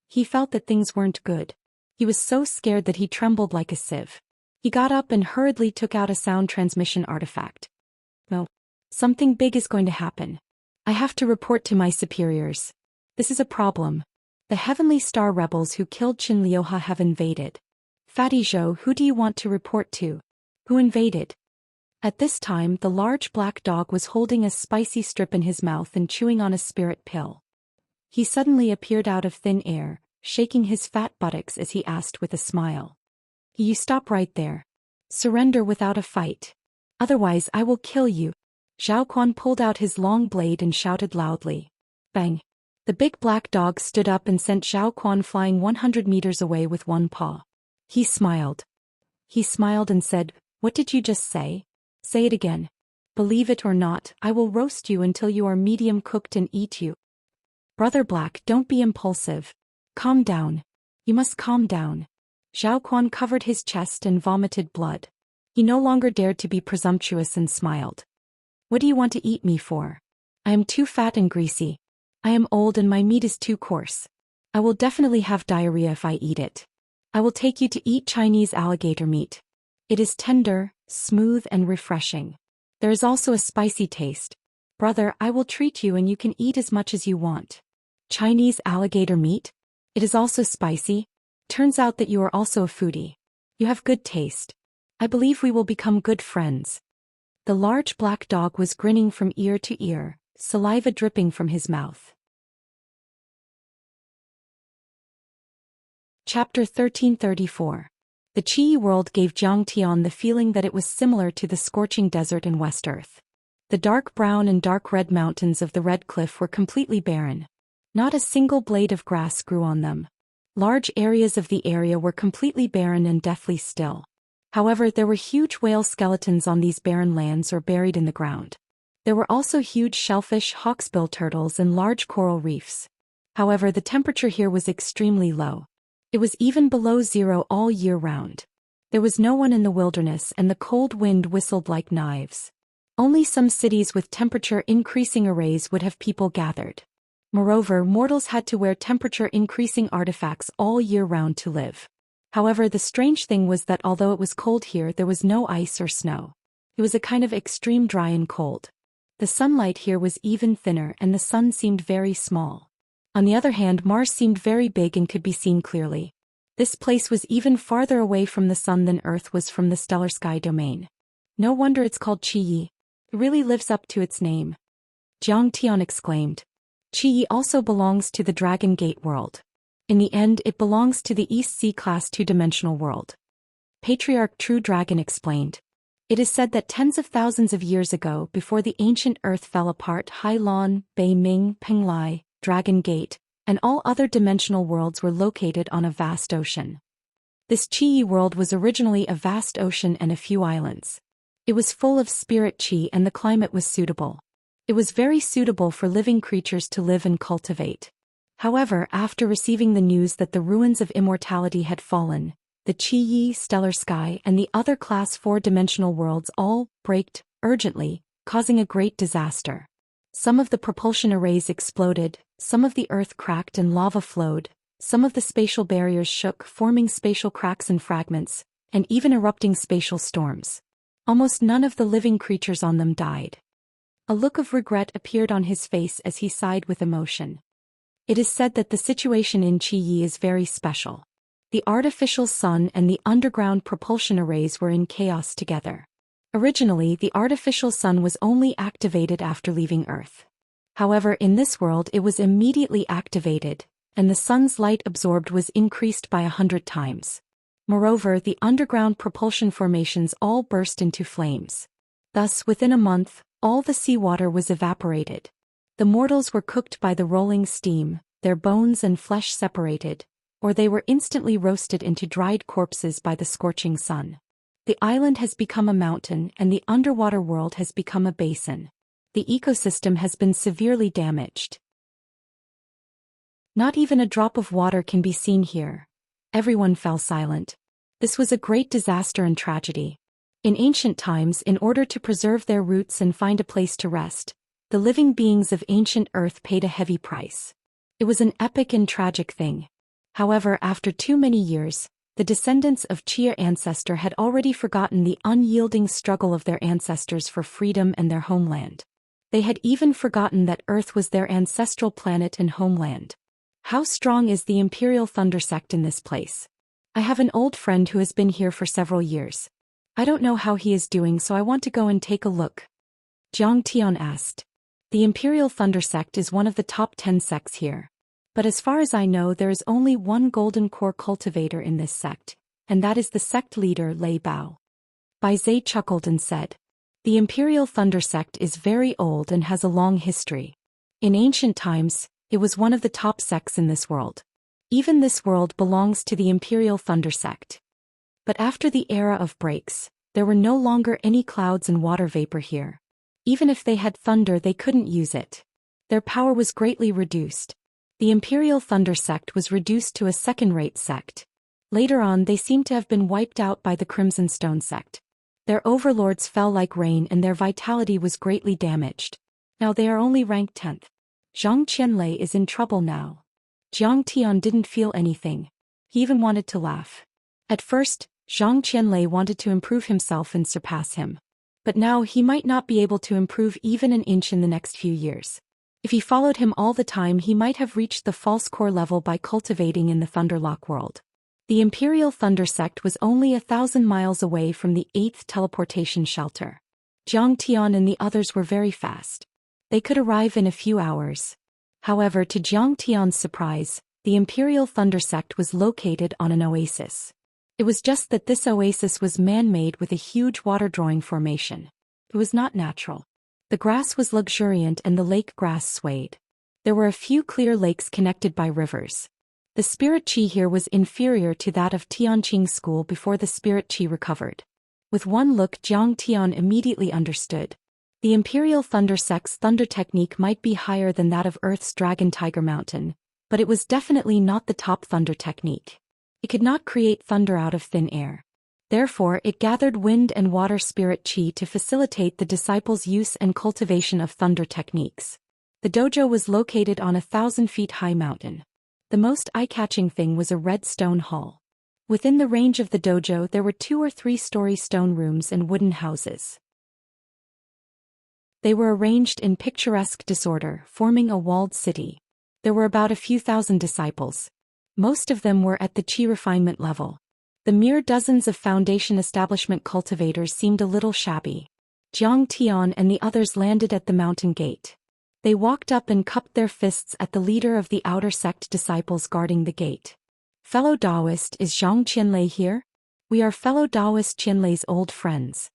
[SPEAKER 1] He felt that things weren't good. He was so scared that he trembled like a sieve. He got up and hurriedly took out a sound transmission artifact. No. Something big is going to happen. I have to report to my superiors. This is a problem. The Heavenly Star rebels who killed Chen Liuhe have invaded. Fatty Zhou, who do you want to report to? Who invaded? At this time, the large black dog was holding a spicy strip in his mouth and chewing on a spirit pill. He suddenly appeared out of thin air, shaking his fat buttocks as he asked with a smile. You stop right there. Surrender without a fight. Otherwise I will kill you. Zhao Quan pulled out his long blade and shouted loudly. Bang! The big black dog stood up and sent Zhao Quan flying 100 meters away with one paw. He smiled. He smiled and said, What did you just say? Say it again. Believe it or not, I will roast you until you are medium cooked and eat you. Brother Black, don't be impulsive. Calm down. You must calm down. Zhao Quan covered his chest and vomited blood. He no longer dared to be presumptuous and smiled. What do you want to eat me for? I am too fat and greasy. I am old and my meat is too coarse. I will definitely have diarrhea if I eat it. I will take you to eat Chinese alligator meat. It is tender, smooth and refreshing. There is also a spicy taste. Brother, I will treat you and you can eat as much as you want. Chinese alligator meat? It is also spicy? Turns out that you are also a foodie. You have good taste. I believe we will become good friends. The large black dog was grinning from ear to ear, saliva dripping from his mouth. Chapter 1334. The Qi world gave Zhang Tian the feeling that it was similar to the scorching desert in West Earth. The dark brown and dark red mountains of the Red Cliff were completely barren. Not a single blade of grass grew on them. Large areas of the area were completely barren and deathly still. However, there were huge whale skeletons on these barren lands or buried in the ground. There were also huge shellfish, hawksbill turtles, and large coral reefs. However, the temperature here was extremely low. It was even below zero all year round. There was no one in the wilderness, and the cold wind whistled like knives. Only some cities with temperature-increasing arrays would have people gathered. Moreover, mortals had to wear temperature-increasing artifacts all year round to live. However, the strange thing was that although it was cold here, there was no ice or snow. It was a kind of extreme dry and cold. The sunlight here was even thinner, and the sun seemed very small. On the other hand, Mars seemed very big and could be seen clearly. This place was even farther away from the sun than Earth was from the stellar sky domain. No wonder it's called Qi. It really lives up to its name. Jiang Tian exclaimed. Qi also belongs to the Dragon Gate world. In the end, it belongs to the East Sea Class 2-dimensional world. Patriarch True Dragon explained. It is said that tens of thousands of years ago, before the ancient Earth fell apart, Hailan, Bei Ming, Penglai, Dragon Gate, and all other dimensional worlds were located on a vast ocean. This Qi world was originally a vast ocean and a few islands. It was full of spirit qi and the climate was suitable. It was very suitable for living creatures to live and cultivate. However, after receiving the news that the ruins of immortality had fallen, the Qi stellar sky and the other class 4-dimensional worlds all braked urgently, causing a great disaster. Some of the propulsion arrays exploded, some of the earth cracked and lava flowed, some of the spatial barriers shook, forming spatial cracks and fragments, and even erupting spatial storms. Almost none of the living creatures on them died. A look of regret appeared on his face as he sighed with emotion. It is said that the situation in Qi is very special. The artificial sun and the underground propulsion arrays were in chaos together. Originally, the artificial sun was only activated after leaving Earth. However, in this world it was immediately activated, and the sun's light absorbed was increased by 100 times. Moreover, the underground propulsion formations all burst into flames. Thus, within a month, all the seawater was evaporated. The mortals were cooked by the rolling steam, their bones and flesh separated, or they were instantly roasted into dried corpses by the scorching sun. The island has become a mountain and the underwater world has become a basin. The ecosystem has been severely damaged. Not even a drop of water can be seen here. Everyone fell silent. This was a great disaster and tragedy. In ancient times, in order to preserve their roots and find a place to rest, the living beings of ancient Earth paid a heavy price. It was an epic and tragic thing. However, after too many years, the descendants of Qi ancestor had already forgotten the unyielding struggle of their ancestors for freedom and their homeland. They had even forgotten that Earth was their ancestral planet and homeland. How strong is the Imperial Thunder sect in this place? I have an old friend who has been here for several years. I don't know how he is doing, so I want to go and take a look. Jiang Tian asked. The Imperial Thunder sect is one of the top 10 sects here. But as far as I know, there is only one golden core cultivator in this sect, and that is the sect leader Lei Bao. Bai Zhe chuckled and said, the Imperial Thunder sect is very old and has a long history. In ancient times, it was one of the top sects in this world. Even this world belongs to the Imperial Thunder sect. But after the era of breaks, there were no longer any clouds and water vapor here. Even if they had thunder, they couldn't use it. Their power was greatly reduced. The Imperial Thunder sect was reduced to a second-rate sect. Later on, they seem to have been wiped out by the Crimson Stone sect. Their overlords fell like rain and their vitality was greatly damaged. Now they are only ranked 10th. Zhang Qianlei is in trouble now. Jiang Tian didn't feel anything. He even wanted to laugh. At first, Zhang Qianlei wanted to improve himself and surpass him. But now he might not be able to improve even an inch in the next few years. If he followed him all the time, he might have reached the false core level by cultivating in the Thunderlock world. The Imperial Thunder sect was only 1,000 miles away from the 8th teleportation shelter. Jiang Tian and the others were very fast. They could arrive in a few hours. However, to Jiang Tian's surprise, the Imperial Thunder sect was located on an oasis. It was just that this oasis was man-made with a huge water-drawing formation. It was not natural. The grass was luxuriant and the lake grass swayed. There were a few clear lakes connected by rivers. The spirit qi here was inferior to that of Tianqing school before the spirit qi recovered. With one look, Jiang Tian immediately understood. The Imperial Thunder Sect's thunder technique might be higher than that of Earth's Dragon Tiger Mountain, but it was definitely not the top thunder technique. It could not create thunder out of thin air. Therefore, it gathered wind and water spirit chi to facilitate the disciples' use and cultivation of thunder techniques. The dojo was located on a 1,000-feet-high mountain. The most eye-catching thing was a red stone hall. Within the range of the dojo there were 2 or 3-story stone rooms and wooden houses. They were arranged in picturesque disorder, forming a walled city. There were about a few thousand disciples. Most of them were at the chi refinement level. The mere dozens of foundation establishment cultivators seemed a little shabby. Zhang Tian and the others landed at the mountain gate. They walked up and cupped their fists at the leader of the outer sect disciples guarding the gate. "Fellow Taoist, is Zhang Qianlei here? We are fellow Taoist Qianlei's old friends."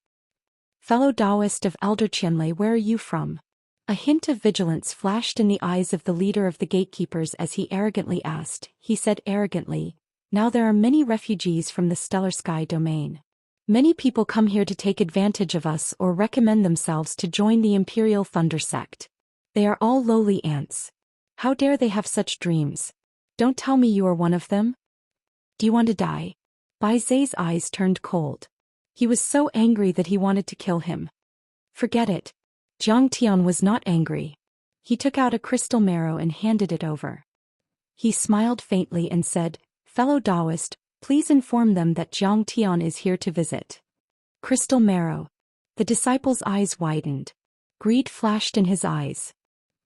[SPEAKER 1] "Fellow Taoist of Elder Qianlei, where are you from?" A hint of vigilance flashed in the eyes of the leader of the gatekeepers as he arrogantly asked. He said arrogantly, "Now there are many refugees from the Stellar Sky domain. Many people come here to take advantage of us or recommend themselves to join the Imperial Thunder Sect. They are all lowly ants. How dare they have such dreams? Don't tell me you are one of them? Do you want to die?" Bai Zai's eyes turned cold. He was so angry that he wanted to kill him. "Forget it." Zhang Tian was not angry. He took out a crystal marrow and handed it over. He smiled faintly and said, "Fellow Taoist, please inform them that Zhang Tian is here to visit." Crystal marrow. The disciple's eyes widened. Greed flashed in his eyes.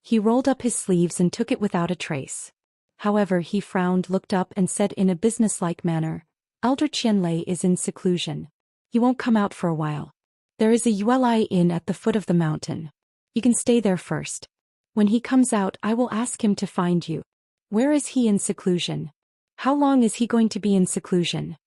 [SPEAKER 1] He rolled up his sleeves and took it without a trace. However, he frowned, looked up and said in a businesslike manner, "Elder Qianlei is in seclusion. He won't come out for a while. There is a Yuelai Inn at the foot of the mountain. You can stay there first. When he comes out, I will ask him to find you." "Where is he in seclusion? How long is he going to be in seclusion?"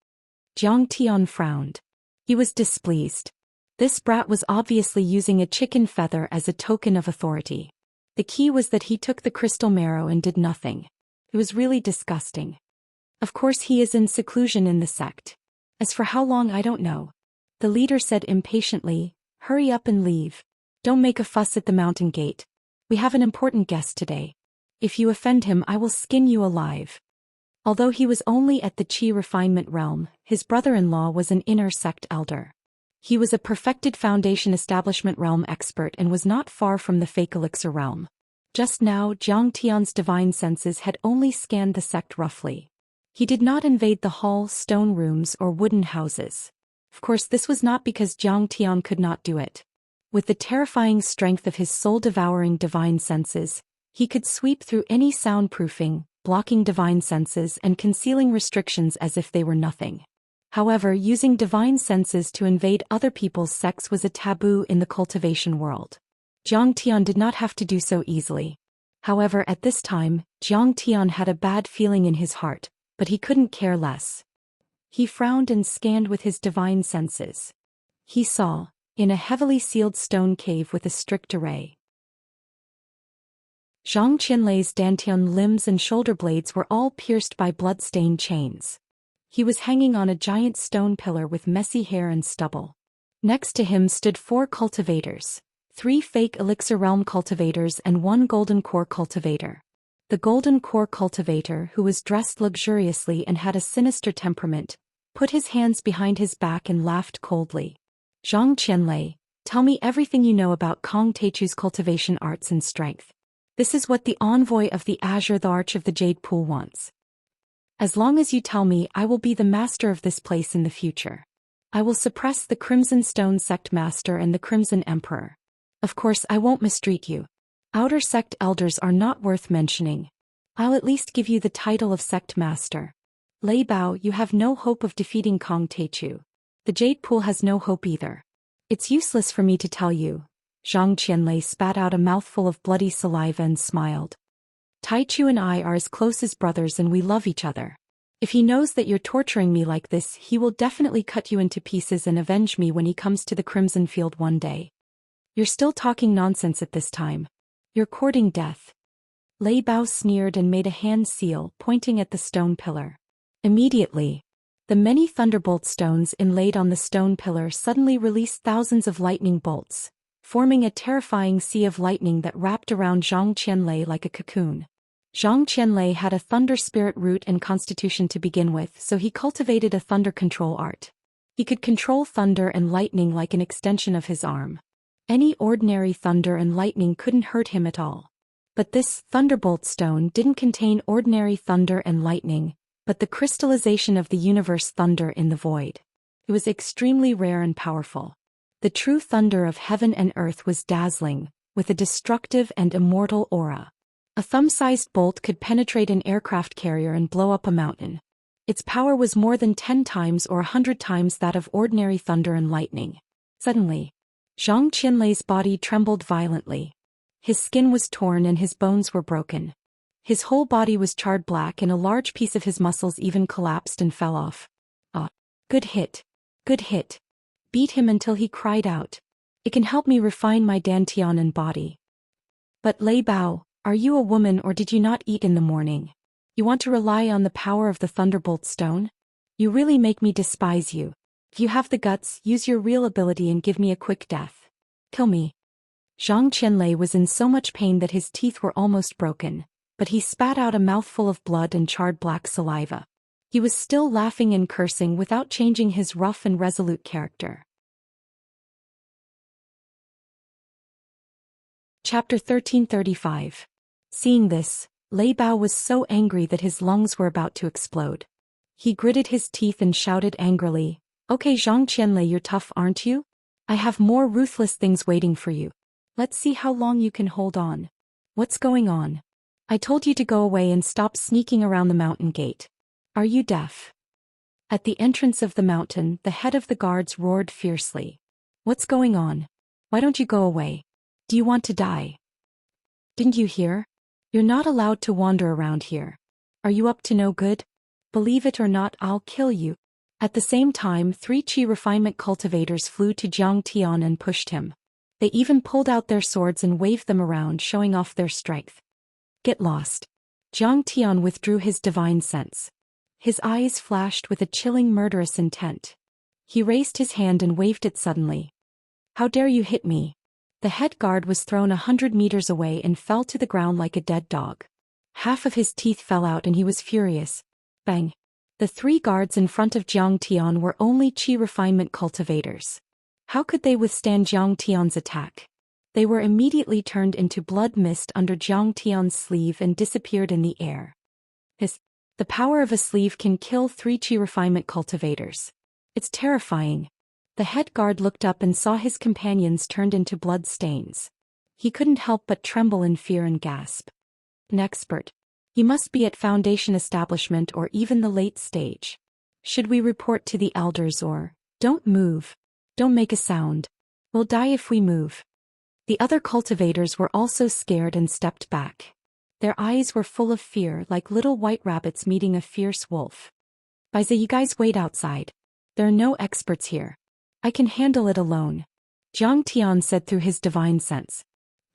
[SPEAKER 1] Zhang Tian frowned. He was displeased. This brat was obviously using a chicken feather as a token of authority. The key was that he took the crystal marrow and did nothing. It was really disgusting. "Of course he is in seclusion in the sect. As for how long, I don't know." The leader said impatiently, "Hurry up and leave. Don't make a fuss at the mountain gate. We have an important guest today. If you offend him, I will skin you alive." Although he was only at the chi refinement realm, his brother-in-law was an inner sect elder. He was a perfected foundation establishment realm expert and was not far from the fake elixir realm. Just now, Zhang Tian's divine senses had only scanned the sect roughly. He did not invade the hall, stone rooms, or wooden houses. Of course, this was not because Zhang Tian could not do it. With the terrifying strength of his soul-devouring divine senses, he could sweep through any soundproofing, blocking divine senses and concealing restrictions as if they were nothing. However, using divine senses to invade other people's sects was a taboo in the cultivation world. Zhang Tian did not have to do so easily. However, at this time, Zhang Tian had a bad feeling in his heart, but he couldn't care less. He frowned and scanned with his divine senses. He saw, in a heavily sealed stone cave with a strict array. Zhang Qianlei's dantian limbs and shoulder blades were all pierced by blood-stained chains. He was hanging on a giant stone pillar with messy hair and stubble. Next to him stood 4 cultivators, 3 fake elixir realm cultivators and 1 golden core cultivator. The golden core cultivator, who was dressed luxuriously and had a sinister temperament, put his hands behind his back and laughed coldly. "Zhang Qianlei, tell me everything you know about Kong Teichu's cultivation arts and strength. This is what the envoy of the Azure, the Arch of the Jade Pool, wants. As long as you tell me, I will be the master of this place in the future. I will suppress the Crimson Stone Sect Master and the Crimson Emperor. Of course, I won't mistreat you. Outer Sect Elders are not worth mentioning. I'll at least give you the title of Sect Master. Lei Bao, you have no hope of defeating Kong Teichu. The Jade Pool has no hope either. It's useless for me to tell you." Zhang Qianlei spat out a mouthful of bloody saliva and smiled. "Taichu and I are as close as brothers and we love each other. If he knows that you're torturing me like this, he will definitely cut you into pieces and avenge me when he comes to the Crimson Field one day. You're still talking nonsense at this time. You're courting death." Lei Bao sneered and made a hand seal, pointing at the stone pillar. Immediately, the many thunderbolt stones inlaid on the stone pillar suddenly released thousands of lightning bolts, forming a terrifying sea of lightning that wrapped around Zhou Xian like a cocoon. Zhou Xian had a thunder spirit root and constitution to begin with, so he cultivated a thunder control art. He could control thunder and lightning like an extension of his arm. Any ordinary thunder and lightning couldn't hurt him at all. But this thunderbolt stone didn't contain ordinary thunder and lightning, but the crystallization of the universe thunder in the void. It was extremely rare and powerful. The true thunder of heaven and earth was dazzling, with a destructive and immortal aura. A thumb-sized bolt could penetrate an aircraft carrier and blow up a mountain. Its power was more than 10 times or 100 times that of ordinary thunder and lightning. Suddenly, Zhou Xian's body trembled violently. His skin was torn and his bones were broken. His whole body was charred black and a large piece of his muscles even collapsed and fell off. Ah, good hit. Good hit. Beat him until he cried out. It can help me refine my dantian and body. But Lei Bao, are you a woman or did you not eat in the morning? You want to rely on the power of the thunderbolt stone? You really make me despise you. If you have the guts, use your real ability and give me a quick death. Kill me. Zhou Xian was in so much pain that his teeth were almost broken, but he spat out a mouthful of blood and charred black saliva. He was still laughing and cursing without changing his rough and resolute character. Chapter 1335. Seeing this, Lei Bao was so angry that his lungs were about to explode. He gritted his teeth and shouted angrily, "Okay, Zhou Xian, you're tough, aren't you? I have more ruthless things waiting for you. Let's see how long you can hold on. What's going on? I told you to go away and stop sneaking around the mountain gate. Are you deaf?" At the entrance of the mountain, the head of the guards roared fiercely. "What's going on? Why don't you go away? Do you want to die? Didn't you hear? You're not allowed to wander around here. Are you up to no good? Believe it or not, I'll kill you." At the same time, 3 qi refinement cultivators flew to Jiang Tian and pushed him. They even pulled out their swords and waved them around, showing off their strength. "Get lost." Jiang Tian withdrew his divine sense. His eyes flashed with a chilling murderous intent. He raised his hand and waved it suddenly. "How dare you hit me?" The head guard was thrown 100 meters away and fell to the ground like a dead dog. Half of his teeth fell out and he was furious. Bang! The 3 guards in front of Jiang Tian were only qi refinement cultivators. How could they withstand Jiang Tian's attack? They were immediately turned into blood mist under Jiang Tian's sleeve and disappeared in the air. The power of a sleeve can kill 3 qi refinement cultivators. It's terrifying. The head guard looked up and saw his companions turned into blood stains. He couldn't help but tremble in fear and gasp. An expert. He must be at Foundation establishment or even the late stage. Should we report to the elders or... Don't move. Don't make a sound. We'll die if we move. The other cultivators were also scared and stepped back. Their eyes were full of fear like little white rabbits meeting a fierce wolf. "Baiza, you guys wait outside. There are no experts here. I can handle it alone," Jiang Tian said through his divine sense.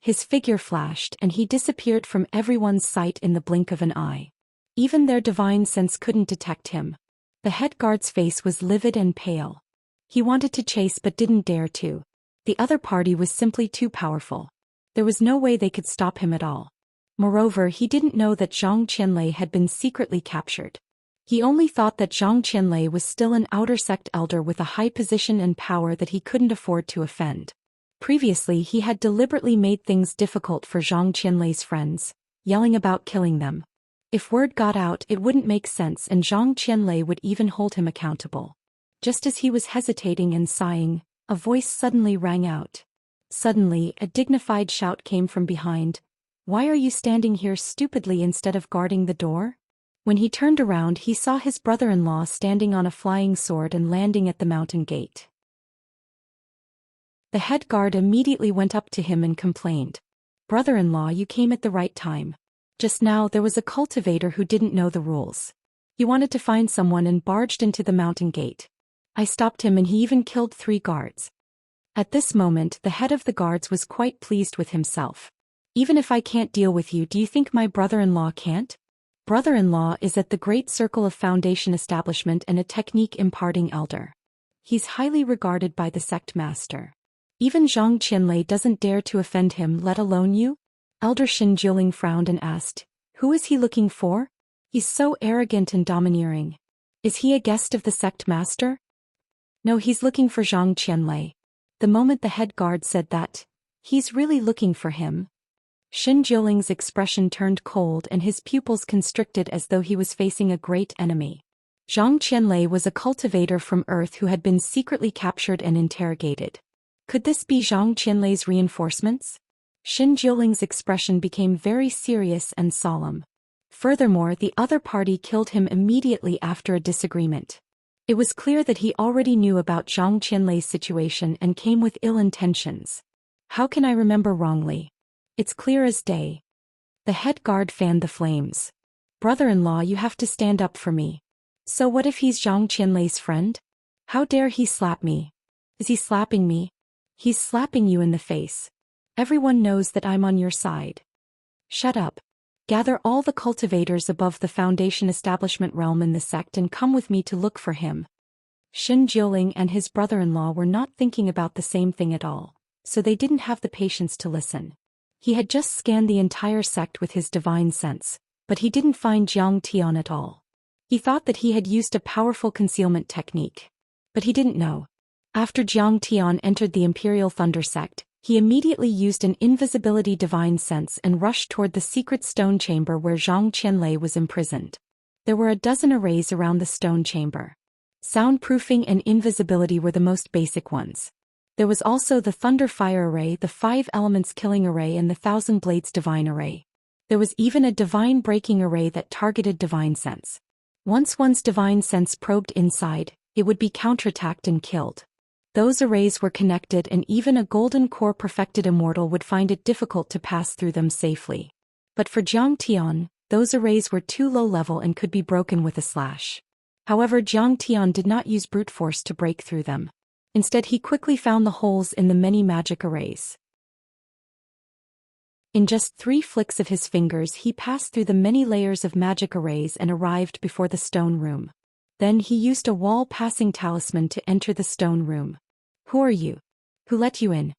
[SPEAKER 1] His figure flashed and he disappeared from everyone's sight in the blink of an eye. Even their divine sense couldn't detect him. The head guard's face was livid and pale. He wanted to chase but didn't dare to. The other party was simply too powerful. There was no way they could stop him at all. Moreover, he didn't know that Zhou Xian had been secretly captured. He only thought that Zhou Xian was still an outer sect elder with a high position and power that he couldn't afford to offend. Previously, he had deliberately made things difficult for Zhou Xian's friends, yelling about killing them. If word got out, it wouldn't make sense and Zhou Xian would even hold him accountable. Just as he was hesitating and sighing, a voice suddenly rang out. Suddenly, a dignified shout came from behind. "Why are you standing here stupidly instead of guarding the door?" When he turned around, he saw his brother-in-law standing on a flying sword and landing at the mountain gate. The head guard immediately went up to him and complained. "Brother-in-law, you came at the right time. Just now there was a cultivator who didn't know the rules. He wanted to find someone and barged into the mountain gate. I stopped him and he even killed 3 guards." At this moment, the head of the guards was quite pleased with himself. "Even if I can't deal with you, do you think my brother-in-law can't?" Brother-in-law is at the Great Circle of Foundation establishment and a technique imparting elder. He's highly regarded by the sect master. Even Zhang Qianlei doesn't dare to offend him, let alone you? Elder Xin Jiuling frowned and asked, who is he looking for? He's so arrogant and domineering. Is he a guest of the sect master? No, he's looking for Zhang Qianlei. The moment the head guard said that, he's really looking for him. Xin Jiuling's expression turned cold and his pupils constricted as though he was facing a great enemy. Zhang Qianlei was a cultivator from Earth who had been secretly captured and interrogated. Could this be Zhang Qianlei's reinforcements? Xin Jiuling's expression became very serious and solemn. Furthermore, the other party killed him immediately after a disagreement. It was clear that he already knew about Zhang Qianlei's situation and came with ill intentions. How can I remember wrongly? It's clear as day. The head guard fanned the flames. Brother-in-law, you have to stand up for me. So what if he's Zhang Qianlei's friend? How dare he slap me? Is he slapping me? He's slapping you in the face. Everyone knows that I'm on your side. Shut up. Gather all the cultivators above the Foundation establishment realm in the sect and come with me to look for him. Xin Jiuling and his brother-in-law were not thinking about the same thing at all, so they didn't have the patience to listen. He had just scanned the entire sect with his divine sense, but he didn't find Jiang Tian at all. He thought that he had used a powerful concealment technique. But he didn't know. After Jiang Tian entered the Imperial Thunder sect, he immediately used an invisibility divine sense and rushed toward the secret stone chamber where Zhang Qianlei was imprisoned. There were a dozen arrays around the stone chamber. Soundproofing and invisibility were the most basic ones. There was also the Thunder Fire Array, the 5 Elements Killing Array and the 1,000 Blades Divine Array. There was even a Divine Breaking Array that targeted Divine Sense. Once one's Divine Sense probed inside, it would be counterattacked and killed. Those arrays were connected and even a golden core perfected immortal would find it difficult to pass through them safely. But for Jiang Tian, those arrays were too low level and could be broken with a slash. However, Jiang Tian did not use brute force to break through them. Instead, he quickly found the holes in the many magic arrays. In just 3 flicks of his fingers, he passed through the many layers of magic arrays and arrived before the stone room. Then he used a wall-passing talisman to enter the stone room. Who are you? Who let you in?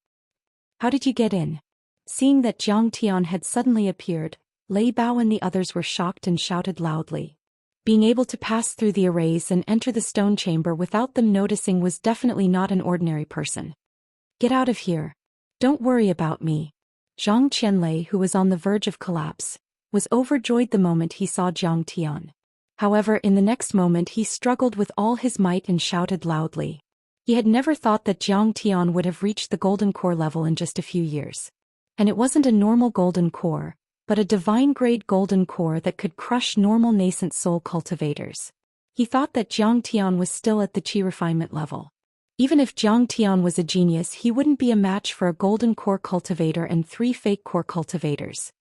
[SPEAKER 1] How did you get in? Seeing that Jiang Tian had suddenly appeared, Lei Bao and the others were shocked and shouted loudly. Being able to pass through the arrays and enter the stone chamber without them noticing was definitely not an ordinary person. Get out of here. Don't worry about me. Zhang Qianlei, who was on the verge of collapse, was overjoyed the moment he saw Jiang Tian. However, in the next moment he struggled with all his might and shouted loudly. He had never thought that Jiang Tian would have reached the golden core level in just a few years. And it wasn't a normal golden core, but a divine-grade golden core that could crush normal nascent soul cultivators. He thought that Jiang Tian was still at the chi refinement level. Even if Jiang Tian was a genius, he wouldn't be a match for a golden core cultivator and 3 fake core cultivators.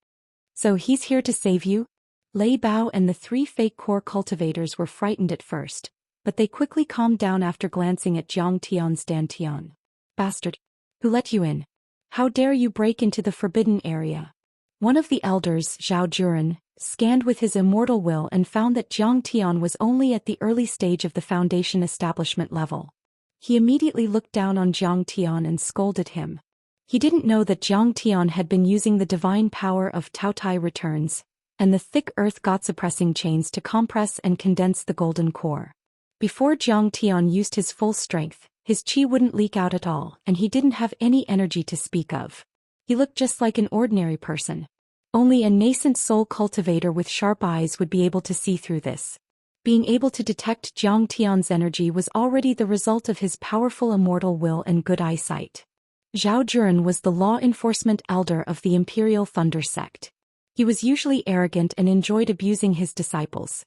[SPEAKER 1] So he's here to save you? Lei Bao and the 3 fake core cultivators were frightened at first, but they quickly calmed down after glancing at Jiang Tian's Dan Tian. Bastard! Who let you in? How dare you break into the forbidden area? One of the elders, Zhao Juren, scanned with his immortal will and found that Jiang Tian was only at the early stage of the Foundation establishment level. He immediately looked down on Jiang Tian and scolded him. He didn't know that Jiang Tian had been using the divine power of Taotai returns, and the thick earth God-suppressing chains to compress and condense the golden core. Before Jiang Tian used his full strength, his chi wouldn't leak out at all, and he didn't have any energy to speak of. He looked just like an ordinary person. Only a nascent soul cultivator with sharp eyes would be able to see through this. Being able to detect Jiang Tian's energy was already the result of his powerful immortal will and good eyesight. Zhao Juren was the law enforcement elder of the Imperial Thunder sect. He was usually arrogant and enjoyed abusing his disciples.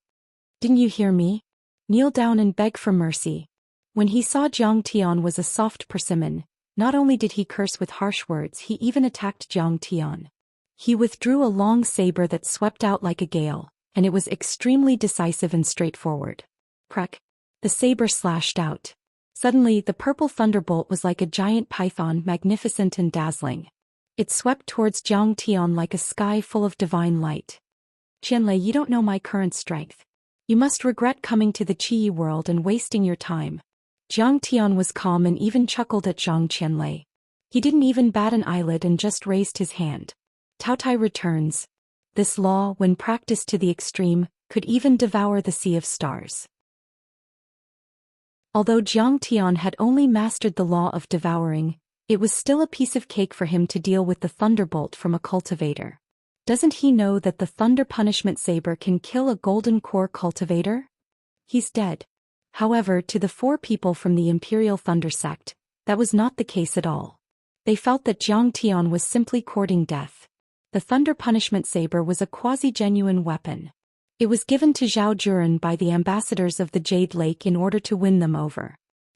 [SPEAKER 1] Didn't you hear me? Kneel down and beg for mercy. When he saw Jiang Tian was a soft persimmon, not only did he curse with harsh words, he even attacked Jiang Tian. He withdrew a long saber that swept out like a gale, and it was extremely decisive and straightforward. Crack! The saber slashed out. Suddenly, the purple thunderbolt was like a giant python, magnificent and dazzling. It swept towards Jiang Tian like a sky full of divine light. Qianlei, you don't know my current strength. You must regret coming to the Qi world and wasting your time. Jiang Tian was calm and even chuckled at Zhang Qianlei. He didn't even bat an eyelid and just raised his hand. Taotai returns. This law, when practiced to the extreme, could even devour the sea of stars. Although Jiang Tian had only mastered the law of devouring, it was still a piece of cake for him to deal with the thunderbolt from a cultivator. Doesn't he know that the thunder punishment saber can kill a golden core cultivator? He's dead. However, to the 4 people from the Imperial Thunder sect, that was not the case at all. They felt that Jiang Tian was simply courting death. The thunder punishment saber was a quasi-genuine weapon. It was given to Zhao Juren by the ambassadors of the Jade Lake in order to win them over.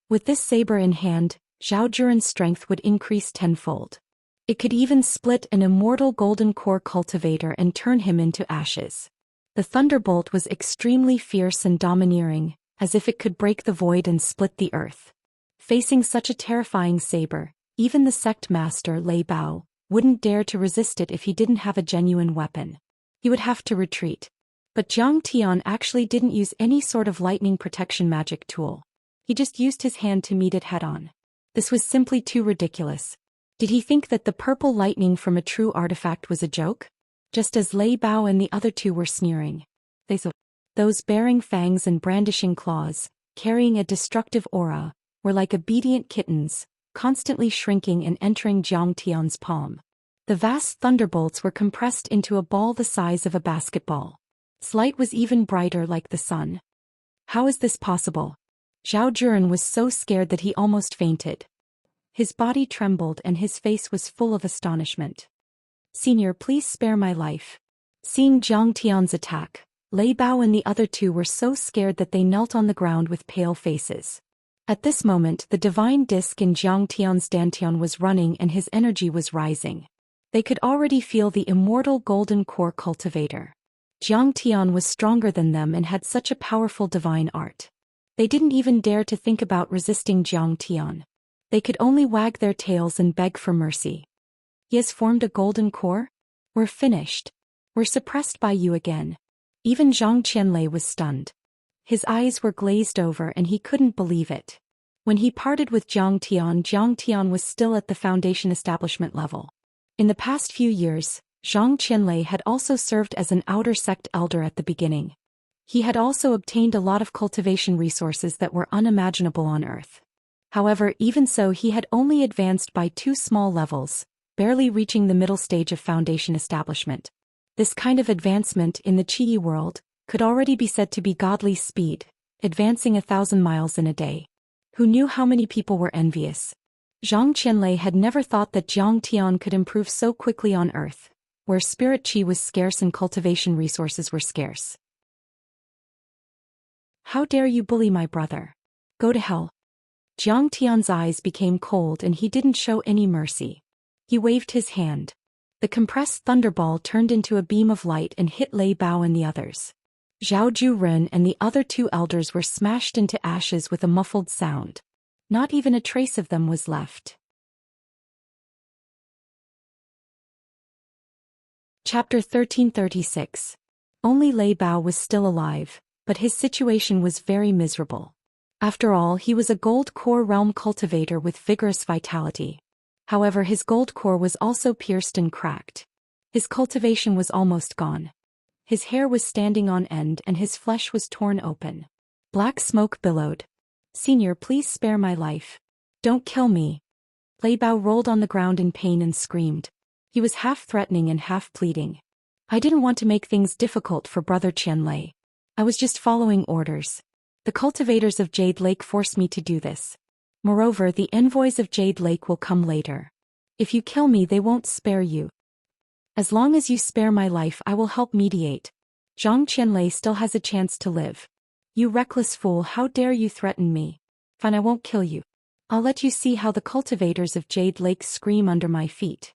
[SPEAKER 1] With this saber in hand, Zhao Juren's strength would increase tenfold. It could even split an immortal golden core cultivator and turn him into ashes. The thunderbolt was extremely fierce and domineering, as if it could break the void and split the earth. Facing such a terrifying saber, even the sect master Lei Bao wouldn't dare to resist it if he didn't have a genuine weapon. He would have to retreat. But Jiang Tian actually didn't use any sort of lightning protection magic tool. He just used his hand to meet it head-on. This was simply too ridiculous. Did he think that the purple lightning from a true artifact was a joke? Just as Lei Bao and the other 2 were sneering. Those bearing fangs and brandishing claws, carrying a destructive aura, were like obedient kittens, constantly shrinking and entering Jiang Tian's palm. The vast thunderbolts were compressed into a ball the size of a basketball. Its light was even brighter like the sun. How is this possible? Zhao Juren was so scared that he almost fainted. His body trembled and his face was full of astonishment. Senior, please spare my life. Seeing Jiang Tian's attack, Lei Bao and the other 2 were so scared that they knelt on the ground with pale faces. At this moment, the divine disc in Jiang Tian's dantian was running and his energy was rising. They could already feel the immortal golden core cultivator. Jiang Tian was stronger than them and had such a powerful divine art. They didn't even dare to think about resisting Jiang Tian. They could only wag their tails and beg for mercy. He has formed a golden core? We're finished. We're suppressed by you again. Even Zhang Qianlei was stunned. His eyes were glazed over and he couldn't believe it. When he parted with Jiang Tian was still at the foundation establishment level. In the past few years, Zhang Qianlei had also served as an outer sect elder at the beginning. He had also obtained a lot of cultivation resources that were unimaginable on Earth. However, even so he had only advanced by 2 small levels, barely reaching the middle stage of foundation establishment. This kind of advancement in the Qi world could already be said to be godly speed, advancing 1,000 miles in a day. Who knew how many people were envious? Zhang Qianlei had never thought that Jiang Tian could improve so quickly on Earth, where spirit qi was scarce and cultivation resources were scarce. How dare you bully my brother? Go to hell. Jiang Tian's eyes became cold and he didn't show any mercy. He waved his hand. The compressed thunderball turned into a beam of light and hit Lei Bao and the others. Zhao Juren and the other 2 elders were smashed into ashes with a muffled sound. Not even a trace of them was left. Chapter 1336. Only Lei Bao was still alive, but his situation was very miserable. After all, he was a gold core realm cultivator with vigorous vitality. However, his gold core was also pierced and cracked. His cultivation was almost gone. His hair was standing on end and his flesh was torn open. Black smoke billowed. Senior, please spare my life. Don't kill me. Lei Bao rolled on the ground in pain and screamed. He was half threatening and half pleading. I didn't want to make things difficult for Brother Qianlei. I was just following orders. The cultivators of Jade Lake forced me to do this. Moreover, the envoys of Jade Lake will come later. If you kill me, they won't spare you. As long as you spare my life, I will help mediate. Zhang Qianlei still has a chance to live. You reckless fool, how dare you threaten me? Fine, I won't kill you. I'll let you see how the cultivators of Jade Lake scream under my feet.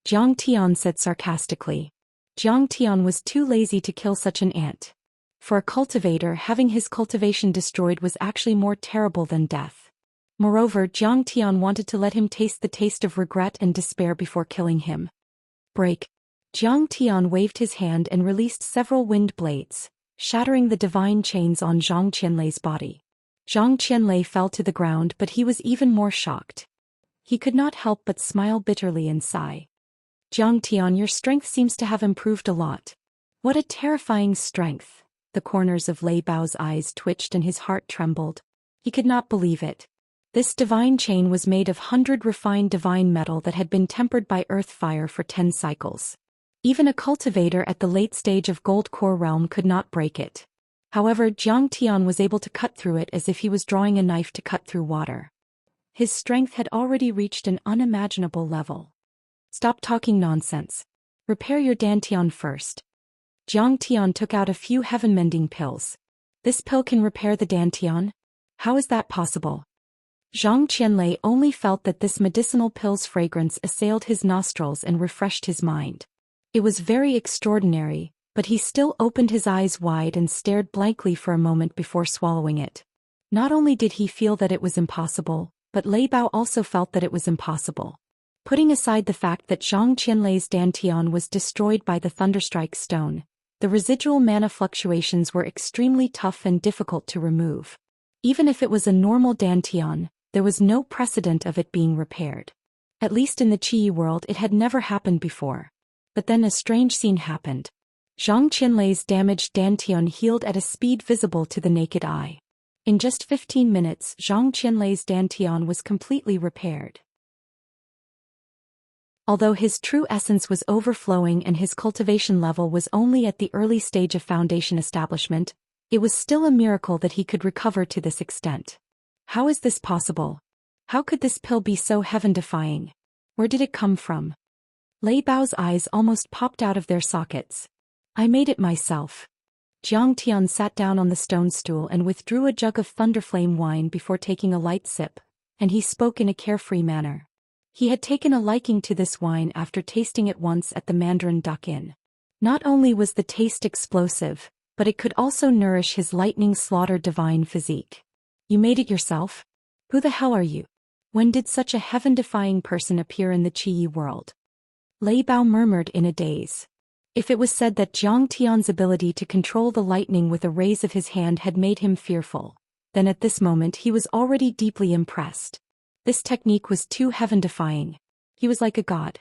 [SPEAKER 1] Jiang Tian said sarcastically. Jiang Tian was too lazy to kill such an ant. For a cultivator, having his cultivation destroyed was actually more terrible than death. Moreover, Jiang Tian wanted to let him taste the taste of regret and despair before killing him. Break. Jiang Tian waved his hand and released several wind blades, shattering the divine chains on Zhang Qianlei's body. Zhang Qianlei fell to the ground, but he was even more shocked. He could not help but smile bitterly and sigh. Jiang Tian, your strength seems to have improved a lot. What a terrifying strength. The corners of Lei Bao's eyes twitched and his heart trembled. He could not believe it. This divine chain was made of 100 refined divine metal that had been tempered by earth fire for 10 cycles. Even a cultivator at the late stage of Gold Core realm could not break it. However, Jiang Tian was able to cut through it as if he was drawing a knife to cut through water. His strength had already reached an unimaginable level. Stop talking nonsense. Repair your dantian first. Jiang Tian took out a few heaven-mending pills. This pill can repair the dantian? How is that possible? Zhang Qianlei only felt that this medicinal pill's fragrance assailed his nostrils and refreshed his mind. It was very extraordinary, but he still opened his eyes wide and stared blankly for a moment before swallowing it. Not only did he feel that it was impossible, but Lei Bao also felt that it was impossible. Putting aside the fact that Zhang Qianlei's dantian was destroyed by the Thunderstrike stone, the residual mana fluctuations were extremely tough and difficult to remove. Even if it was a normal dantian, there was no precedent of it being repaired. At least in the Qi world it had never happened before. But then a strange scene happened. Zhang Qianlei's damaged dantian healed at a speed visible to the naked eye. In just 15 minutes, Zhang Qianlei's dantian was completely repaired. Although his true essence was overflowing and his cultivation level was only at the early stage of foundation establishment, it was still a miracle that he could recover to this extent. How is this possible? How could this pill be so heaven-defying? Where did it come from? Lei Bao's eyes almost popped out of their sockets. I made it myself. Jiang Tian sat down on the stone stool and withdrew a jug of Thunderflame wine before taking a light sip, and he spoke in a carefree manner. He had taken a liking to this wine after tasting it once at the Mandarin Duck Inn. Not only was the taste explosive, but it could also nourish his lightning-slaughtered divine physique. You made it yourself? Who the hell are you? When did such a heaven-defying person appear in the Qi world? Lei Bao murmured in a daze. If it was said that Jiang Tian's ability to control the lightning with a raise of his hand had made him fearful, then at this moment he was already deeply impressed. This technique was too heaven-defying. He was like a god.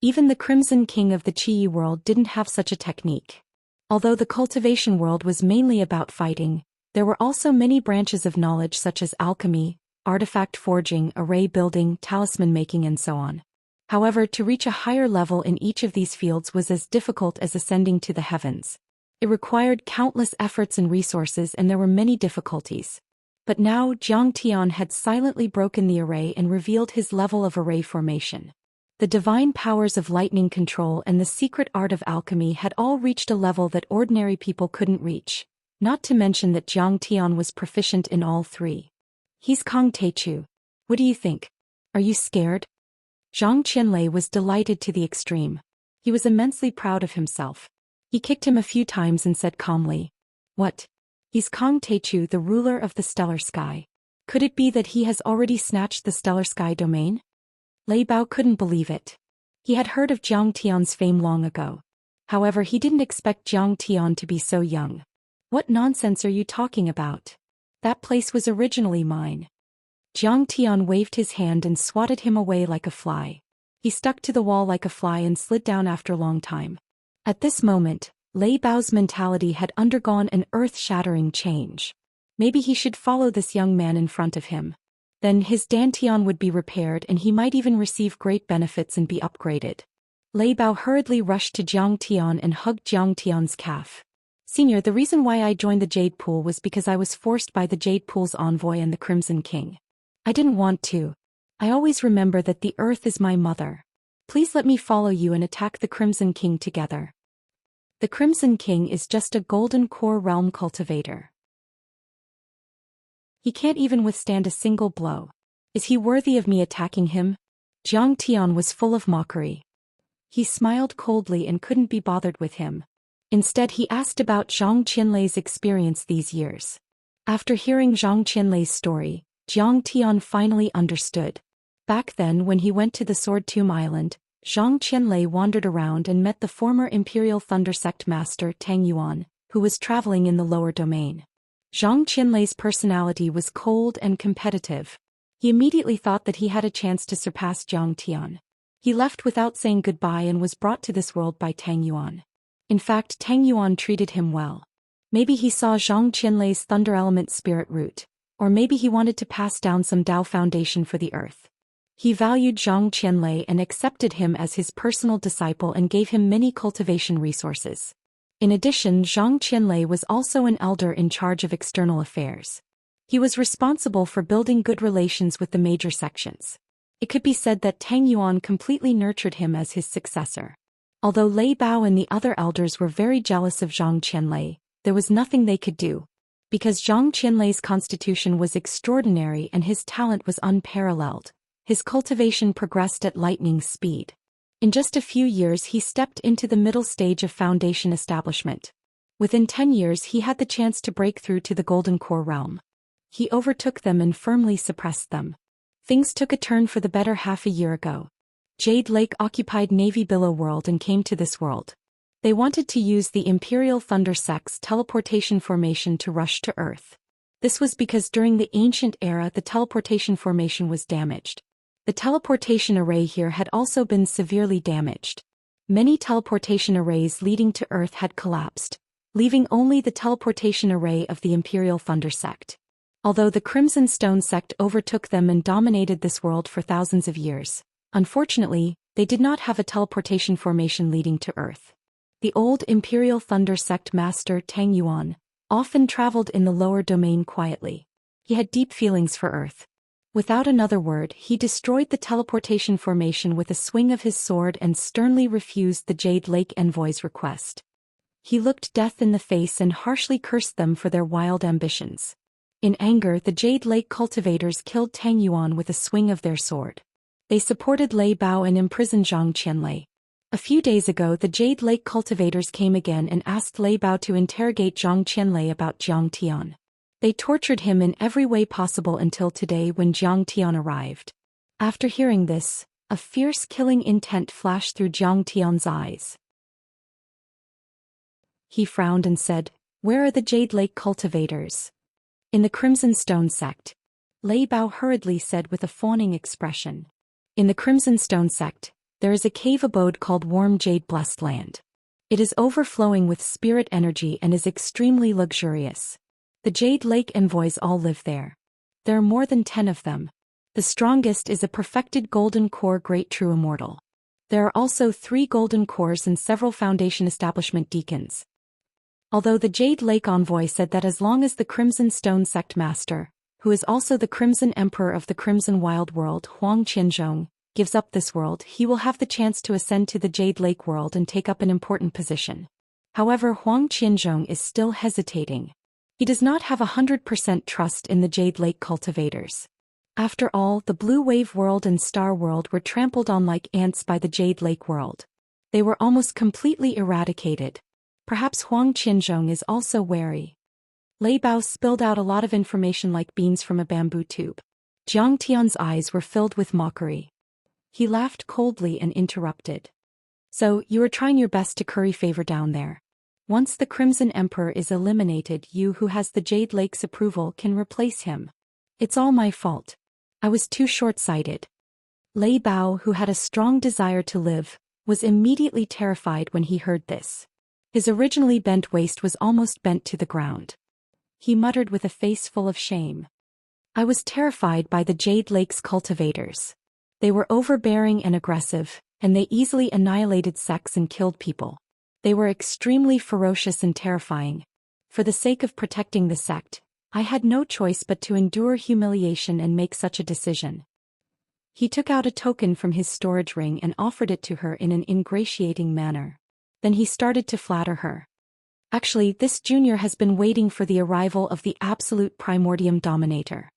[SPEAKER 1] Even the Crimson King of the Qi world didn't have such a technique. Although the cultivation world was mainly about fighting, there were also many branches of knowledge such as alchemy, artifact forging, array building, talisman making and so on. However, to reach a higher level in each of these fields was as difficult as ascending to the heavens. It required countless efforts and resources and there were many difficulties. But now Jiang Tian had silently broken the array and revealed his level of array formation. The divine powers of lightning control and the secret art of alchemy had all reached a level that ordinary people couldn't reach, not to mention that Jiang Tian was proficient in all three. He's Kong Teichu. What do you think? Are you scared? Zhang Qianlei was delighted to the extreme. He was immensely proud of himself. He kicked him a few times and said calmly, "What? He's Kong Teichu, the ruler of the stellar sky. Could it be that he has already snatched the stellar sky domain?" Lei Bao couldn't believe it. He had heard of Jiang Tian's fame long ago. However, he didn't expect Jiang Tian to be so young. What nonsense are you talking about? That place was originally mine. Jiang Tian waved his hand and swatted him away like a fly. He stuck to the wall like a fly and slid down after a long time. At this moment, Lei Bao's mentality had undergone an earth-shattering change. Maybe he should follow this young man in front of him. Then his dantian would be repaired and he might even receive great benefits and be upgraded. Lei Bao hurriedly rushed to Jiang Tian and hugged Jiang Tian's calf. "Senior, the reason why I joined the Jade Pool was because I was forced by the Jade Pool's envoy and the Crimson King. I didn't want to. I always remember that the earth is my mother. Please let me follow you and attack the Crimson King together." The Crimson King is just a Golden Core realm cultivator. He can't even withstand a single blow. Is he worthy of me attacking him? Jiang Tian was full of mockery. He smiled coldly and couldn't be bothered with him. Instead he asked about Zhang Qianlei's experience these years. After hearing Zhang Qianlei's story, Jiang Tian finally understood. Back then when he went to the Sword Tomb Island, Zhang Qianlei wandered around and met the former Imperial Thunder Sect master Tang Yuan, who was traveling in the lower domain. Zhang Qianlei's personality was cold and competitive. He immediately thought that he had a chance to surpass Zhang Tian. He left without saying goodbye and was brought to this world by Tang Yuan. In fact, Tang Yuan treated him well. Maybe he saw Zhang Qianlei's thunder element spirit root, or maybe he wanted to pass down some Dao foundation for the earth. He valued Zhang Qianlei and accepted him as his personal disciple and gave him many cultivation resources. In addition, Zhang Qianlei was also an elder in charge of external affairs. He was responsible for building good relations with the major sections. It could be said that Tang Yuan completely nurtured him as his successor. Although Lei Bao and the other elders were very jealous of Zhang Qianlei, there was nothing they could do. Because Zhang Qianlei's constitution was extraordinary and his talent was unparalleled, his cultivation progressed at lightning speed. In just a few years he stepped into the middle stage of foundation establishment. Within 10 years he had the chance to break through to the Golden Core realm. He overtook them and firmly suppressed them. Things took a turn for the better half a year ago. Jade Lake occupied Navy Billow World and came to this world. They wanted to use the Imperial Thunder Sect's teleportation formation to rush to Earth. This was because during the ancient era the teleportation formation was damaged. The teleportation array here had also been severely damaged. Many teleportation arrays leading to Earth had collapsed, leaving only the teleportation array of the Imperial Thunder Sect. Although the Crimson Stone Sect overtook them and dominated this world for thousands of years, unfortunately, they did not have a teleportation formation leading to Earth. The old Imperial Thunder Sect master Tang Yuan often traveled in the lower domain quietly. He had deep feelings for Earth. Without another word, he destroyed the teleportation formation with a swing of his sword and sternly refused the Jade Lake envoy's request. He looked death in the face and harshly cursed them for their wild ambitions. In anger, the Jade Lake cultivators killed Tang Yuan with a swing of their sword. They supported Lei Bao and imprisoned Zhang Qianlei. A few days ago the Jade Lake cultivators came again and asked Lei Bao to interrogate Zhang Qianlei about Zhang Tian. They tortured him in every way possible until today when Zhang Tian arrived. After hearing this, a fierce killing intent flashed through Zhang Tian's eyes. He frowned and said, "Where are the Jade Lake cultivators?" "In the Crimson Stone Sect," Lei Bao hurriedly said with a fawning expression. "In the Crimson Stone Sect, there is a cave abode called Warm Jade Blessed Land. It is overflowing with spirit energy and is extremely luxurious. The Jade Lake envoys all live there. There are more than 10 of them. The strongest is a perfected Golden Core Great True Immortal. There are also 3 Golden Cores and several Foundation Establishment Deacons." Although the Jade Lake envoy said that as long as the Crimson Stone Sect Master, who is also the Crimson Emperor of the Crimson Wild World, Huang Qianzhong, gives up this world, he will have the chance to ascend to the Jade Lake world and take up an important position. However, Huang Qianzhong is still hesitating. He does not have 100% trust in the Jade Lake cultivators. After all, the Blue Wave World and Star World were trampled on like ants by the Jade Lake world. They were almost completely eradicated. Perhaps Huang Qianzhong is also wary. Lei Bao spilled out a lot of information like beans from a bamboo tube. Zhang Tian's eyes were filled with mockery. He laughed coldly and interrupted. "So, you are trying your best to curry favor down there. Once the Crimson Emperor is eliminated, you who has the Jade Lake's approval can replace him. It's all my fault. I was too short-sighted." Lei Bao, who had a strong desire to live, was immediately terrified when he heard this. His originally bent waist was almost bent to the ground. He muttered with a face full of shame. "I was terrified by the Jade Lake's cultivators. They were overbearing and aggressive, and they easily annihilated sects and killed people. They were extremely ferocious and terrifying. For the sake of protecting the sect, I had no choice but to endure humiliation and make such a decision." He took out a token from his storage ring and offered it to her in an ingratiating manner. Then he started to flatter her. "Actually, this junior has been waiting for the arrival of the absolute primordium dominator.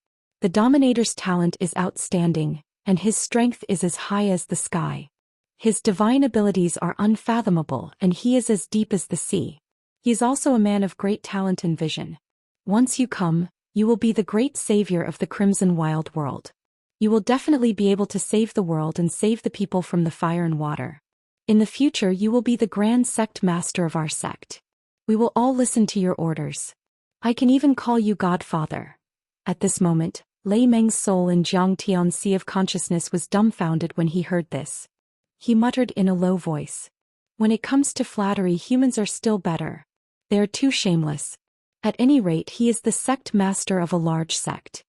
[SPEAKER 1] The dominator's talent is outstanding, and his strength is as high as the sky. His divine abilities are unfathomable and he is as deep as the sea. He is also a man of great talent and vision. Once you come, you will be the great savior of the Crimson Wild World. You will definitely be able to save the world and save the people from the fire and water. In the future you will be the grand sect master of our sect. We will all listen to your orders. I can even call you Godfather." At this moment, Lei Meng's soul in Jiang Tian's sea of consciousness was dumbfounded when he heard this. He muttered in a low voice. When it comes to flattery, humans are still better. They are too shameless. At any rate, he is the sect master of a large sect.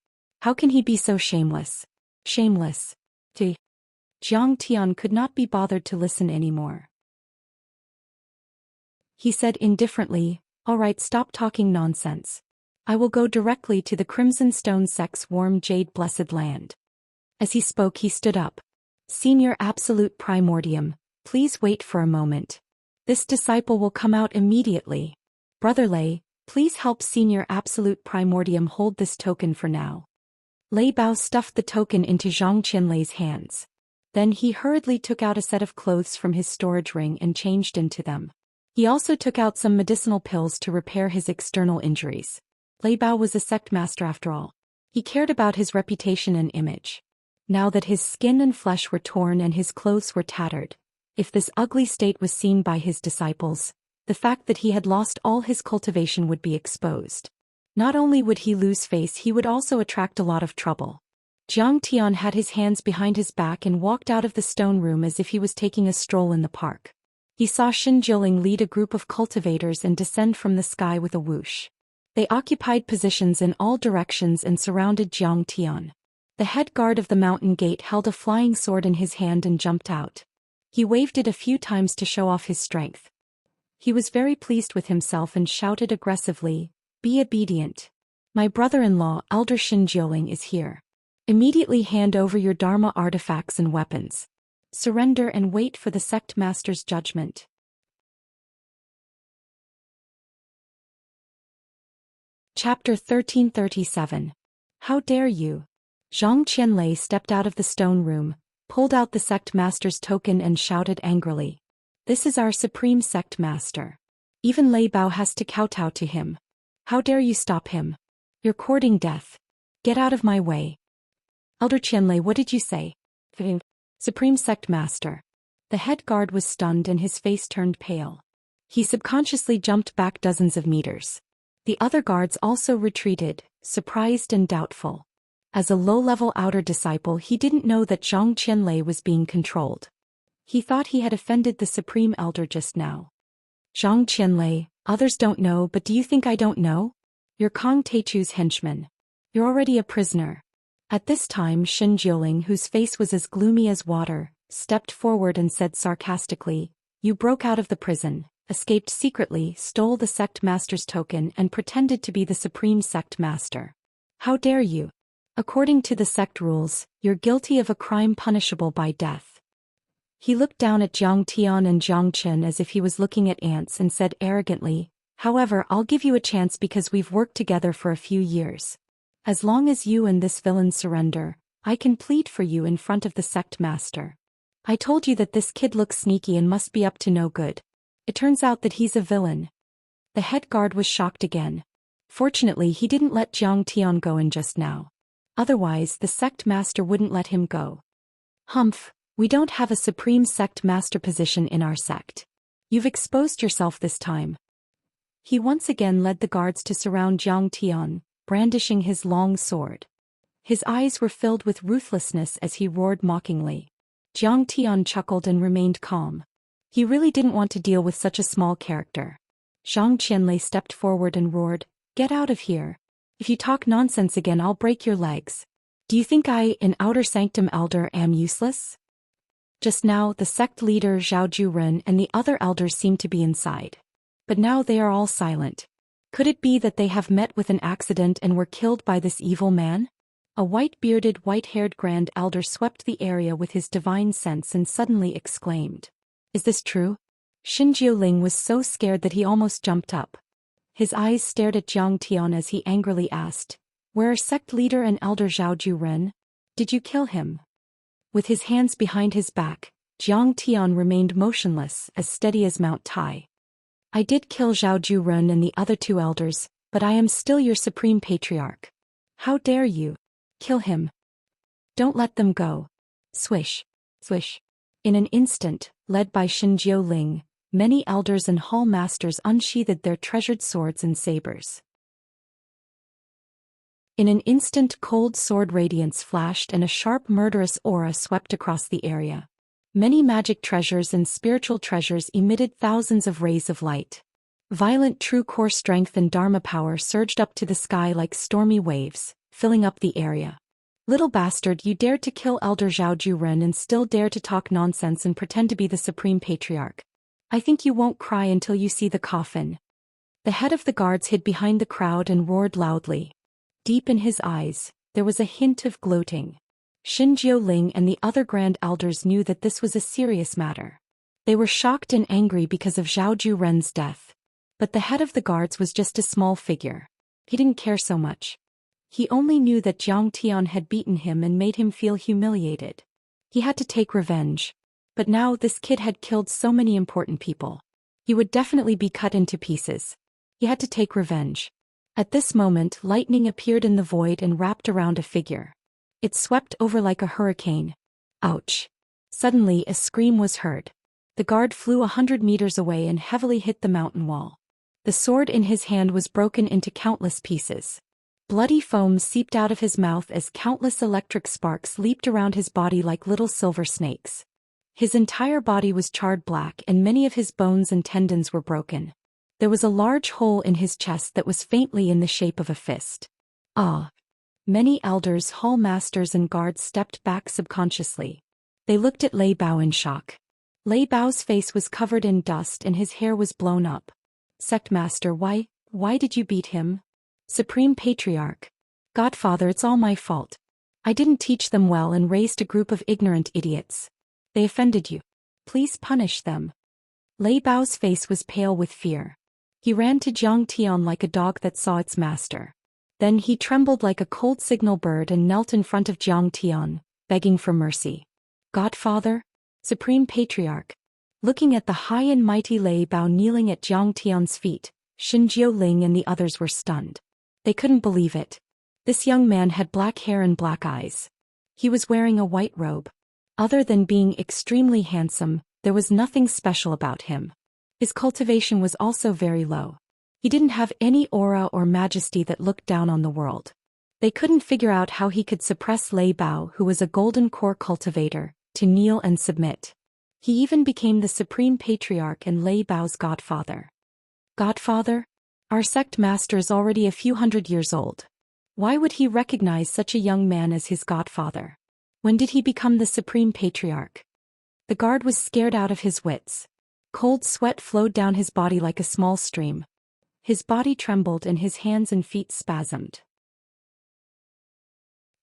[SPEAKER 1] How can he be so shameless? Shameless. Jiang Tian could not be bothered to listen anymore. He said indifferently, "All right, stop talking nonsense. I will go directly to the Crimson Stone sect's warm jade blessed land." As he spoke, he stood up. "Senior Absolute Primordium, please wait for a moment. This disciple will come out immediately. Brother Lei, please help Senior Absolute Primordium hold this token for now." Lei Bao stuffed the token into Zhang Qianlei's hands. Then he hurriedly took out a set of clothes from his storage ring and changed into them. He also took out some medicinal pills to repair his external injuries. Lei Bao was a sect master after all. He cared about his reputation and image. Now that his skin and flesh were torn and his clothes were tattered, if this ugly state was seen by his disciples, the fact that he had lost all his cultivation would be exposed. Not only would he lose face, he would also attract a lot of trouble. Jiang Tian had his hands behind his back and walked out of the stone room as if he was taking a stroll in the park. He saw Xin Jiling lead a group of cultivators and descend from the sky with a whoosh. They occupied positions in all directions and surrounded Jiang Tian. The head guard of the mountain gate held a flying sword in his hand and jumped out. He waved it a few times to show off his strength. He was very pleased with himself and shouted aggressively, "Be obedient. My brother-in-law, Elder Xin Jiling, is here. Immediately hand over your Dharma artifacts and weapons. Surrender and wait for the sect master's judgment." Chapter 1337. How dare you? Zhang Qianlei stepped out of the stone room, pulled out the sect master's token and shouted angrily. "This is our supreme sect master. Even Lei Bao has to kowtow to him. How dare you stop him? You're courting death. Get out of my way." "Elder Qianlei, what did you say?" "Supreme sect master." The head guard was stunned and his face turned pale. He subconsciously jumped back dozens of meters. The other guards also retreated, surprised and doubtful. As a low-level outer disciple, he didn't know that Zhang Qianlei was being controlled. He thought he had offended the Supreme Elder just now. "Zhang Qianlei, others don't know, but do you think I don't know? You're Kong Teichu's henchman. You're already a prisoner." At this time, Xin Jiling, whose face was as gloomy as water, stepped forward and said sarcastically, "You broke out of the prison, escaped secretly, stole the sect master's token and pretended to be the supreme sect master. How dare you? According to the sect rules, you're guilty of a crime punishable by death." He looked down at Jiang Tian and Jiang Chen as if he was looking at ants and said arrogantly, "However, I'll give you a chance because we've worked together for a few years. As long as you and this villain surrender, I can plead for you in front of the sect master. I told you that this kid looks sneaky and must be up to no good. It turns out that he's a villain." The head guard was shocked again. Fortunately, he didn't let Jiang Tian go in just now. Otherwise, the sect master wouldn't let him go. "Humph, we don't have a supreme sect master position in our sect. You've exposed yourself this time." He once again led the guards to surround Jiang Tian, brandishing his long sword. His eyes were filled with ruthlessness as he roared mockingly. Jiang Tian chuckled and remained calm. He really didn't want to deal with such a small character. Zhang Qianlei stepped forward and roared, "Get out of here. If you talk nonsense again, I'll break your legs. Do you think I, an outer sanctum elder, am useless?" Just now, the sect leader Zhao Juren and the other elders seemed to be inside. But now they are all silent. Could it be that they have met with an accident and were killed by this evil man? A white-bearded, white-haired grand elder swept the area with his divine sense and suddenly exclaimed, "Is this true?" Xin Jiling was so scared that he almost jumped up. His eyes stared at Jiang Tian as he angrily asked, "Where are sect leader and elder Zhao Juren? Did you kill him?" With his hands behind his back, Jiang Tian remained motionless, as steady as Mount Tai. "I did kill Zhao Juren and the other two elders, but I am still your supreme patriarch. How dare you? Kill him. Don't let them go." Swish, swish. In an instant, led by Xin Jiling, many elders and hall masters unsheathed their treasured swords and sabers. In an instant, cold sword radiance flashed and a sharp murderous aura swept across the area. Many magic treasures and spiritual treasures emitted thousands of rays of light. Violent true core strength and dharma power surged up to the sky like stormy waves, filling up the area. Little bastard, you dared to kill Elder Zhao Juren and still dare to talk nonsense and pretend to be the Supreme Patriarch. I think you won't cry until you see the coffin. The head of the guards hid behind the crowd and roared loudly. Deep in his eyes, there was a hint of gloating. Xin Jiuling and the other grand elders knew that this was a serious matter. They were shocked and angry because of Zhao Juren's death. But the head of the guards was just a small figure. He didn't care so much. He only knew that Jiang Tian had beaten him and made him feel humiliated. He had to take revenge. But now this kid had killed so many important people. He would definitely be cut into pieces. He had to take revenge. At this moment, lightning appeared in the void and wrapped around a figure. It swept over like a hurricane. Ouch! Suddenly a scream was heard. The guard flew 100 meters away and heavily hit the mountain wall. The sword in his hand was broken into countless pieces. Bloody foam seeped out of his mouth as countless electric sparks leaped around his body like little silver snakes. His entire body was charred black and many of his bones and tendons were broken. There was a large hole in his chest that was faintly in the shape of a fist. Ah! Many elders, hall masters and guards stepped back subconsciously. They looked at Lei Bao in shock. Lei Bao's face was covered in dust and his hair was blown up. Sect Master, why did you beat him? Supreme Patriarch. Godfather, it's all my fault. I didn't teach them well and raised a group of ignorant idiots. They offended you. Please punish them. Lei Bao's face was pale with fear. He ran to Jiang Tian like a dog that saw its master. Then he trembled like a cold signal bird and knelt in front of Jiang Tian, begging for mercy. Godfather? Supreme Patriarch. Looking at the high and mighty Lei Bao kneeling at Jiang Tian's feet, Xin Jiuling and the others were stunned. They couldn't believe it. This young man had black hair and black eyes. He was wearing a white robe. Other than being extremely handsome, there was nothing special about him. His cultivation was also very low. He didn't have any aura or majesty that looked down on the world. They couldn't figure out how he could suppress Lei Bao, who was a golden core cultivator, to kneel and submit. He even became the Supreme Patriarch and Lei Bao's godfather. Godfather? Our sect master is already a few hundred years old. Why would he recognize such a young man as his godfather? When did he become the Supreme Patriarch? The guard was scared out of his wits. Cold sweat flowed down his body like a small stream. His body trembled and his hands and feet spasmed.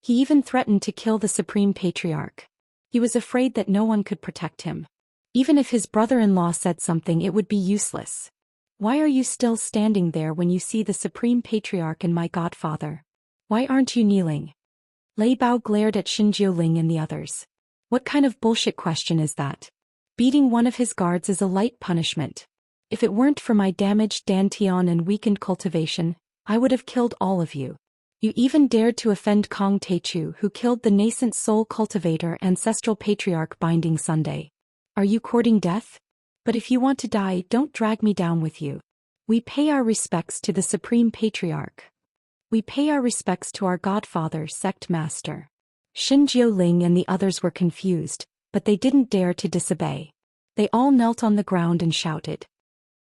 [SPEAKER 1] He even threatened to kill the Supreme Patriarch. He was afraid that no one could protect him. Even if his brother-in-law said something, it would be useless. Why are you still standing there when you see the Supreme Patriarch and my godfather? Why aren't you kneeling? Lei Bao glared at Xin Jiuling and the others. What kind of bullshit question is that? Beating one of his guards is a light punishment. If it weren't for my damaged dantian and weakened cultivation, I would have killed all of you. You even dared to offend Kong Teichu, who killed the nascent soul cultivator ancestral patriarch Binding Sunday. Are you courting death? But if you want to die, don't drag me down with you. We pay our respects to the Supreme Patriarch. We pay our respects to our godfather, sect master. Xin Jiuling and the others were confused, but they didn't dare to disobey. They all knelt on the ground and shouted.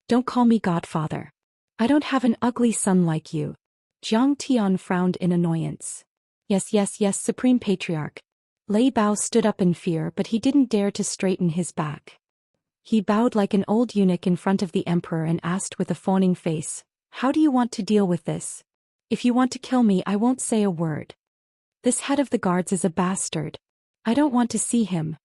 [SPEAKER 1] Don't call me godfather. I don't have an ugly son like you. Jiang Tian frowned in annoyance. Yes, Supreme Patriarch. Lei Bao stood up in fear, but he didn't dare to straighten his back. He bowed like an old eunuch in front of the emperor and asked with a fawning face, "How do you want to deal with this? If you want to kill me, I won't say a word. This head of the guards is a bastard. I don't want to see him."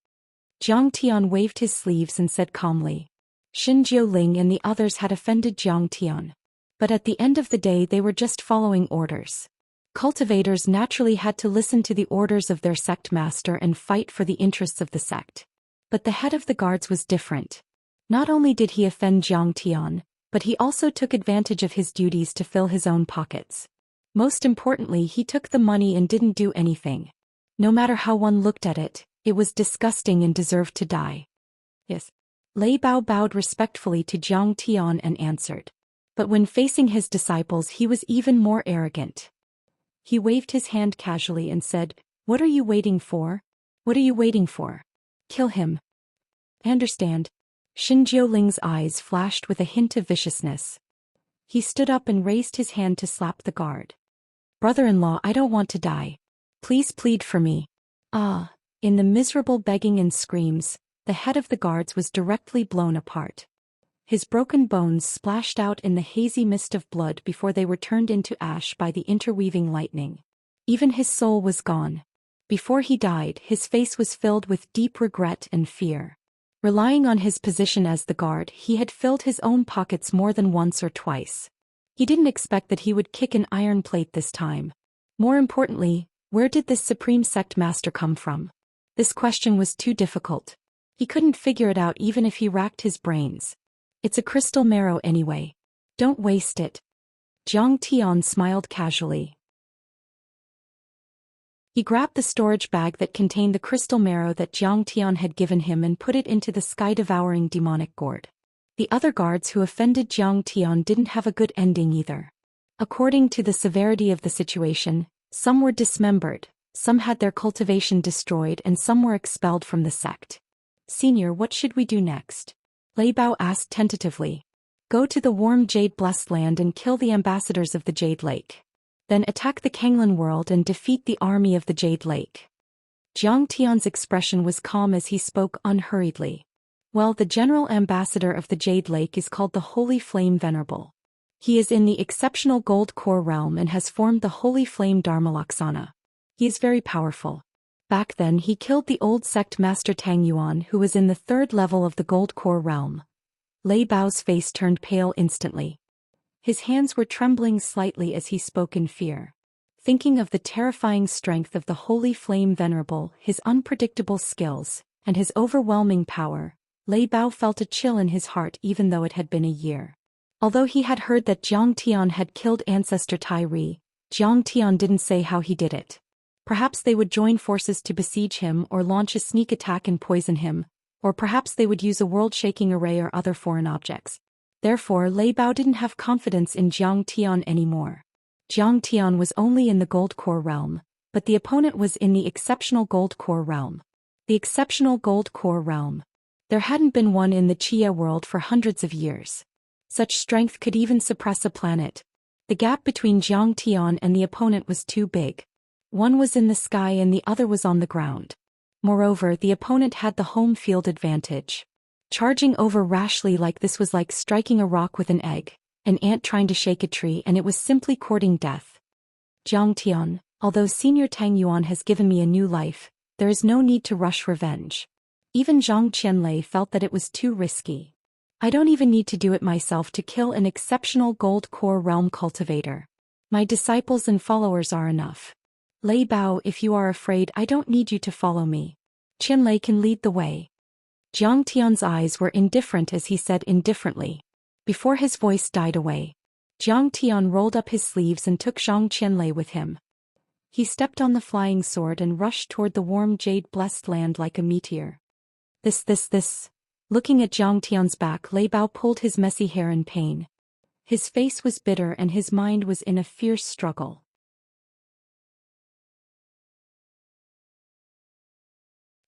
[SPEAKER 1] Jiang Tian waved his sleeves and said calmly. Xin Jiuling and the others had offended Jiang Tian. But at the end of the day they were just following orders. Cultivators naturally had to listen to the orders of their sect master and fight for the interests of the sect. But the head of the guards was different. Not only did he offend Jiang Tian, but he also took advantage of his duties to fill his own pockets. Most importantly, he took the money and didn't do anything. No matter how one looked at it, it was disgusting and deserved to die. Yes. Lei Bao bowed respectfully to Jiang Tian and answered. But when facing his disciples he was even more arrogant. He waved his hand casually and said, "What are you waiting for? What are you waiting for? Kill him." "I understand." Xin Jiuling's eyes flashed with a hint of viciousness. He stood up and raised his hand to slap the guard. "Brother-in-law, I don't want to die. Please plead for me." Ah! In the miserable begging and screams, the head of the guards was directly blown apart. His broken bones splashed out in the hazy mist of blood before they were turned into ash by the interweaving lightning. Even his soul was gone. Before he died, his face was filled with deep regret and fear. Relying on his position as the guard, he had filled his own pockets more than once or twice. He didn't expect that he would kick an iron plate this time. More importantly, where did this supreme sect master come from? This question was too difficult. He couldn't figure it out even if he racked his brains. "It's a crystal marrow anyway. Don't waste it." Zhang Tian smiled casually. He grabbed the storage bag that contained the crystal marrow that Zhang Tian had given him and put it into the sky-devouring demonic gourd. The other guards who offended Zhang Tian didn't have a good ending either. According to the severity of the situation, some were dismembered, some had their cultivation destroyed, and some were expelled from the sect. "Senior, what should we do next?" Lei Bao asked tentatively. "Go to the warm jade-blessed land and kill the ambassadors of the Jade Lake. Then attack the Kanglan world and defeat the army of the Jade Lake." Zhang Tian's expression was calm as he spoke unhurriedly. "Well, the general ambassador of the Jade Lake is called the Holy Flame Venerable. He is in the exceptional Gold Core realm and has formed the Holy Flame Dharmalaksana. He is very powerful. Back then he killed the old sect master Tang Yuan, who was in the 3rd level of the Gold Core realm." Lei Bao's face turned pale instantly. His hands were trembling slightly as he spoke in fear. Thinking of the terrifying strength of the Holy Flame Venerable, his unpredictable skills, and his overwhelming power, Lei Bao felt a chill in his heart even though it had been a year. Although he had heard that Zhang Tian had killed Ancestor Tai Ri, Zhang Tian didn't say how he did it. Perhaps they would join forces to besiege him or launch a sneak attack and poison him, or perhaps they would use a world-shaking array or other foreign objects. Therefore, Lei Bao didn't have confidence in Zhang Tian anymore. Zhang Tian was only in the Gold Core realm, but the opponent was in the exceptional Gold Core realm. The exceptional Gold Core realm. There hadn't been one in the Chia world for hundreds of years. Such strength could even suppress a planet. The gap between Zhang Tian and the opponent was too big. One was in the sky and the other was on the ground. Moreover, the opponent had the home field advantage. Charging over rashly like this was like striking a rock with an egg, an ant trying to shake a tree, and it was simply courting death. "Zhang Tian, although Senior Tang Yuan has given me a new life, there is no need to rush revenge." Even Zhang Qianlei felt that it was too risky. "I don't even need to do it myself to kill an exceptional Gold Core realm cultivator. My disciples and followers are enough. Lei Bao, if you are afraid, I don't need you to follow me. Qianlei can lead the way." Zhang Tian's eyes were indifferent as he said indifferently. Before his voice died away, Zhang Tian rolled up his sleeves and took Zhang Qianlei with him. He stepped on the flying sword and rushed toward the warm jade-blessed land like a meteor. This. Looking at Zhang Tian's back, Lei Bao pulled his messy hair in pain. His face was bitter and his mind was in a fierce struggle.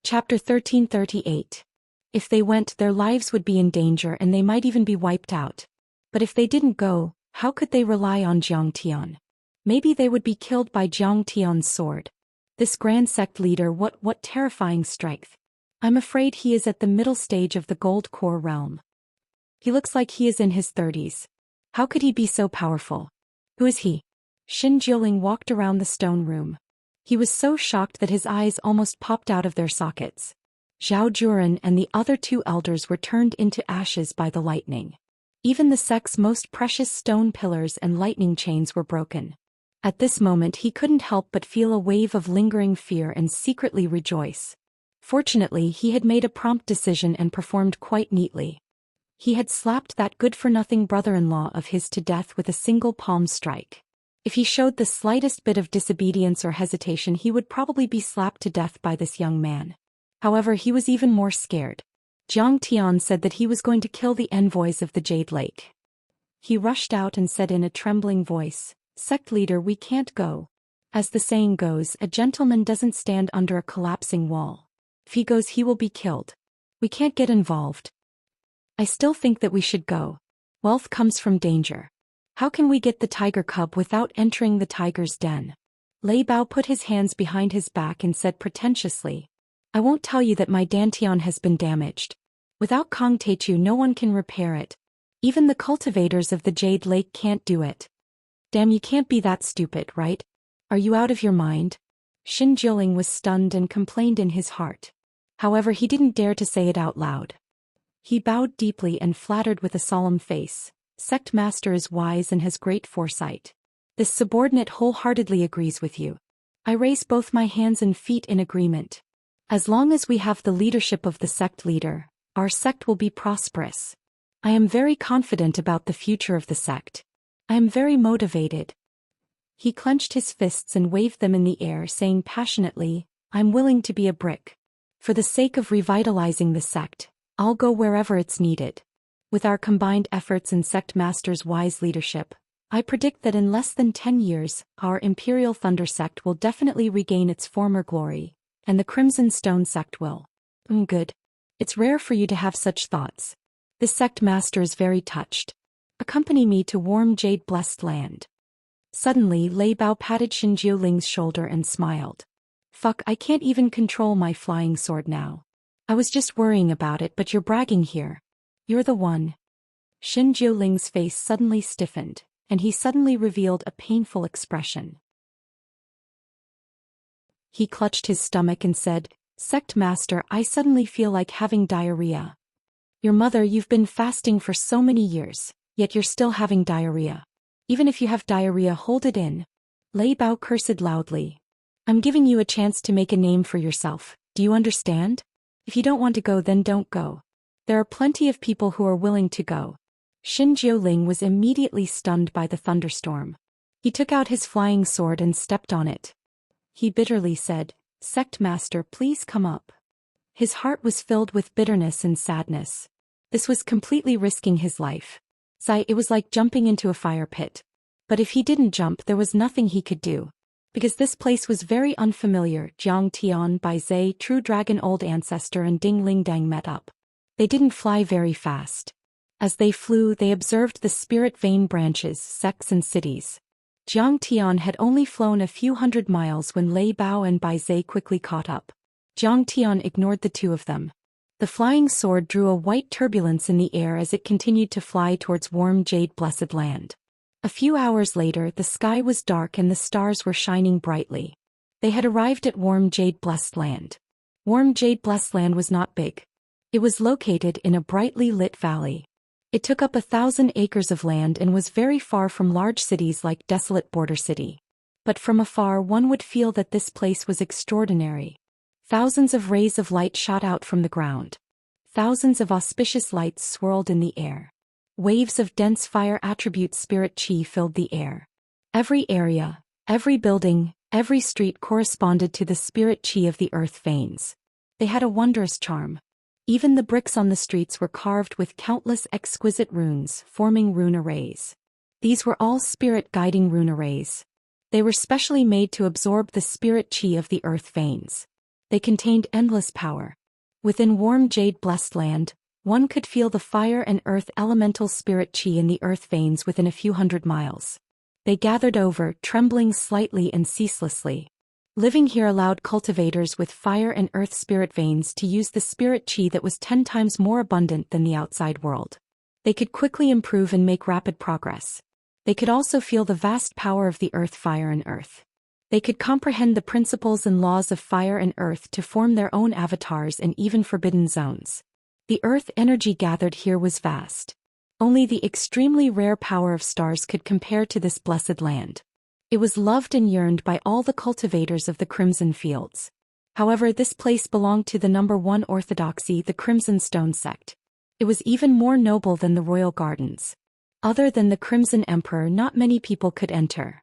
[SPEAKER 1] Chapter 1338. If they went, their lives would be in danger and they might even be wiped out. But if they didn't go, how could they rely on Zhang Tian? Maybe they would be killed by Zhang Tian's sword. This grand sect leader, what terrifying strength. I'm afraid he is at the middle stage of the Gold Core realm. He looks like he is in his 30s. How could he be so powerful? Who is he? Xin Jiuling walked around the stone room. He was so shocked that his eyes almost popped out of their sockets. Zhao Juran and the other 2 elders were turned into ashes by the lightning. Even the sect's most precious stone pillars and lightning chains were broken. At this moment he couldn't help but feel a wave of lingering fear and secretly rejoice. Fortunately, he had made a prompt decision and performed quite neatly. He had slapped that good-for-nothing brother-in-law of his to death with a single palm strike. If he showed the slightest bit of disobedience or hesitation, he would probably be slapped to death by this young man. However, he was even more scared. Zhang Tian said that he was going to kill the envoys of the Jade Lake. He rushed out and said in a trembling voice, "Sect leader, we can't go. As the saying goes, a gentleman doesn't stand under a collapsing wall. If he goes, he will be killed. We can't get involved. I still think that we should go. Wealth comes from danger. How can we get the tiger cub without entering the tiger's den? Lei Bao put his hands behind his back and said pretentiously, I won't tell you that my dantian has been damaged. Without Kong Teichu no one can repair it. Even the cultivators of the Jade Lake can't do it. Damn, you can't be that stupid, right? Are you out of your mind? Xin Jiuling was stunned and complained in his heart. However, he didn't dare to say it out loud. He bowed deeply and flattered with a solemn face. Sect master is wise and has great foresight. This subordinate wholeheartedly agrees with you. I raise both my hands and feet in agreement. As long as we have the leadership of the sect leader, our sect will be prosperous. I am very confident about the future of the sect. I am very motivated. He clenched his fists and waved them in the air, saying passionately, I'm willing to be a brick. For the sake of revitalizing the sect, I'll go wherever it's needed. With our combined efforts and sect master's wise leadership, I predict that in less than 10 years, our Imperial Thunder sect will definitely regain its former glory, and the Crimson Stone sect will. Good. It's rare for you to have such thoughts. This sect master is very touched. Accompany me to warm jade-blessed land. Suddenly, Lei Bao patted Xin Jiuling's shoulder and smiled. Fuck, I can't even control my flying sword now. I was just worrying about it, but you're bragging here. You're the one. Xin Jiuling's face suddenly stiffened, and he suddenly revealed a painful expression. He clutched his stomach and said, Sect master, I suddenly feel like having diarrhea. Your mother, you've been fasting for so many years, yet you're still having diarrhea. Even if you have diarrhea, hold it in. Lei Bao cursed loudly. I'm giving you a chance to make a name for yourself, do you understand? If you don't want to go, then don't go. There are plenty of people who are willing to go. Xin Jiuling was immediately stunned by the thunderstorm. He took out his flying sword and stepped on it. He bitterly said, Sect master, please come up. His heart was filled with bitterness and sadness. This was completely risking his life. It was like jumping into a fire pit. But if he didn't jump, there was nothing he could do. Because this place was very unfamiliar. Jiang Tian, Bai Zhe, True Dragon Old Ancestor and Ding Ling Dang met up. They didn't fly very fast. As they flew, they observed the spirit vein branches, sects and cities. Jiang Tian had only flown a few hundred miles when Lei Bao and Bai Zhe quickly caught up. Jiang Tian ignored the two of them. The flying sword drew a white turbulence in the air as it continued to fly towards warm jade-blessed land. A few hours later, the sky was dark and the stars were shining brightly. They had arrived at warm jade-blessed land. Warm jade-blessed land was not big. It was located in a brightly lit valley. It took up 1,000 acres of land and was very far from large cities like desolate border city. But from afar one would feel that this place was extraordinary. Thousands of rays of light shot out from the ground. Thousands of auspicious lights swirled in the air. Waves of dense fire attribute spirit chi filled the air. Every area, every building, every street corresponded to the spirit chi of the earth veins. They had a wondrous charm. Even the bricks on the streets were carved with countless exquisite runes, forming rune arrays. These were all spirit-guiding rune arrays. They were specially made to absorb the spirit chi of the earth veins. They contained endless power. Within warm jade-blessed land, one could feel the fire and earth elemental spirit chi in the earth veins within a few hundred miles. They gathered over, trembling slightly and ceaselessly. Living here allowed cultivators with fire and earth spirit veins to use the spirit chi that was 10 times more abundant than the outside world. They could quickly improve and make rapid progress. They could also feel the vast power of the earth, fire and earth. They could comprehend the principles and laws of fire and earth to form their own avatars and even forbidden zones. The earth energy gathered here was vast. Only the extremely rare power of stars could compare to this blessed land. It was loved and yearned by all the cultivators of the Crimson Fields. However, this place belonged to the number 1 orthodoxy, the Crimson Stone sect. It was even more noble than the royal gardens. Other than the Crimson Emperor, not many people could enter.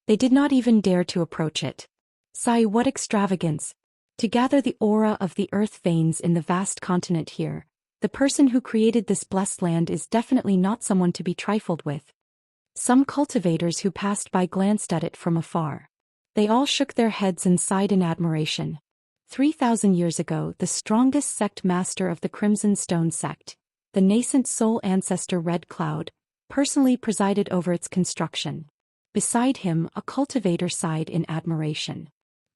[SPEAKER 1] They did not even dare to approach it. What extravagance! To gather the aura of the earth veins in the vast continent here, the person who created this blessed land is definitely not someone to be trifled with. Some cultivators who passed by glanced at it from afar. They all shook their heads and sighed in admiration. 3,000 years ago, the strongest sect master of the Crimson Stone sect, the nascent soul ancestor Red Cloud, personally presided over its construction. Beside him, a cultivator sighed in admiration.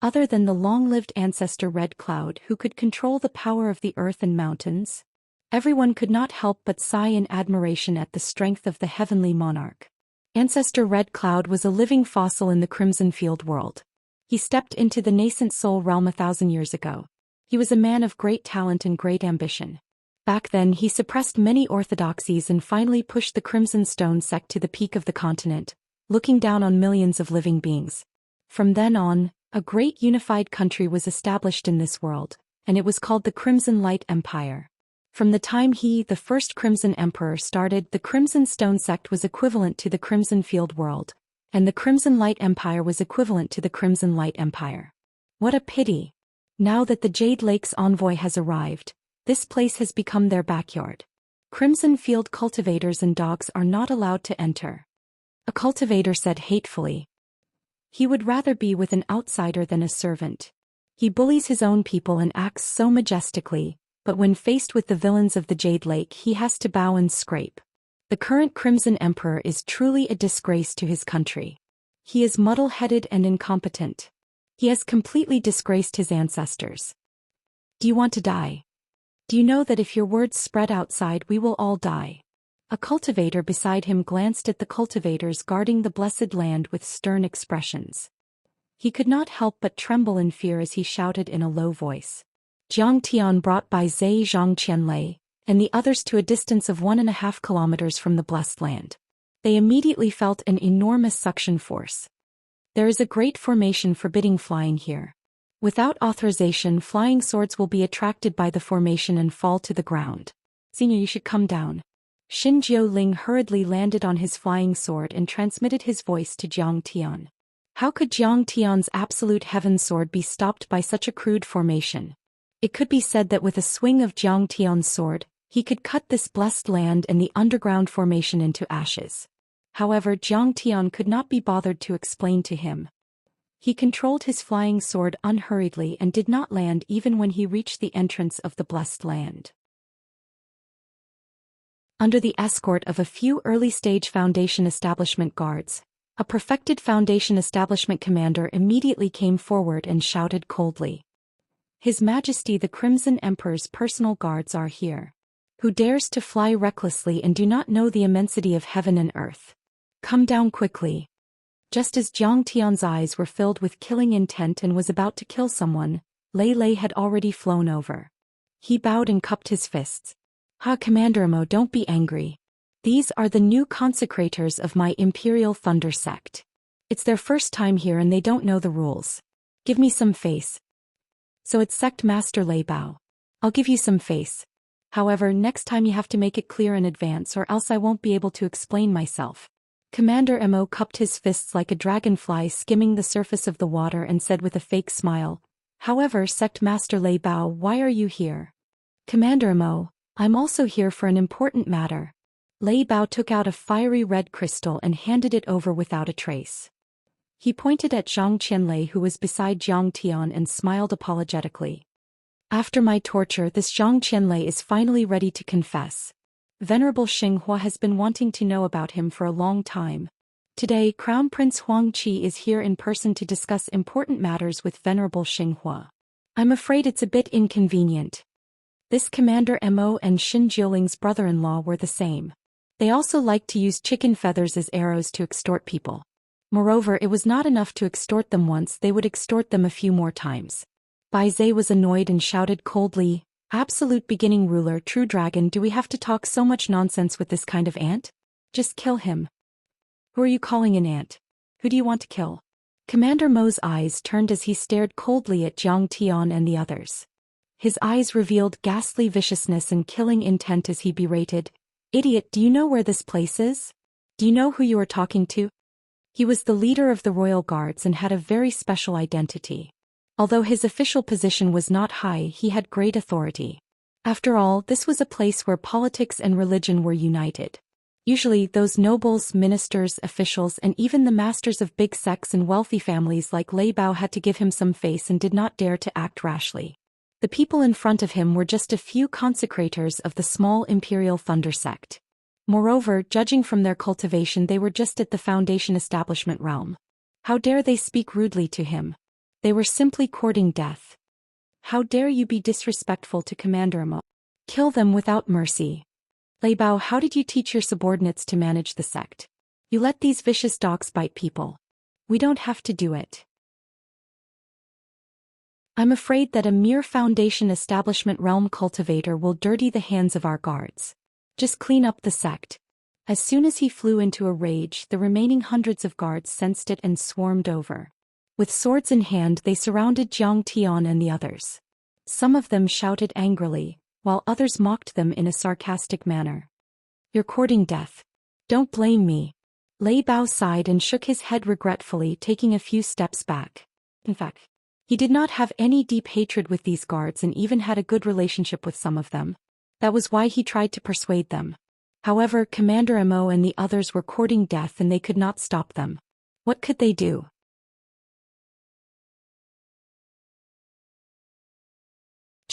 [SPEAKER 1] Other than the long-lived ancestor Red Cloud who could control the power of the earth and mountains, everyone could not help but sigh in admiration at the strength of the heavenly monarch. Ancestor Red Cloud was a living fossil in the Crimson Field world. He stepped into the nascent soul realm 1,000 years ago. He was a man of great talent and great ambition. Back then he suppressed many orthodoxies and finally pushed the Crimson Stone sect to the peak of the continent, looking down on millions of living beings. From then on, a great unified country was established in this world, and it was called the Crimson Light Empire. From the time he, the first Crimson Emperor, started, the Crimson Stone sect was equivalent to the Crimson Field world, and the Crimson Light Empire was equivalent to the Crimson Light Empire. What a pity! Now that the Jade Lake's envoy has arrived, this place has become their backyard. Crimson Field cultivators and dogs are not allowed to enter. A cultivator said hatefully. He would rather be with an outsider than a servant. He bullies his own people and acts so majestically, but when faced with the villains of the Jade Lake he has to bow and scrape. The current Crimson Emperor is truly a disgrace to his country. He is muddle-headed and incompetent. He has completely disgraced his ancestors. Do you want to die? Do you know that if your words spread outside we will all die? A cultivator beside him glanced at the cultivators guarding the blessed land with stern expressions. He could not help but tremble in fear as he shouted in a low voice. Jiang Tian brought by Zai Zhang and the others to a distance of 1.5 kilometers from the blessed land. They immediately felt an enormous suction force. There is a great formation forbidding flying here. Without authorization, flying swords will be attracted by the formation and fall to the ground. Senior, you should come down. Xin Jiuling hurriedly landed on his flying sword and transmitted his voice to Jiang Tian. How could Jiang Tian's absolute heaven sword be stopped by such a crude formation? It could be said that with a swing of Jiang Tian's sword, he could cut this blessed land and the underground formation into ashes. However, Jiang Tian could not be bothered to explain to him. He controlled his flying sword unhurriedly and did not land even when he reached the entrance of the blessed land. Under the escort of a few early-stage Foundation establishment guards, a perfected Foundation establishment commander immediately came forward and shouted coldly. His Majesty the Crimson Emperor's personal guards are here. Who dares to fly recklessly and do not know the immensity of heaven and earth? Come down quickly. Just as Jiang Tian's eyes were filled with killing intent and was about to kill someone, Lei Lei had already flown over. He bowed and cupped his fists. Commander Imo, don't be angry. These are the new consecrators of my Imperial Thunder sect. It's their first time here and they don't know the rules. Give me some face. So it's Sect Master Lei Bao. I'll give you some face. However, next time you have to make it clear in advance or else I won't be able to explain myself. Commander Imo cupped his fists like a dragonfly skimming the surface of the water and said with a fake smile, However, Sect Master Lei Bao, why are you here? Commander Imo, I'm also here for an important matter. Lei Bao took out a fiery red crystal and handed it over without a trace. He pointed at Zhang Qianlei who was beside Jiang Tian and smiled apologetically. After my torture, this Zhang Qianlei is finally ready to confess. Venerable Xinghua has been wanting to know about him for a long time. Today, Crown Prince Huang Qi is here in person to discuss important matters with Venerable Xinghua. I'm afraid it's a bit inconvenient. This Commander Mo and Xin Jiuling's brother-in-law were the same. They also liked to use chicken feathers as arrows to extort people. Moreover, it was not enough to extort them once, they would extort them a few more times. Bai Zai was annoyed and shouted coldly, Absolute beginning ruler, true dragon, do we have to talk so much nonsense with this kind of ant? Just kill him. Who are you calling an ant? Who do you want to kill? Commander Mo's eyes turned as he stared coldly at Jiang Tian and the others. His eyes revealed ghastly viciousness and killing intent as he berated, Idiot, do you know where this place is? Do you know who you are talking to? He was the leader of the royal guards and had a very special identity. Although his official position was not high, he had great authority. After all, this was a place where politics and religion were united. Usually, those nobles, ministers, officials, and even the masters of big sects and wealthy families like Lei Bao had to give him some face and did not dare to act rashly. The people in front of him were just a few consecrators of the small imperial thunder sect. Moreover, judging from their cultivation, they were just at the foundation establishment realm. How dare they speak rudely to him? They were simply courting death. How dare you be disrespectful to Commander Imo? Kill them without mercy. Lei Bao, how did you teach your subordinates to manage the sect? You let these vicious dogs bite people. We don't have to do it. I'm afraid that a mere foundation establishment realm cultivator will dirty the hands of our guards. Just clean up the sect. As soon as he flew into a rage, the remaining hundreds of guards sensed it and swarmed over. With swords in hand, they surrounded Jiang Tian and the others. Some of them shouted angrily, while others mocked them in a sarcastic manner. You're courting death. Don't blame me. Lei Bao sighed and shook his head regretfully, taking a few steps back. In fact, he did not have any deep hatred with these guards and even had a good relationship with some of them. That was why he tried to persuade them. However, Commander Imo and the others were courting death and they could not stop them. What could they do?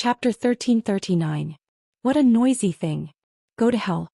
[SPEAKER 1] Chapter 1339. What a noisy thing. Go to hell.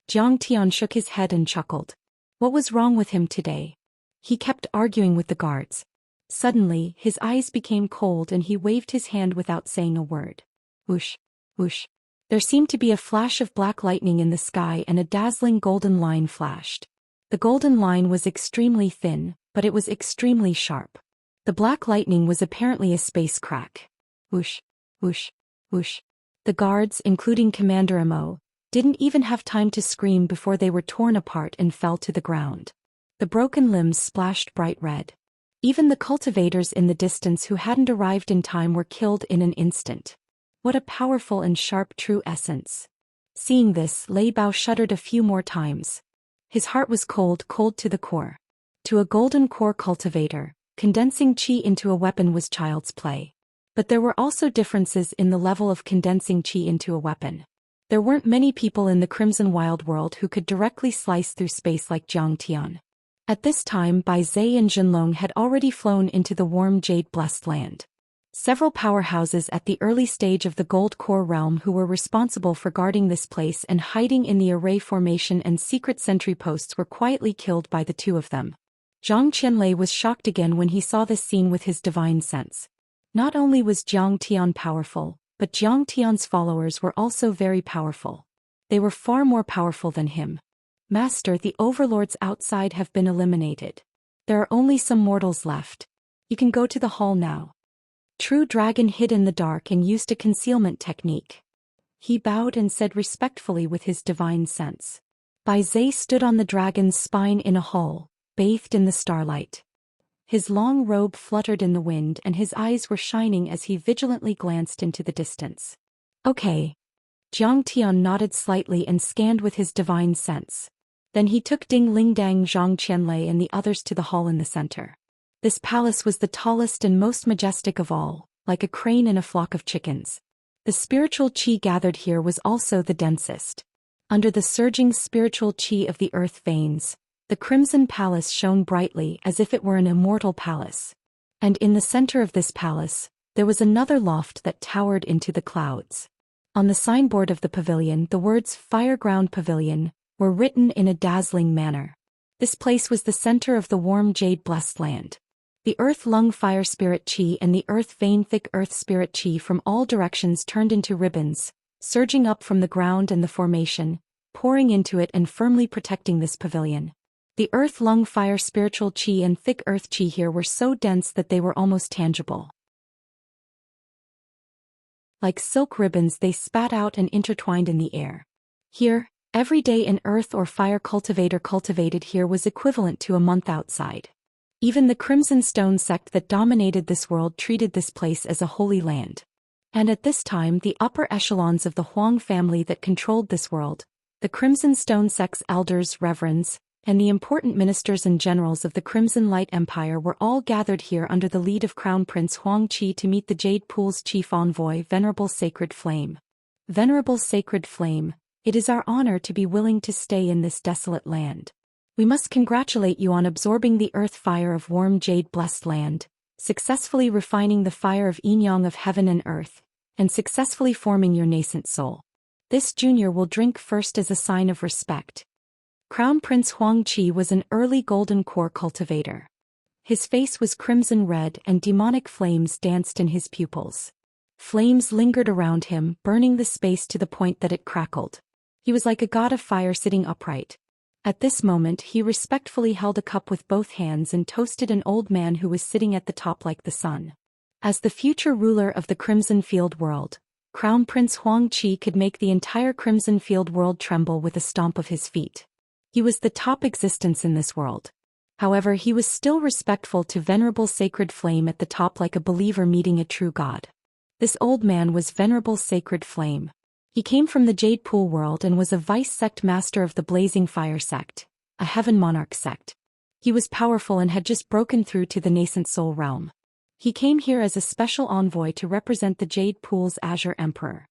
[SPEAKER 1] Jiang Tian shook his head and chuckled. What was wrong with him today? He kept arguing with the guards. Suddenly, his eyes became cold and he waved his hand without saying a word. Whoosh, whoosh. There seemed to be a flash of black lightning in the sky and a dazzling golden line flashed. The golden line was extremely thin, but it was extremely sharp. The black lightning was apparently a space crack. Whoosh. Whoosh, whoosh. The guards, including Commander Imo, didn't even have time to scream before they were torn apart and fell to the ground. The broken limbs splashed bright red. Even the cultivators in the distance who hadn't arrived in time were killed in an instant. What a powerful and sharp true essence. Seeing this, Lei Bao shuddered a few more times. His heart was cold to the core. To a golden core cultivator, condensing chi into a weapon was child's play. But there were also differences in the level of condensing chi into a weapon. There weren't many people in the Crimson Wild World who could directly slice through space like Jiang Tian. At this time, Bai Zhe and Zhenlong had already flown into the warm jade-blessed land. Several powerhouses at the early stage of the Gold Core realm who were responsible for guarding this place and hiding in the array formation and secret sentry posts were quietly killed by the two of them. Zhang Qianlei was shocked again when he saw this scene with his divine sense. Not only was Jiang Tian powerful, but Jiang Tian's followers were also very powerful. They were far more powerful than him. Master, the overlords outside have been eliminated. There are only some mortals left. You can go to the hall now. True Dragon hid in the dark and used a concealment technique. He bowed and said respectfully with his divine sense. Bai Zhe stood on the dragon's spine in a hall, bathed in the starlight. His long robe fluttered in the wind and his eyes were shining as he vigilantly glanced into the distance. Okay. Jiang Tian nodded slightly and scanned with his divine sense. Then he took Ding Lingdang, Zhang Qianlei and the others to the hall in the center. This palace was the tallest and most majestic of all, like a crane in a flock of chickens. The spiritual qi gathered here was also the densest. Under the surging spiritual qi of the earth veins, the Crimson Palace shone brightly as if it were an immortal palace. And in the center of this palace, there was another loft that towered into the clouds. On the signboard of the pavilion, the words Fireground Pavilion were written in a dazzling manner. This place was the center of the warm jade-blessed land. The earth-lung fire spirit qi and the earth-vein thick earth spirit qi from all directions turned into ribbons, surging up from the ground and the formation, pouring into it and firmly protecting this pavilion. The earth-lung fire spiritual qi and thick earth qi here were so dense that they were almost tangible. Like silk ribbons they spat out and intertwined in the air. Here, every day an earth or fire cultivator cultivated here was equivalent to a month outside. Even the Crimson Stone sect that dominated this world treated this place as a holy land. And at this time the upper echelons of the Huang family that controlled this world, the Crimson Stone sect's elders, reverends, and the important ministers and generals of the Crimson Light Empire were all gathered here under the lead of Crown Prince Huang Qi to meet the Jade Pool's chief envoy, Venerable Sacred Flame. Venerable Sacred Flame, It is our honor to be willing to stay in this desolate land. We must congratulate you on absorbing the earth fire of warm jade-blessed land, successfully refining the fire of yin-yang of heaven and earth, and successfully forming your nascent soul. This junior will drink first as a sign of respect. Crown Prince Huangqi was an early golden core cultivator. His face was crimson red and demonic flames danced in his pupils. Flames lingered around him, burning the space to the point that it crackled. He was like a god of fire sitting upright. At this moment he respectfully held a cup with both hands and toasted an old man who was sitting at the top like the sun. As the future ruler of the Crimson Field world, Crown Prince Huangqi could make the entire Crimson Field world tremble with a stomp of his feet. He was the top existence in this world. However, he was still respectful to Venerable Sacred Flame at the top like a believer meeting a true god. This old man was Venerable Sacred Flame. He came from the Jade Pool world and was a vice-sect master of the Blazing Fire sect, a Heaven Monarch sect. He was powerful and had just broken through to the nascent soul realm. He came here as a special envoy to represent the Jade Pool's Azure Emperor.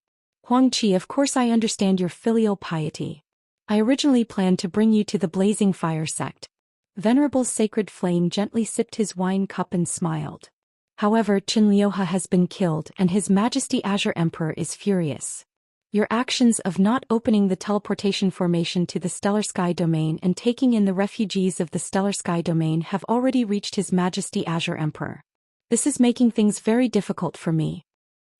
[SPEAKER 1] Huangqi, of course I understand your filial piety. I originally planned to bring you to the Blazing Fire sect. Venerable Sacred Flame gently sipped his wine cup and smiled. However, Qinliuhe has been killed and His Majesty Azure Emperor is furious. Your actions of not opening the teleportation formation to the Stellar Sky Domain and taking in the refugees of the Stellar Sky Domain have already reached His Majesty Azure Emperor. This is making things very difficult for me.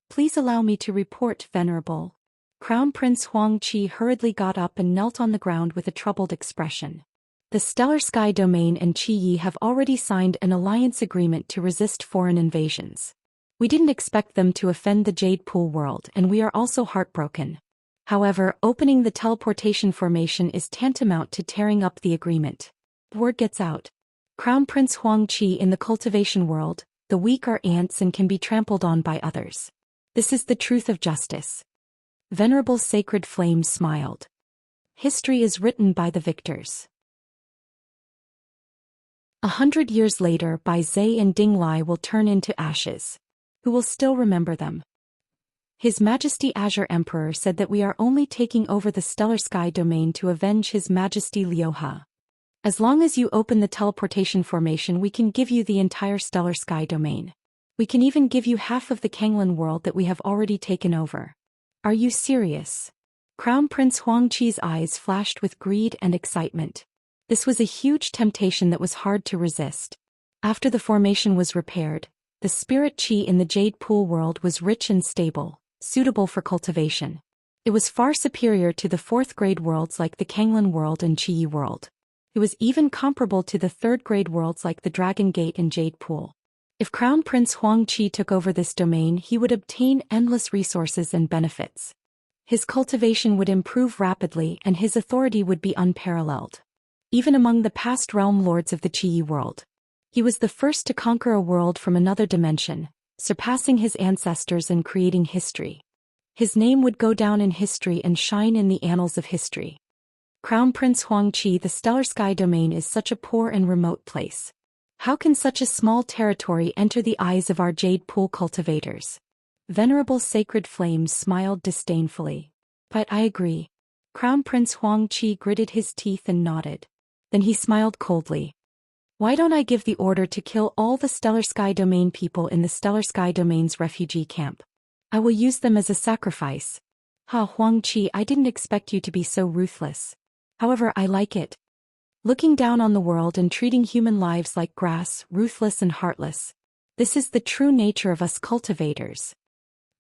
[SPEAKER 1] Please allow me to report, Venerable. Crown Prince Huangqi hurriedly got up and knelt on the ground with a troubled expression. The Stellar Sky Domain and Qi Yi have already signed an alliance agreement to resist foreign invasions. We didn't expect them to offend the Jade Pool world and we are also heartbroken. However, opening the teleportation formation is tantamount to tearing up the agreement. Word gets out. Crown Prince Huangqi in the cultivation world, the weak are ants and can be trampled on by others. This is the truth of justice. Venerable Sacred Flame smiled. History is written by the victors. 100 years later, Bai Zhe and Ding Lai will turn into ashes. Who will still remember them? His Majesty Azure Emperor said that we are only taking over the Stellar Sky Domain to avenge His Majesty Liuhe. As long as you open the teleportation formation, we can give you the entire Stellar Sky Domain. We can even give you half of the Kanglan world that we have already taken over. Are you serious? Crown Prince Huangqi's eyes flashed with greed and excitement. This was a huge temptation that was hard to resist. After the formation was repaired, the spirit qi in the Jade Pool world was rich and stable, suitable for cultivation. It was far superior to the fourth-grade worlds like the Kanglan world and Qi Yi world. It was even comparable to the third-grade worlds like the Dragon Gate and Jade Pool. If Crown Prince Huangqi took over this domain, he would obtain endless resources and benefits. His cultivation would improve rapidly and his authority would be unparalleled. Even among the past realm lords of the Qi Yi world. He was the first to conquer a world from another dimension, surpassing his ancestors and creating history. His name would go down in history and shine in the annals of history. Crown Prince Huangqi, the Stellar Sky Domain is such a poor and remote place. How can such a small territory enter the eyes of our Jade Pool cultivators? Venerable Sacred Flame smiled disdainfully. But I agree. Crown Prince Huangqi gritted his teeth and nodded. Then he smiled coldly. Why don't I give the order to kill all the Stellar Sky Domain people in the Stellar Sky Domain's refugee camp? I will use them as a sacrifice. Huangqi, I didn't expect you to be so ruthless. However, I like it. Looking down on the world and treating human lives like grass, ruthless and heartless. This is the true nature of us cultivators.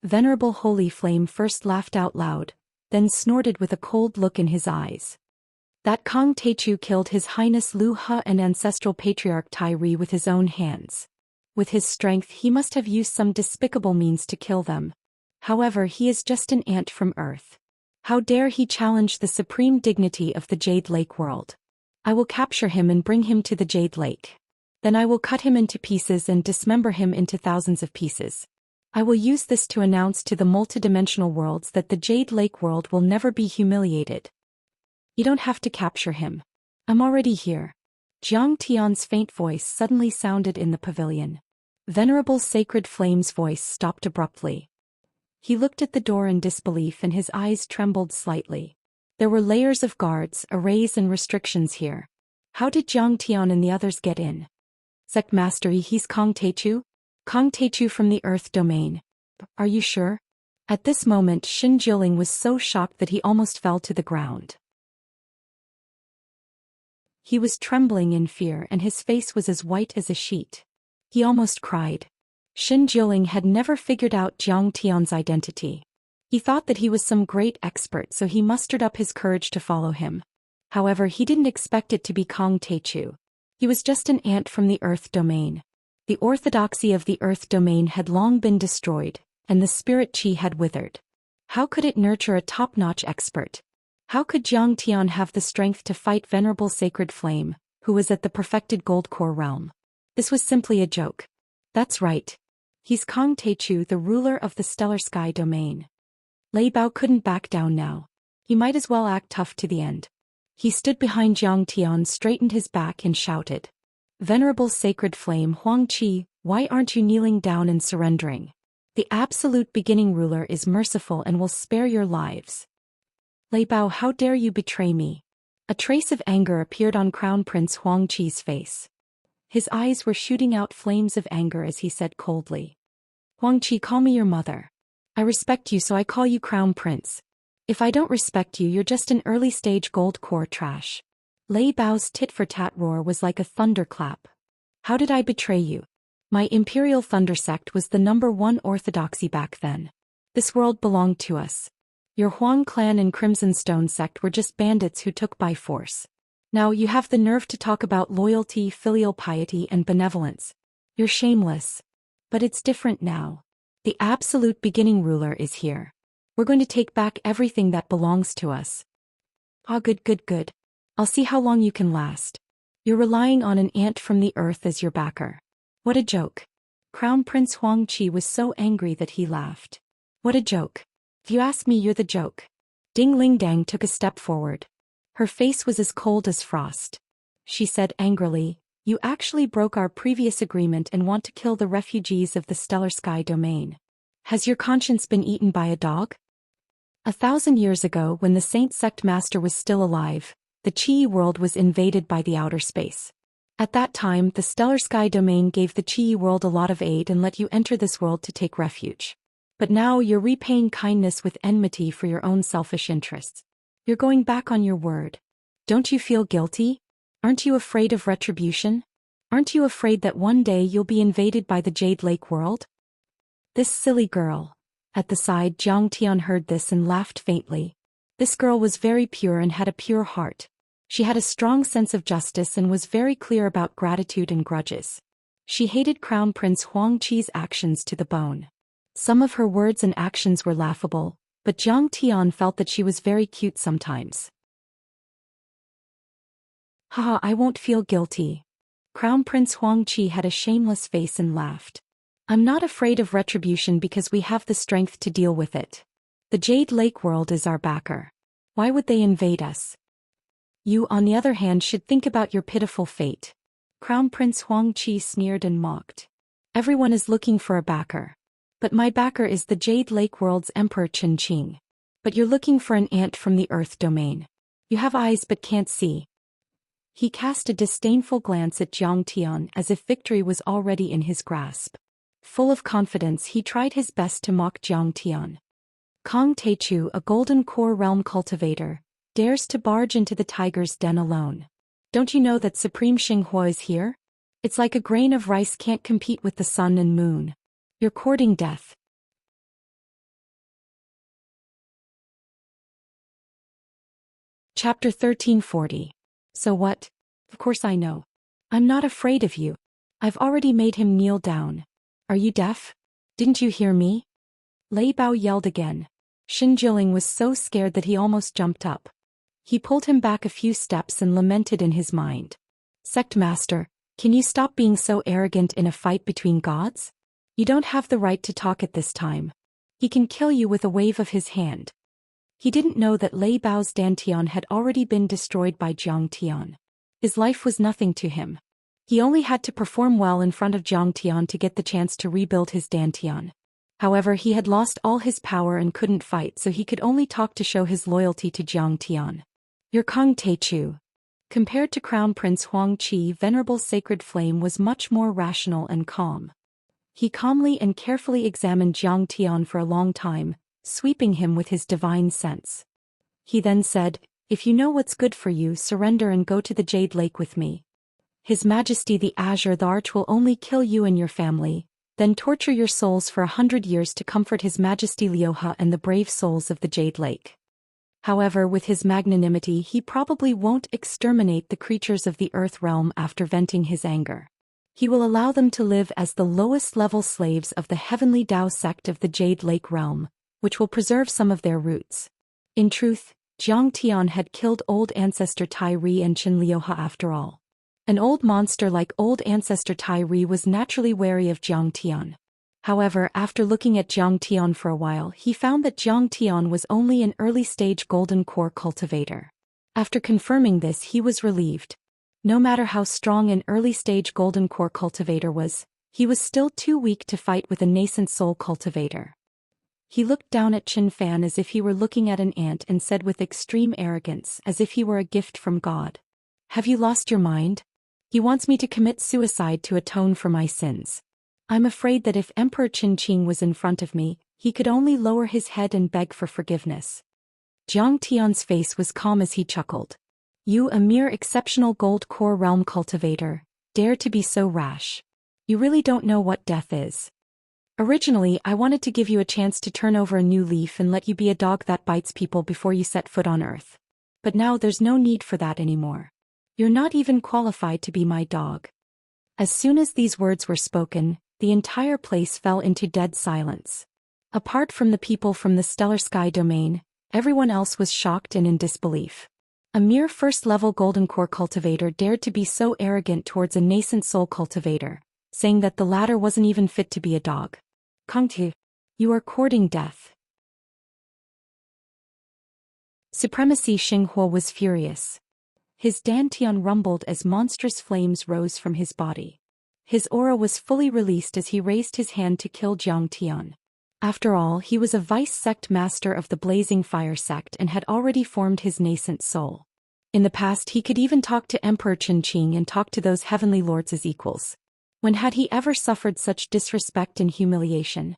[SPEAKER 1] Venerable Holy Flame first laughed out loud, then snorted with a cold look in his eyes. That Kong Teichu killed His Highness Lu He and Ancestral Patriarch Tai Ri with his own hands. With his strength he must have used some despicable means to kill them. However, he is just an ant from Earth. How dare he challenge the supreme dignity of the Jade Lake world? I will capture him and bring him to the Jade Lake. Then I will cut him into pieces and dismember him into thousands of pieces. I will use this to announce to the multidimensional worlds that the Jade Lake world will never be humiliated. You don't have to capture him. I'm already here. Jiang Tian's faint voice suddenly sounded in the pavilion. Venerable Sacred Flame's voice stopped abruptly. He looked at the door in disbelief and his eyes trembled slightly. There were layers of guards, arrays and restrictions here. How did Jiang Tian and the others get in? Sect Master, he's Kong Teichu? Kong Teichu from the Earth Domain. Are you sure? At this moment Xin Jiling was so shocked that he almost fell to the ground. He was trembling in fear and his face was as white as a sheet. He almost cried. Xin Jiling had never figured out Jiang Tian's identity. He thought that he was some great expert, so he mustered up his courage to follow him. However, he didn't expect it to be Kong Teichu. He was just an ant from the Earth Domain. The orthodoxy of the Earth Domain had long been destroyed, and the spirit chi had withered. How could it nurture a top-notch expert? How could Jiang Tian have the strength to fight Venerable Sacred Flame, who was at the perfected Gold Core realm? This was simply a joke. That's right. He's Kong Teichu, the ruler of the Stellar Sky Domain. Lei Bao couldn't back down now. He might as well act tough to the end. He stood behind Jiang Tian, straightened his back and shouted. Venerable Sacred Flame Huang Qi, why aren't you kneeling down and surrendering? The absolute beginning ruler is merciful and will spare your lives. Lei Bao, how dare you betray me? A trace of anger appeared on Crown Prince Huang Qi's face. His eyes were shooting out flames of anger as he said coldly. Huang Qi, call me your mother. I respect you, so I call you Crown Prince. If I don't respect you, you're just an early-stage gold core trash. Lei Bao's tit-for-tat roar was like a thunderclap. How did I betray you? My Imperial Thunder Sect was the #1 orthodoxy back then. This world belonged to us. Your Huang clan and Crimson Stone sect were just bandits who took by force. Now you have the nerve to talk about loyalty, filial piety and benevolence. You're shameless. But it's different now. The absolute beginning ruler is here. We're going to take back everything that belongs to us. Ah, good. I'll see how long you can last. You're relying on an ant from the earth as your backer. What a joke. Crown Prince Huang Qi was so angry that he laughed. What a joke. If you ask me, you're the joke. Ding Ling Dang took a step forward. Her face was as cold as frost. She said angrily, you actually broke our previous agreement and want to kill the refugees of the Stellar Sky Domain. Has your conscience been eaten by a dog? 1,000 years ago, when the Saint Sect Master was still alive, the Qi world was invaded by the outer space. At that time, the Stellar Sky Domain gave the Qi world a lot of aid and let you enter this world to take refuge. But now you're repaying kindness with enmity for your own selfish interests. You're going back on your word. Don't you feel guilty? Aren't you afraid of retribution? Aren't you afraid that one day you'll be invaded by the Jade Lake world? This silly girl. At the side, Jiang Tian heard this and laughed faintly. This girl was very pure and had a pure heart. She had a strong sense of justice and was very clear about gratitude and grudges. She hated Crown Prince Huang Qi's actions to the bone. Some of her words and actions were laughable, but Jiang Tian felt that she was very cute sometimes. Haha, I won't feel guilty. Crown Prince Huang Qi had a shameless face and laughed. I'm not afraid of retribution because we have the strength to deal with it. The Jade Lake world is our backer. Why would they invade us? You, on the other hand, should think about your pitiful fate. Crown Prince Huang Qi sneered and mocked. Everyone is looking for a backer. But my backer is the Jade Lake world's Emperor Chen Qing. But you're looking for an ant from the Earth Domain. You have eyes but can't see. He cast a disdainful glance at Jiang Tian as if victory was already in his grasp. Full of confidence, he tried his best to mock Jiang Tian. Kong Teichu, a Golden Core Realm cultivator, dares to barge into the tiger's den alone. Don't you know that Supreme Xinghua is here? It's like a grain of rice can't compete with the sun and moon. You're courting death. Chapter 1340. So what? Of course I know. I'm not afraid of you. I've already made him kneel down. Are you deaf? Didn't you hear me? Lei Bao yelled again. Xin Jiling was so scared that he almost jumped up. He pulled him back a few steps and lamented in his mind. Sect Master, can you stop being so arrogant in a fight between gods? You don't have the right to talk at this time. He can kill you with a wave of his hand. He didn't know that Lei Bao's Dantian had already been destroyed by Jiang Tian. His life was nothing to him. He only had to perform well in front of Jiang Tian to get the chance to rebuild his Dantian. However, he had lost all his power and couldn't fight, so he could only talk to show his loyalty to Jiang Tian. Your Kong Teichu. Compared to Crown Prince Huang Qi, Venerable Sacred Flame was much more rational and calm. He calmly and carefully examined Jiang Tian for a long time, sweeping him with his divine sense. He then said, "If you know what's good for you, surrender and go to the Jade Lake with me. His Majesty the Azure the Arch will only kill you and your family, then torture your souls for 100 years to comfort His Majesty Liuhe and the brave souls of the Jade Lake. However, with his magnanimity he probably won't exterminate the creatures of the Earth realm after venting his anger. He will allow them to live as the lowest-level slaves of the Heavenly Tao sect of the Jade Lake realm, which will preserve some of their roots." In truth, Jiang Tian had killed old ancestor Tai Ri and Qin Liuhe after all. An old monster like old ancestor Tai Ri was naturally wary of Jiang Tian. However, after looking at Jiang Tian for a while, he found that Jiang Tian was only an early-stage golden core cultivator. After confirming this, he was relieved. No matter how strong an early-stage golden core cultivator was, he was still too weak to fight with a nascent soul cultivator. He looked down at Qin Fan as if he were looking at an ant and said with extreme arrogance, as if he were a gift from God, "Have you lost your mind? He wants me to commit suicide to atone for my sins. I'm afraid that if Emperor Qin Qing was in front of me, he could only lower his head and beg for forgiveness." Jiang Tian's face was calm as he chuckled. "You, a mere exceptional gold core realm cultivator, dare to be so rash. You really don't know what death is. Originally, I wanted to give you a chance to turn over a new leaf and let you be a dog that bites people before you set foot on Earth. But now there's no need for that anymore. You're not even qualified to be my dog." As soon as these words were spoken, the entire place fell into dead silence. Apart from the people from the Stellar Sky domain, everyone else was shocked and in disbelief. A mere first-level golden core cultivator dared to be so arrogant towards a nascent soul cultivator, saying that the latter wasn't even fit to be a dog. "Kongtu, you are courting death." Supremacy Xinghua was furious. His dantian rumbled as monstrous flames rose from his body. His aura was fully released as he raised his hand to kill Jiang Tian. After all, he was a vice-sect master of the Blazing Fire sect and had already formed his nascent soul. In the past he could even talk to Emperor Qin Qing and talk to those heavenly lords as equals. When had he ever suffered such disrespect and humiliation?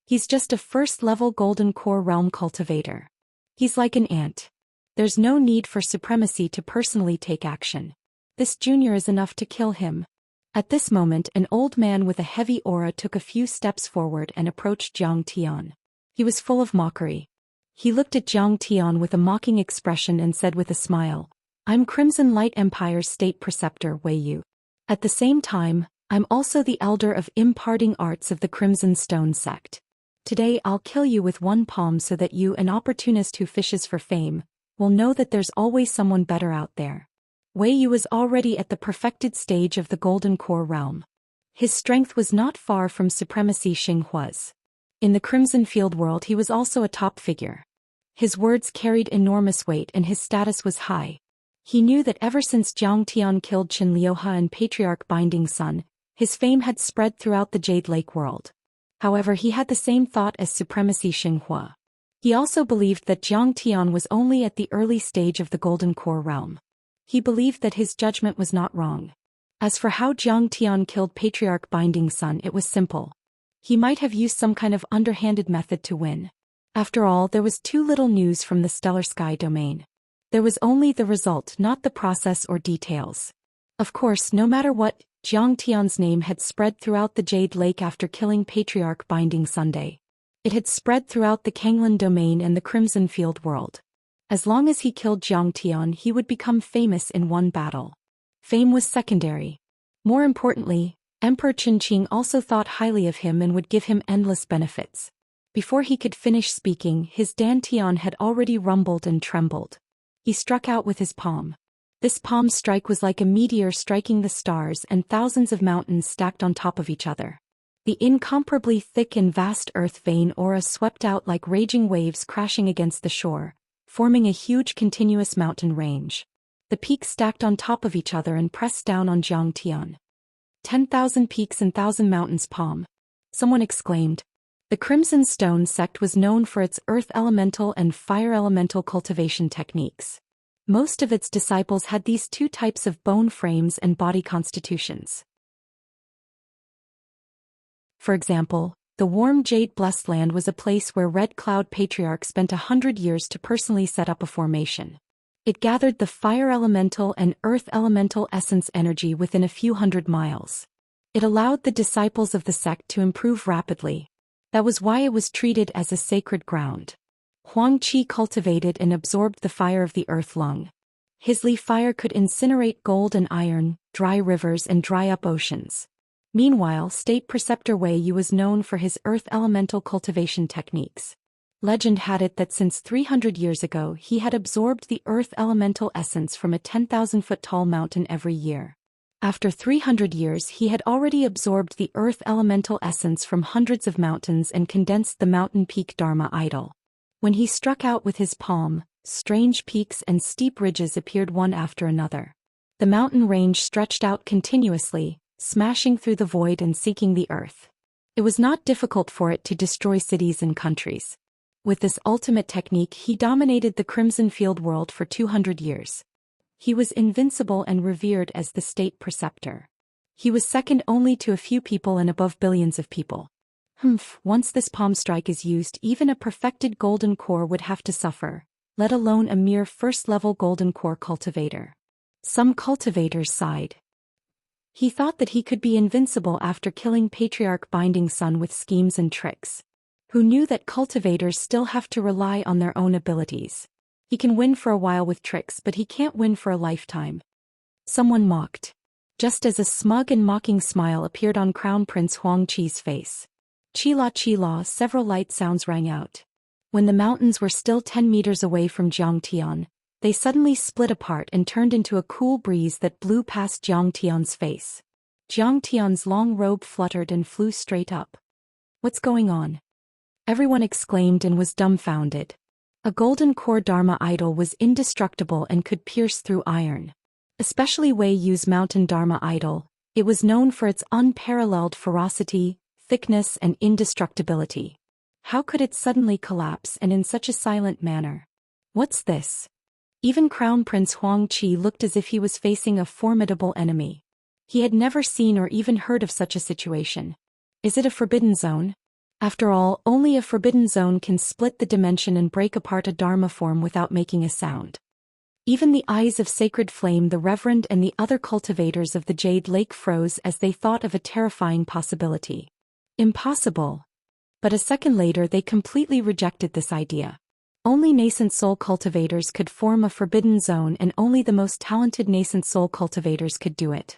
[SPEAKER 1] He's just a first-level golden core realm cultivator. He's like an ant. There's no need for supremacy to personally take action. This junior is enough to kill him. At this moment, an old man with a heavy aura took a few steps forward and approached Jiang Tian. He was full of mockery. He looked at Jiang Tian with a mocking expression and said with a smile, "I'm Crimson Light Empire's state preceptor, Wei Yu. At the same time, I'm also the elder of imparting arts of the Crimson Stone sect. Today I'll kill you with one palm so that you, an opportunist who fishes for fame, will know that there's always someone better out there." Wei Yu was already at the perfected stage of the Golden Core realm. His strength was not far from Supremacy Xinghua's. In the Crimson Field world he was also a top figure. His words carried enormous weight and his status was high. He knew that ever since Jiang Tian killed Qin Liuhe and Patriarch Binding Sun, his fame had spread throughout the Jade Lake world. However, he had the same thought as Supremacy Xinghua. He also believed that Jiang Tian was only at the early stage of the Golden Core realm. He believed that his judgment was not wrong. As for how Jiang Tian killed Patriarch Binding Sun, it was simple. He might have used some kind of underhanded method to win. After all, there was too little news from the Stellar Sky domain. There was only the result, not the process or details. Of course, no matter what, Jiang Tian's name had spread throughout the Jade Lake after killing Patriarch Binding Sunday. It had spread throughout the Kanglan domain and the Crimson Field world. As long as he killed Jiang Tian, he would become famous in one battle. Fame was secondary. More importantly, Emperor Qin Qing also thought highly of him and would give him endless benefits. Before he could finish speaking, his dantian had already rumbled and trembled. He struck out with his palm. This palm strike was like a meteor striking the stars and thousands of mountains stacked on top of each other. The incomparably thick and vast earth vein aura swept out like raging waves crashing against the shore, forming a huge continuous mountain range. The peaks stacked on top of each other and pressed down on Jiang Tian. 10,000 peaks and 1,000 mountains palm. Someone exclaimed. The Crimson Stone sect was known for its earth elemental and fire elemental cultivation techniques. Most of its disciples had these two types of bone frames and body constitutions. For example, the warm jade-blessed land was a place where Red Cloud Patriarch spent 100 years to personally set up a formation. It gathered the fire elemental and earth elemental essence energy within a few hundred miles. It allowed the disciples of the sect to improve rapidly. That was why it was treated as a sacred ground. Huang Qi cultivated and absorbed the fire of the earth lung. His Li fire could incinerate gold and iron, dry rivers and dry up oceans. Meanwhile, State Preceptor Wei Yu was known for his earth elemental cultivation techniques. Legend had it that since 300 years ago he had absorbed the earth elemental essence from a 10,000-foot-tall mountain every year. After 300 years he had already absorbed the earth elemental essence from hundreds of mountains and condensed the mountain peak Dharma idol. When he struck out with his palm, strange peaks and steep ridges appeared one after another. The mountain range stretched out continuously, smashing through the void and seeking the earth. It was not difficult for it to destroy cities and countries. With this ultimate technique he dominated the Crimson Field world for 200 years. He was invincible and revered as the State Preceptor. He was second only to a few people and above billions of people. Once this palm strike is used, even a perfected golden core would have to suffer, let alone a mere first-level golden core cultivator. Some cultivators sighed. He thought that he could be invincible after killing Patriarch Binding Sun with schemes and tricks. Who knew that cultivators still have to rely on their own abilities? He can win for a while with tricks, but he can't win for a lifetime. Someone mocked. Just as a smug and mocking smile appeared on Crown Prince Huang Qi's face. Chila chila, several light sounds rang out. When the mountains were still 10 meters away from Xianxia, they suddenly split apart and turned into a cool breeze that blew past Xianxia's face. Xianxia's long robe fluttered and flew straight up. What's going on? Everyone exclaimed and was dumbfounded. A golden core Dharma idol was indestructible and could pierce through iron. Especially Wei Yu's mountain Dharma idol, it was known for its unparalleled ferocity, thickness and indestructibility. How could it suddenly collapse and in such a silent manner? What's this? Even Crown Prince Huang Qi looked as if he was facing a formidable enemy. He had never seen or even heard of such a situation. Is it a forbidden zone? After all, only a forbidden zone can split the dimension and break apart a Dharma form without making a sound. Even the eyes of Sacred Flame the Reverend and the other cultivators of the Jade Lake froze as they thought of a terrifying possibility. Impossible. But a second later they completely rejected this idea. Only nascent soul cultivators could form a forbidden zone and only the most talented nascent soul cultivators could do it.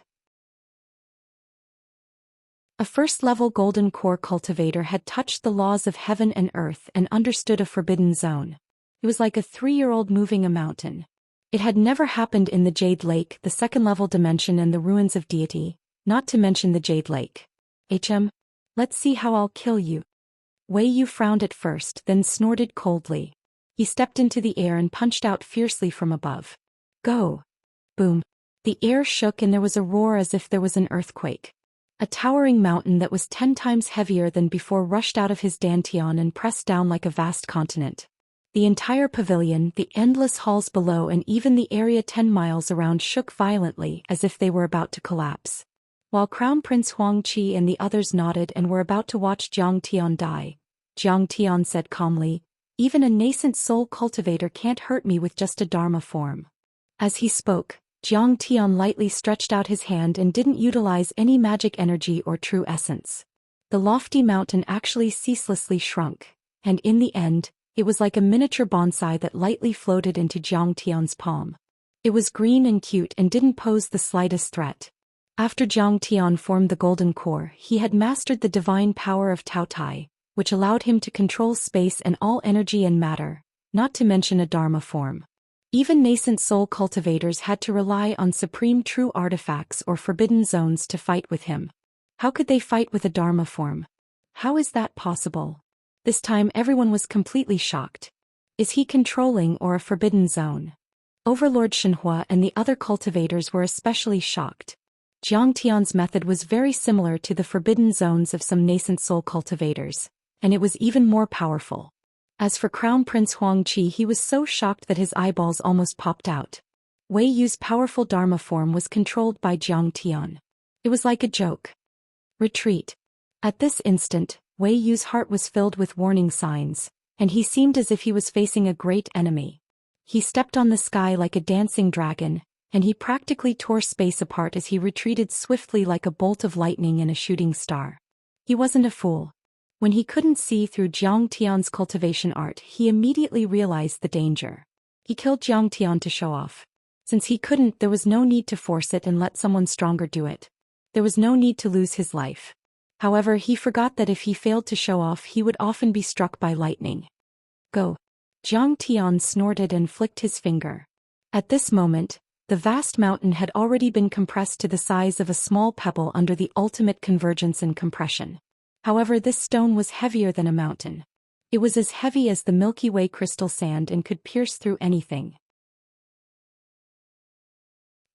[SPEAKER 1] A first-level golden core cultivator had touched the laws of heaven and earth and understood a forbidden zone. It was like a 3-year-old moving a mountain. It had never happened in the Jade Lake, the second-level dimension and the ruins of deity, not to mention the Jade Lake. Let's see how I'll kill you. Wei Yu frowned at first, then snorted coldly. He stepped into the air and punched out fiercely from above. Go! Boom! The air shook and there was a roar as if there was an earthquake. A towering mountain that was 10 times heavier than before rushed out of his dantian and pressed down like a vast continent. The entire pavilion, the endless halls below and even the area 10 miles around shook violently as if they were about to collapse. While Crown Prince Huang Qi and the others nodded and were about to watch Jiang Tian die, Jiang Tian said calmly, "Even a nascent soul cultivator can't hurt me with just a Dharma form." As he spoke, Jiang Tian lightly stretched out his hand and didn't utilize any magic energy or true essence. The lofty mountain actually ceaselessly shrunk, and in the end, it was like a miniature bonsai that lightly floated into Jiang Tian's palm. It was green and cute and didn't pose the slightest threat. After Jiang Tian formed the golden core, he had mastered the divine power of Tao Tai, which allowed him to control space and all energy and matter, not to mention a Dharma form. Even nascent soul cultivators had to rely on supreme true artifacts or forbidden zones to fight with him. How could they fight with a Dharma form? How is that possible? This time everyone was completely shocked. Is he controlling or a forbidden zone? Overlord Shenhua and the other cultivators were especially shocked. Jiang Tian's method was very similar to the forbidden zones of some nascent soul cultivators. and it was even more powerful. As for Crown Prince Huangqi, he was so shocked that his eyeballs almost popped out. Wei Yu's powerful Dharma form was controlled by Jiang Tian. It was like a joke. Retreat. At this instant, Wei Yu's heart was filled with warning signs, and he seemed as if he was facing a great enemy. He stepped on the sky like a dancing dragon, and he practically tore space apart as he retreated swiftly like a bolt of lightning and a shooting star. He wasn't a fool. When he couldn't see through Jiang Tian's cultivation art, he immediately realized the danger. He killed Jiang Tian to show off. Since he couldn't, there was no need to force it and let someone stronger do it. There was no need to lose his life. However, he forgot that if he failed to show off, he would often be struck by lightning. Go. Jiang Tian snorted and flicked his finger. At this moment, the vast mountain had already been compressed to the size of a small pebble under the ultimate convergence and compression. However, this stone was heavier than a mountain. It was as heavy as the Milky Way crystal sand and could pierce through anything.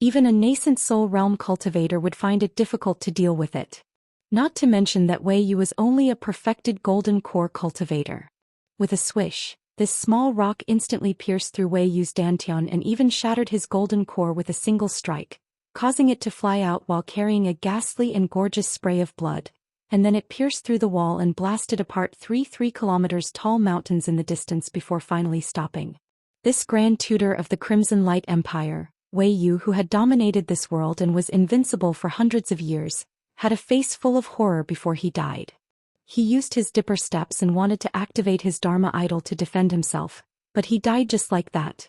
[SPEAKER 1] Even a nascent soul realm cultivator would find it difficult to deal with it. Not to mention that Wei Yu was only a perfected golden core cultivator. With a swish, this small rock instantly pierced through Wei Yu's dantian and even shattered his golden core with a single strike, causing it to fly out while carrying a ghastly and gorgeous spray of blood, and then it pierced through the wall and blasted apart 3 kilometers tall mountains in the distance before finally stopping. This grand tutor of the Crimson Light Empire, Wei Yu, who had dominated this world and was invincible for hundreds of years, had a face full of horror before he died. He used his dipper steps and wanted to activate his Dharma idol to defend himself, but he died just like that.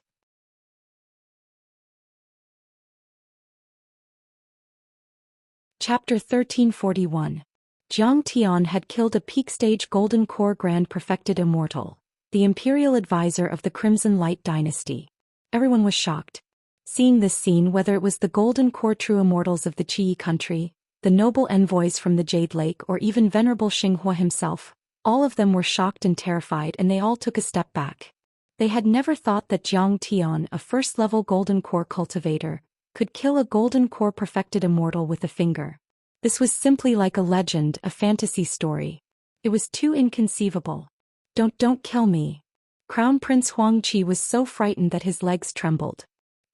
[SPEAKER 1] Chapter 1341. Jiang Tian had killed a peak-stage Golden Core Grand Perfected Immortal, the imperial advisor of the Crimson Light Dynasty. Everyone was shocked. Seeing this scene, whether it was the Golden Core True Immortals of the Qi country, the noble envoys from the Jade Lake, or even Venerable Xinghua himself, all of them were shocked and terrified, and they all took a step back. They had never thought that Jiang Tian, a first-level Golden Core cultivator, could kill a Golden Core Perfected Immortal with a finger. This was simply like a legend, a fantasy story. It was too inconceivable. Don't kill me. Crown Prince Huangqi was so frightened that his legs trembled.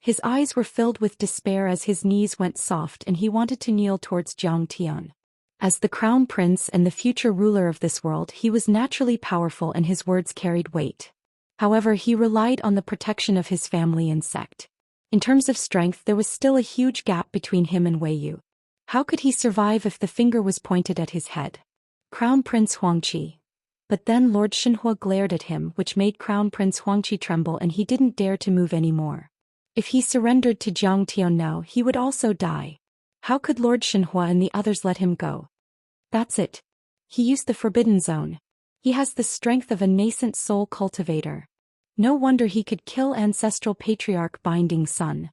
[SPEAKER 1] His eyes were filled with despair as his knees went soft and he wanted to kneel towards Jiang Tian. As the crown prince and the future ruler of this world, he was naturally powerful and his words carried weight. However, he relied on the protection of his family and sect. In terms of strength, there was still a huge gap between him and Wei Yu. How could he survive if the finger was pointed at his head? Crown Prince Huangqi. But then Lord Xinhua glared at him, which made Crown Prince Huangqi tremble, and he didn't dare to move anymore. If he surrendered to Jiang Tian now, he would also die. How could Lord Xinhua and the others let him go? That's it. He used the Forbidden Zone. He has the strength of a nascent soul cultivator. No wonder he could kill ancestral patriarch Binding Sun.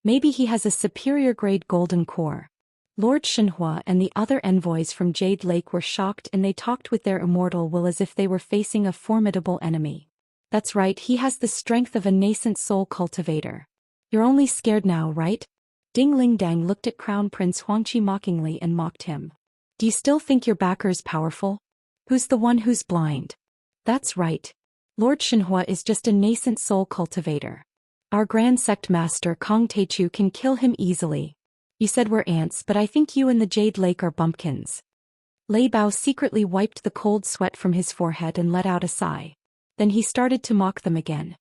[SPEAKER 1] Maybe he has a superior grade golden core. Lord Xinhua and the other envoys from Jade Lake were shocked, and they talked with their immortal will as if they were facing a formidable enemy. That's right, he has the strength of a nascent soul cultivator. You're only scared now, right? Ding Ling Dang looked at Crown Prince Huangqi mockingly and mocked him. Do you still think your backer's powerful? Who's the one who's blind? That's right. Lord Xinhua is just a nascent soul cultivator. Our Grand Sect Master Kong Teichu can kill him easily. You said we're ants, but I think you and the Jade Lake are bumpkins. Lei Bao secretly wiped the cold sweat from his forehead and let out a sigh. Then he started to mock them again.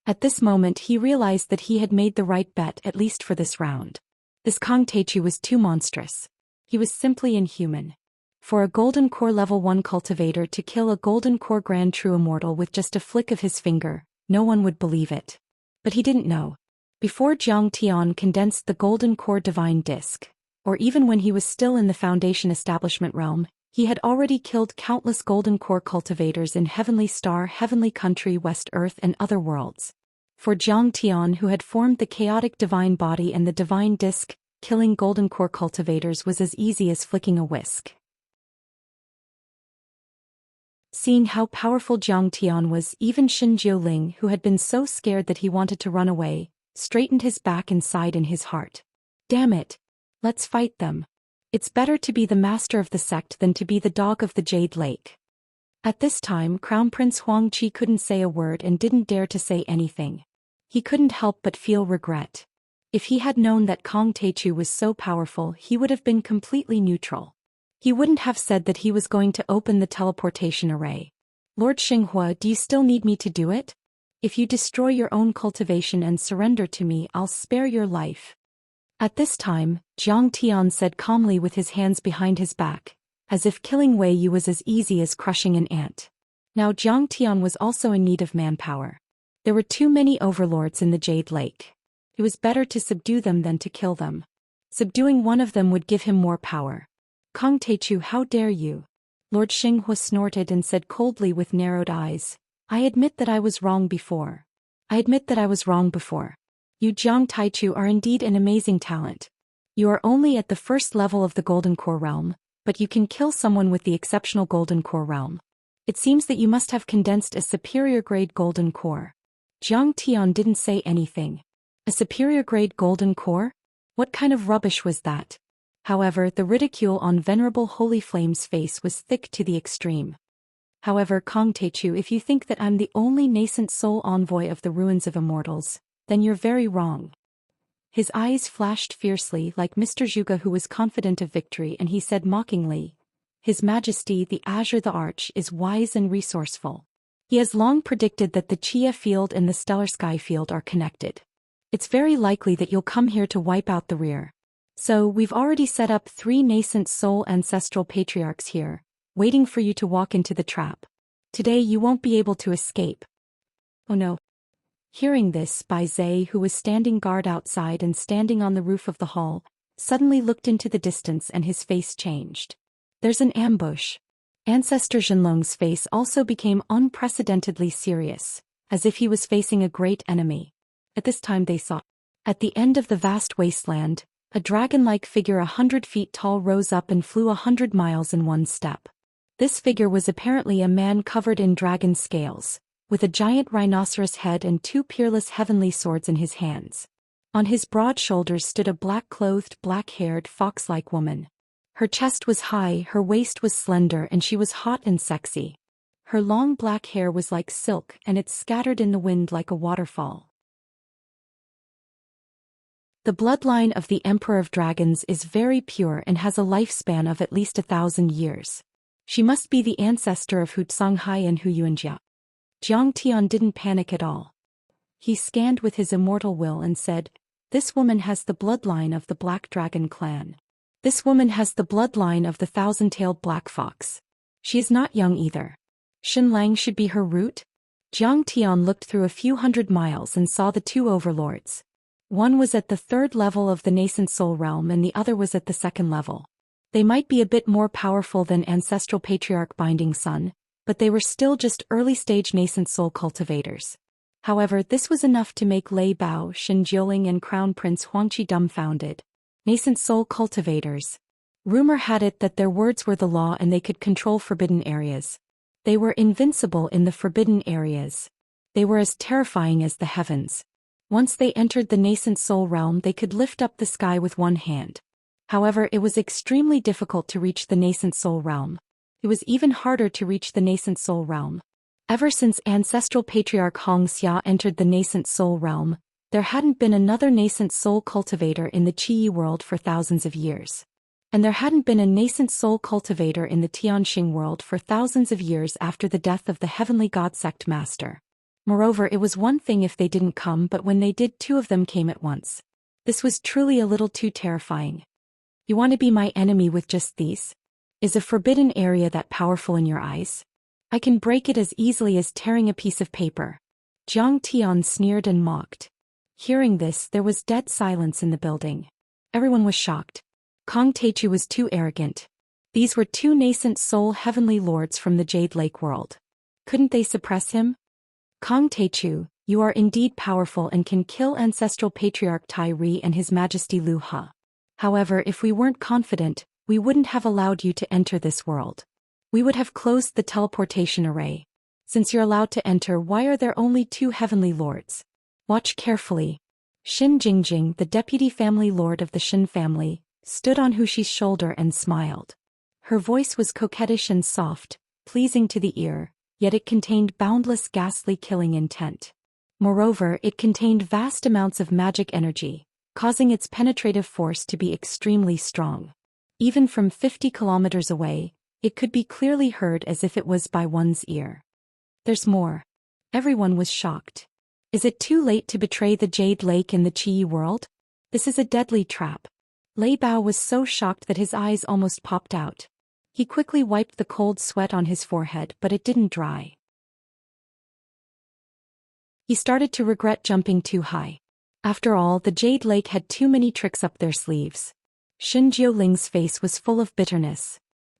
[SPEAKER 1] At this moment he realized that he had made the right bet, at least for this round. This Kong Teichu was too monstrous. He was simply inhuman. For a Golden Core Level 1 cultivator to kill a Golden Core Grand True Immortal with just a flick of his finger, no one would believe it. But he didn't know. Before Jiang Tian condensed the Golden Core Divine Disc, or even when he was still in the Foundation Establishment realm, he had already killed countless Golden Core cultivators in Heavenly Star, Heavenly Country, West Earth, and other worlds. For Jiang Tian, who had formed the chaotic divine body and the divine disc, killing Golden Core cultivators was as easy as flicking a whisk. Seeing how powerful Jiang Tian was, even Xin Jiuling, who had been so scared that he wanted to run away, straightened his back and sighed in his heart. Damn it! Let's fight them. It's better to be the master of the sect than to be the dog of the Jade Lake. At this time Crown Prince Huangqi couldn't say a word and didn't dare to say anything. He couldn't help but feel regret. If he had known that Kong Teichu was so powerful, he would have been completely neutral. He wouldn't have said that he was going to open the teleportation array. Lord Xinghua, do you still need me to do it? If you destroy your own cultivation and surrender to me, I'll spare your life. At this time, Jiang Tian said calmly with his hands behind his back, as if killing Wei Yu was as easy as crushing an ant. Now Jiang Tian was also in need of manpower. There were too many overlords in the Jade Lake. It was better to subdue them than to kill them. Subduing one of them would give him more power. Kong Teichu, how dare you? Lord Xinghua snorted and said coldly with narrowed eyes, I admit that I was wrong before. I admit that I was wrong before. You Jiang Taichu are indeed an amazing talent. You are only at the first level of the Golden Core realm, but you can kill someone with the exceptional Golden Core realm. It seems that you must have condensed a superior grade Golden Core. Jiang Tian didn't say anything. A superior grade Golden Core? What kind of rubbish was that? However, the ridicule on Venerable Holy Flame's face was thick to the extreme. However, Kong Teichu, if you think that I'm the only nascent soul envoy of the ruins of immortals, then you're very wrong. His eyes flashed fiercely like Mr. Zhuge, who was confident of victory, and he said mockingly, His Majesty the Azure the Arch is wise and resourceful. He has long predicted that the Chia field and the stellar sky field are connected. It's very likely that you'll come here to wipe out the rear. So, we've already set up 3 nascent soul ancestral patriarchs here, waiting for you to walk into the trap. Today you won't be able to escape. Oh no. Hearing this, Bai Zhe, who was standing guard outside and standing on the roof of the hall, suddenly looked into the distance and his face changed. There's an ambush. Ancestor Zhenlong's face also became unprecedentedly serious, as if he was facing a great enemy. At this time they saw, at the end of the vast wasteland, a dragon-like figure 100 feet tall rose up and flew 100 miles in one step. This figure was apparently a man covered in dragon scales, with a giant rhinoceros head and 2 peerless heavenly swords in his hands. On his broad shoulders stood a black-clothed, black-haired, fox-like woman. Her chest was high, her waist was slender, and she was hot and sexy. Her long black hair was like silk, and it scattered in the wind like a waterfall. The bloodline of the Emperor of Dragons is very pure and has a lifespan of at least 1,000 years. She must be the ancestor of Hu Tsanghai and Hu Yuanjia. Jiang Tian didn't panic at all. He scanned with his immortal will and said, This woman has the bloodline of the Black Dragon clan. This woman has the bloodline of the 1,000-tailed black fox. She is not young either. Xin Lang should be her root? Jiang Tian looked through a few hundred miles and saw the 2 overlords. One was at the 3rd level of the nascent soul realm and the other was at the 2nd level. They might be a bit more powerful than ancestral patriarch Binding Sun, but they were still just early-stage nascent soul cultivators. However, this was enough to make Lei Bao, Shen Jioling and Crown Prince Huangqi dumbfounded. Nascent soul cultivators. Rumor had it that their words were the law and they could control forbidden areas. They were invincible in the forbidden areas. They were as terrifying as the heavens. Once they entered the nascent soul realm, they could lift up the sky with one hand. However, it was extremely difficult to reach the nascent soul realm. It was even harder to reach the nascent soul realm. Ever since ancestral patriarch Xianxia entered the nascent soul realm, there hadn't been another nascent soul cultivator in the Qi world for thousands of years. And there hadn't been a nascent soul cultivator in the Tianxing world for thousands of years after the death of the heavenly god sect master. Moreover, it was one thing if they didn't come, but when they did, 2 of them came at once. This was truly a little too terrifying. You want to be my enemy with just these? Is a forbidden area that powerful in your eyes? I can break it as easily as tearing a piece of paper. Jiang Tian sneered and mocked. Hearing this, there was dead silence in the building. Everyone was shocked. Kong Teichu was too arrogant. These were 2 nascent soul heavenly lords from the Jade Lake world. Couldn't they suppress him? Kong Teichu, you are indeed powerful and can kill ancestral patriarch Tai Ri and His Majesty Lu He. However, if we weren't confident, we wouldn't have allowed you to enter this world. We would have closed the teleportation array. Since you're allowed to enter, why are there only 2 heavenly lords? Watch carefully. Xin Jingjing, the deputy family lord of the Xin family, stood on Hu Shi's shoulder and smiled. Her voice was coquettish and soft, pleasing to the ear, yet it contained boundless ghastly killing intent. Moreover, it contained vast amounts of magic energy, causing its penetrative force to be extremely strong. Even from 50 kilometers away, it could be clearly heard as if it was by one's ear. There's more. Everyone was shocked. Is it too late to betray the Jade Lake in the Qi world? This is a deadly trap. Lei Bao was so shocked that his eyes almost popped out. He quickly wiped the cold sweat on his forehead, but it didn't dry. He started to regret jumping too high. After all, the Jade Lake had too many tricks up their sleeves. Xin Jiuling's face was full of bitterness.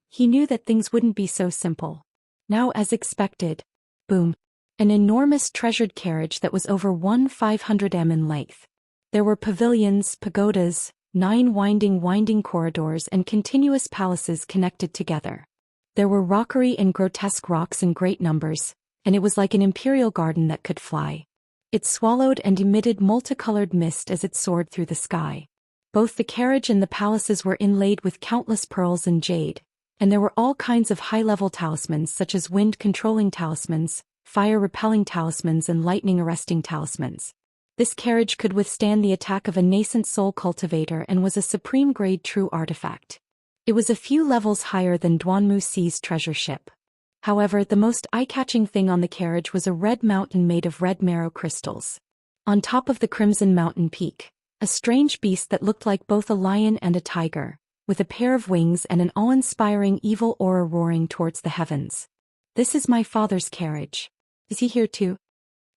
[SPEAKER 1] He knew that things wouldn't be so simple. Now, as expected, boom, an enormous treasured carriage that was over 1,500 m in length. There were pavilions, pagodas, 9 winding corridors and continuous palaces connected together. There were rockery and grotesque rocks in great numbers, and it was like an imperial garden that could fly. It swallowed and emitted multicolored mist as it soared through the sky. Both the carriage and the palaces were inlaid with countless pearls and jade, and there were all kinds of high-level talismans such as wind-controlling talismans, fire-repelling talismans and lightning-arresting talismans. This carriage could withstand the attack of a nascent soul cultivator and was a supreme-grade true artifact. It was a few levels higher than Duanmu Si's treasure ship. However, the most eye-catching thing on the carriage was a red mountain made of red marrow crystals. On top of the crimson mountain peak, a strange beast that looked like both a lion and a tiger, with a pair of wings and an awe-inspiring evil aura roaring towards the heavens. This is my father's carriage. Is he here too?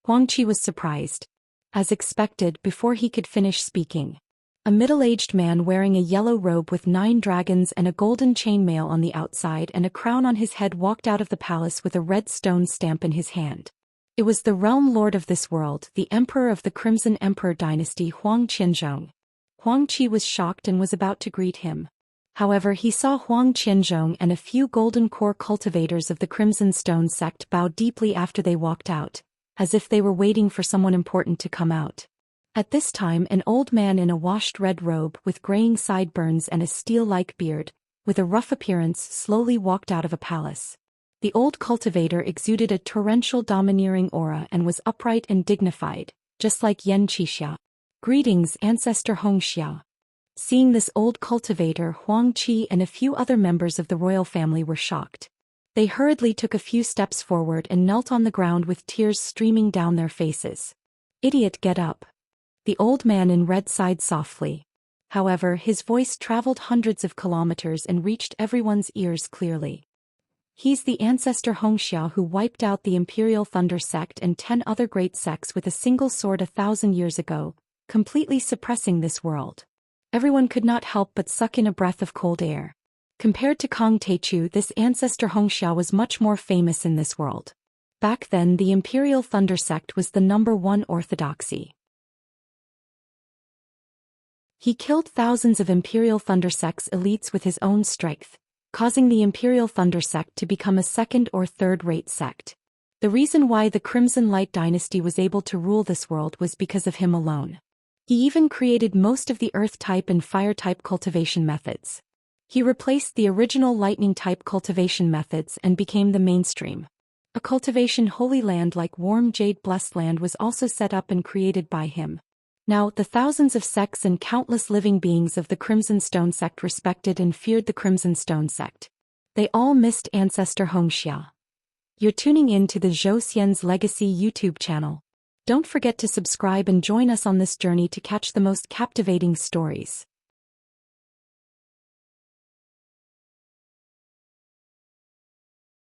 [SPEAKER 1] Huang Qi was surprised. As expected, before he could finish speaking, a middle-aged man wearing a yellow robe with 9 dragons and a golden chainmail on the outside and a crown on his head walked out of the palace with a red stone stamp in his hand. It was the realm lord of this world, the emperor of the Crimson Emperor dynasty, Huang Qianzhong. Huang Qi was shocked and was about to greet him. However, he saw Huang Qianzhong and a few golden core cultivators of the Crimson Stone sect bow deeply after they walked out, as if they were waiting for someone important to come out. At this time, an old man in a washed red robe with graying sideburns and a steel-like beard, with a rough appearance, slowly walked out of a palace. The old cultivator exuded a torrential domineering aura and was upright and dignified, just like Xianxia. Greetings, Ancestor Hongxia. Seeing this old cultivator, Huang Qi and a few other members of the royal family were shocked. They hurriedly took a few steps forward and knelt on the ground with tears streaming down their faces. Idiot, get up. The old man in red sighed softly. However, his voice traveled hundreds of kilometers and reached everyone's ears clearly. He's the Ancestor Hongxia who wiped out the Imperial Thunder sect and 10 other great sects with a single sword 1,000 years ago, completely suppressing this world. Everyone could not help but suck in a breath of cold air. Compared to Kong Teichu, this Ancestor Hongxia was much more famous in this world. Back then, the Imperial Thunder sect was the #1 orthodoxy. He killed thousands of Imperial Thunder sect's elites with his own strength, causing the Imperial Thunder sect to become a second or third-rate sect. The reason why the Crimson Light dynasty was able to rule this world was because of him alone. He even created most of the Earth-type and Fire-type cultivation methods. He replaced the original Lightning-type cultivation methods and became the mainstream. A cultivation holy land like Warm Jade Blessed Land was also set up and created by him. Now, the thousands of sects and countless living beings of the Crimson Stone sect respected and feared the Crimson Stone sect. They all missed Ancestor Hongxia. You're tuning in to the Zhou Xian's Legacy YouTube channel. Don't forget to subscribe and join us on this journey to catch the most captivating stories.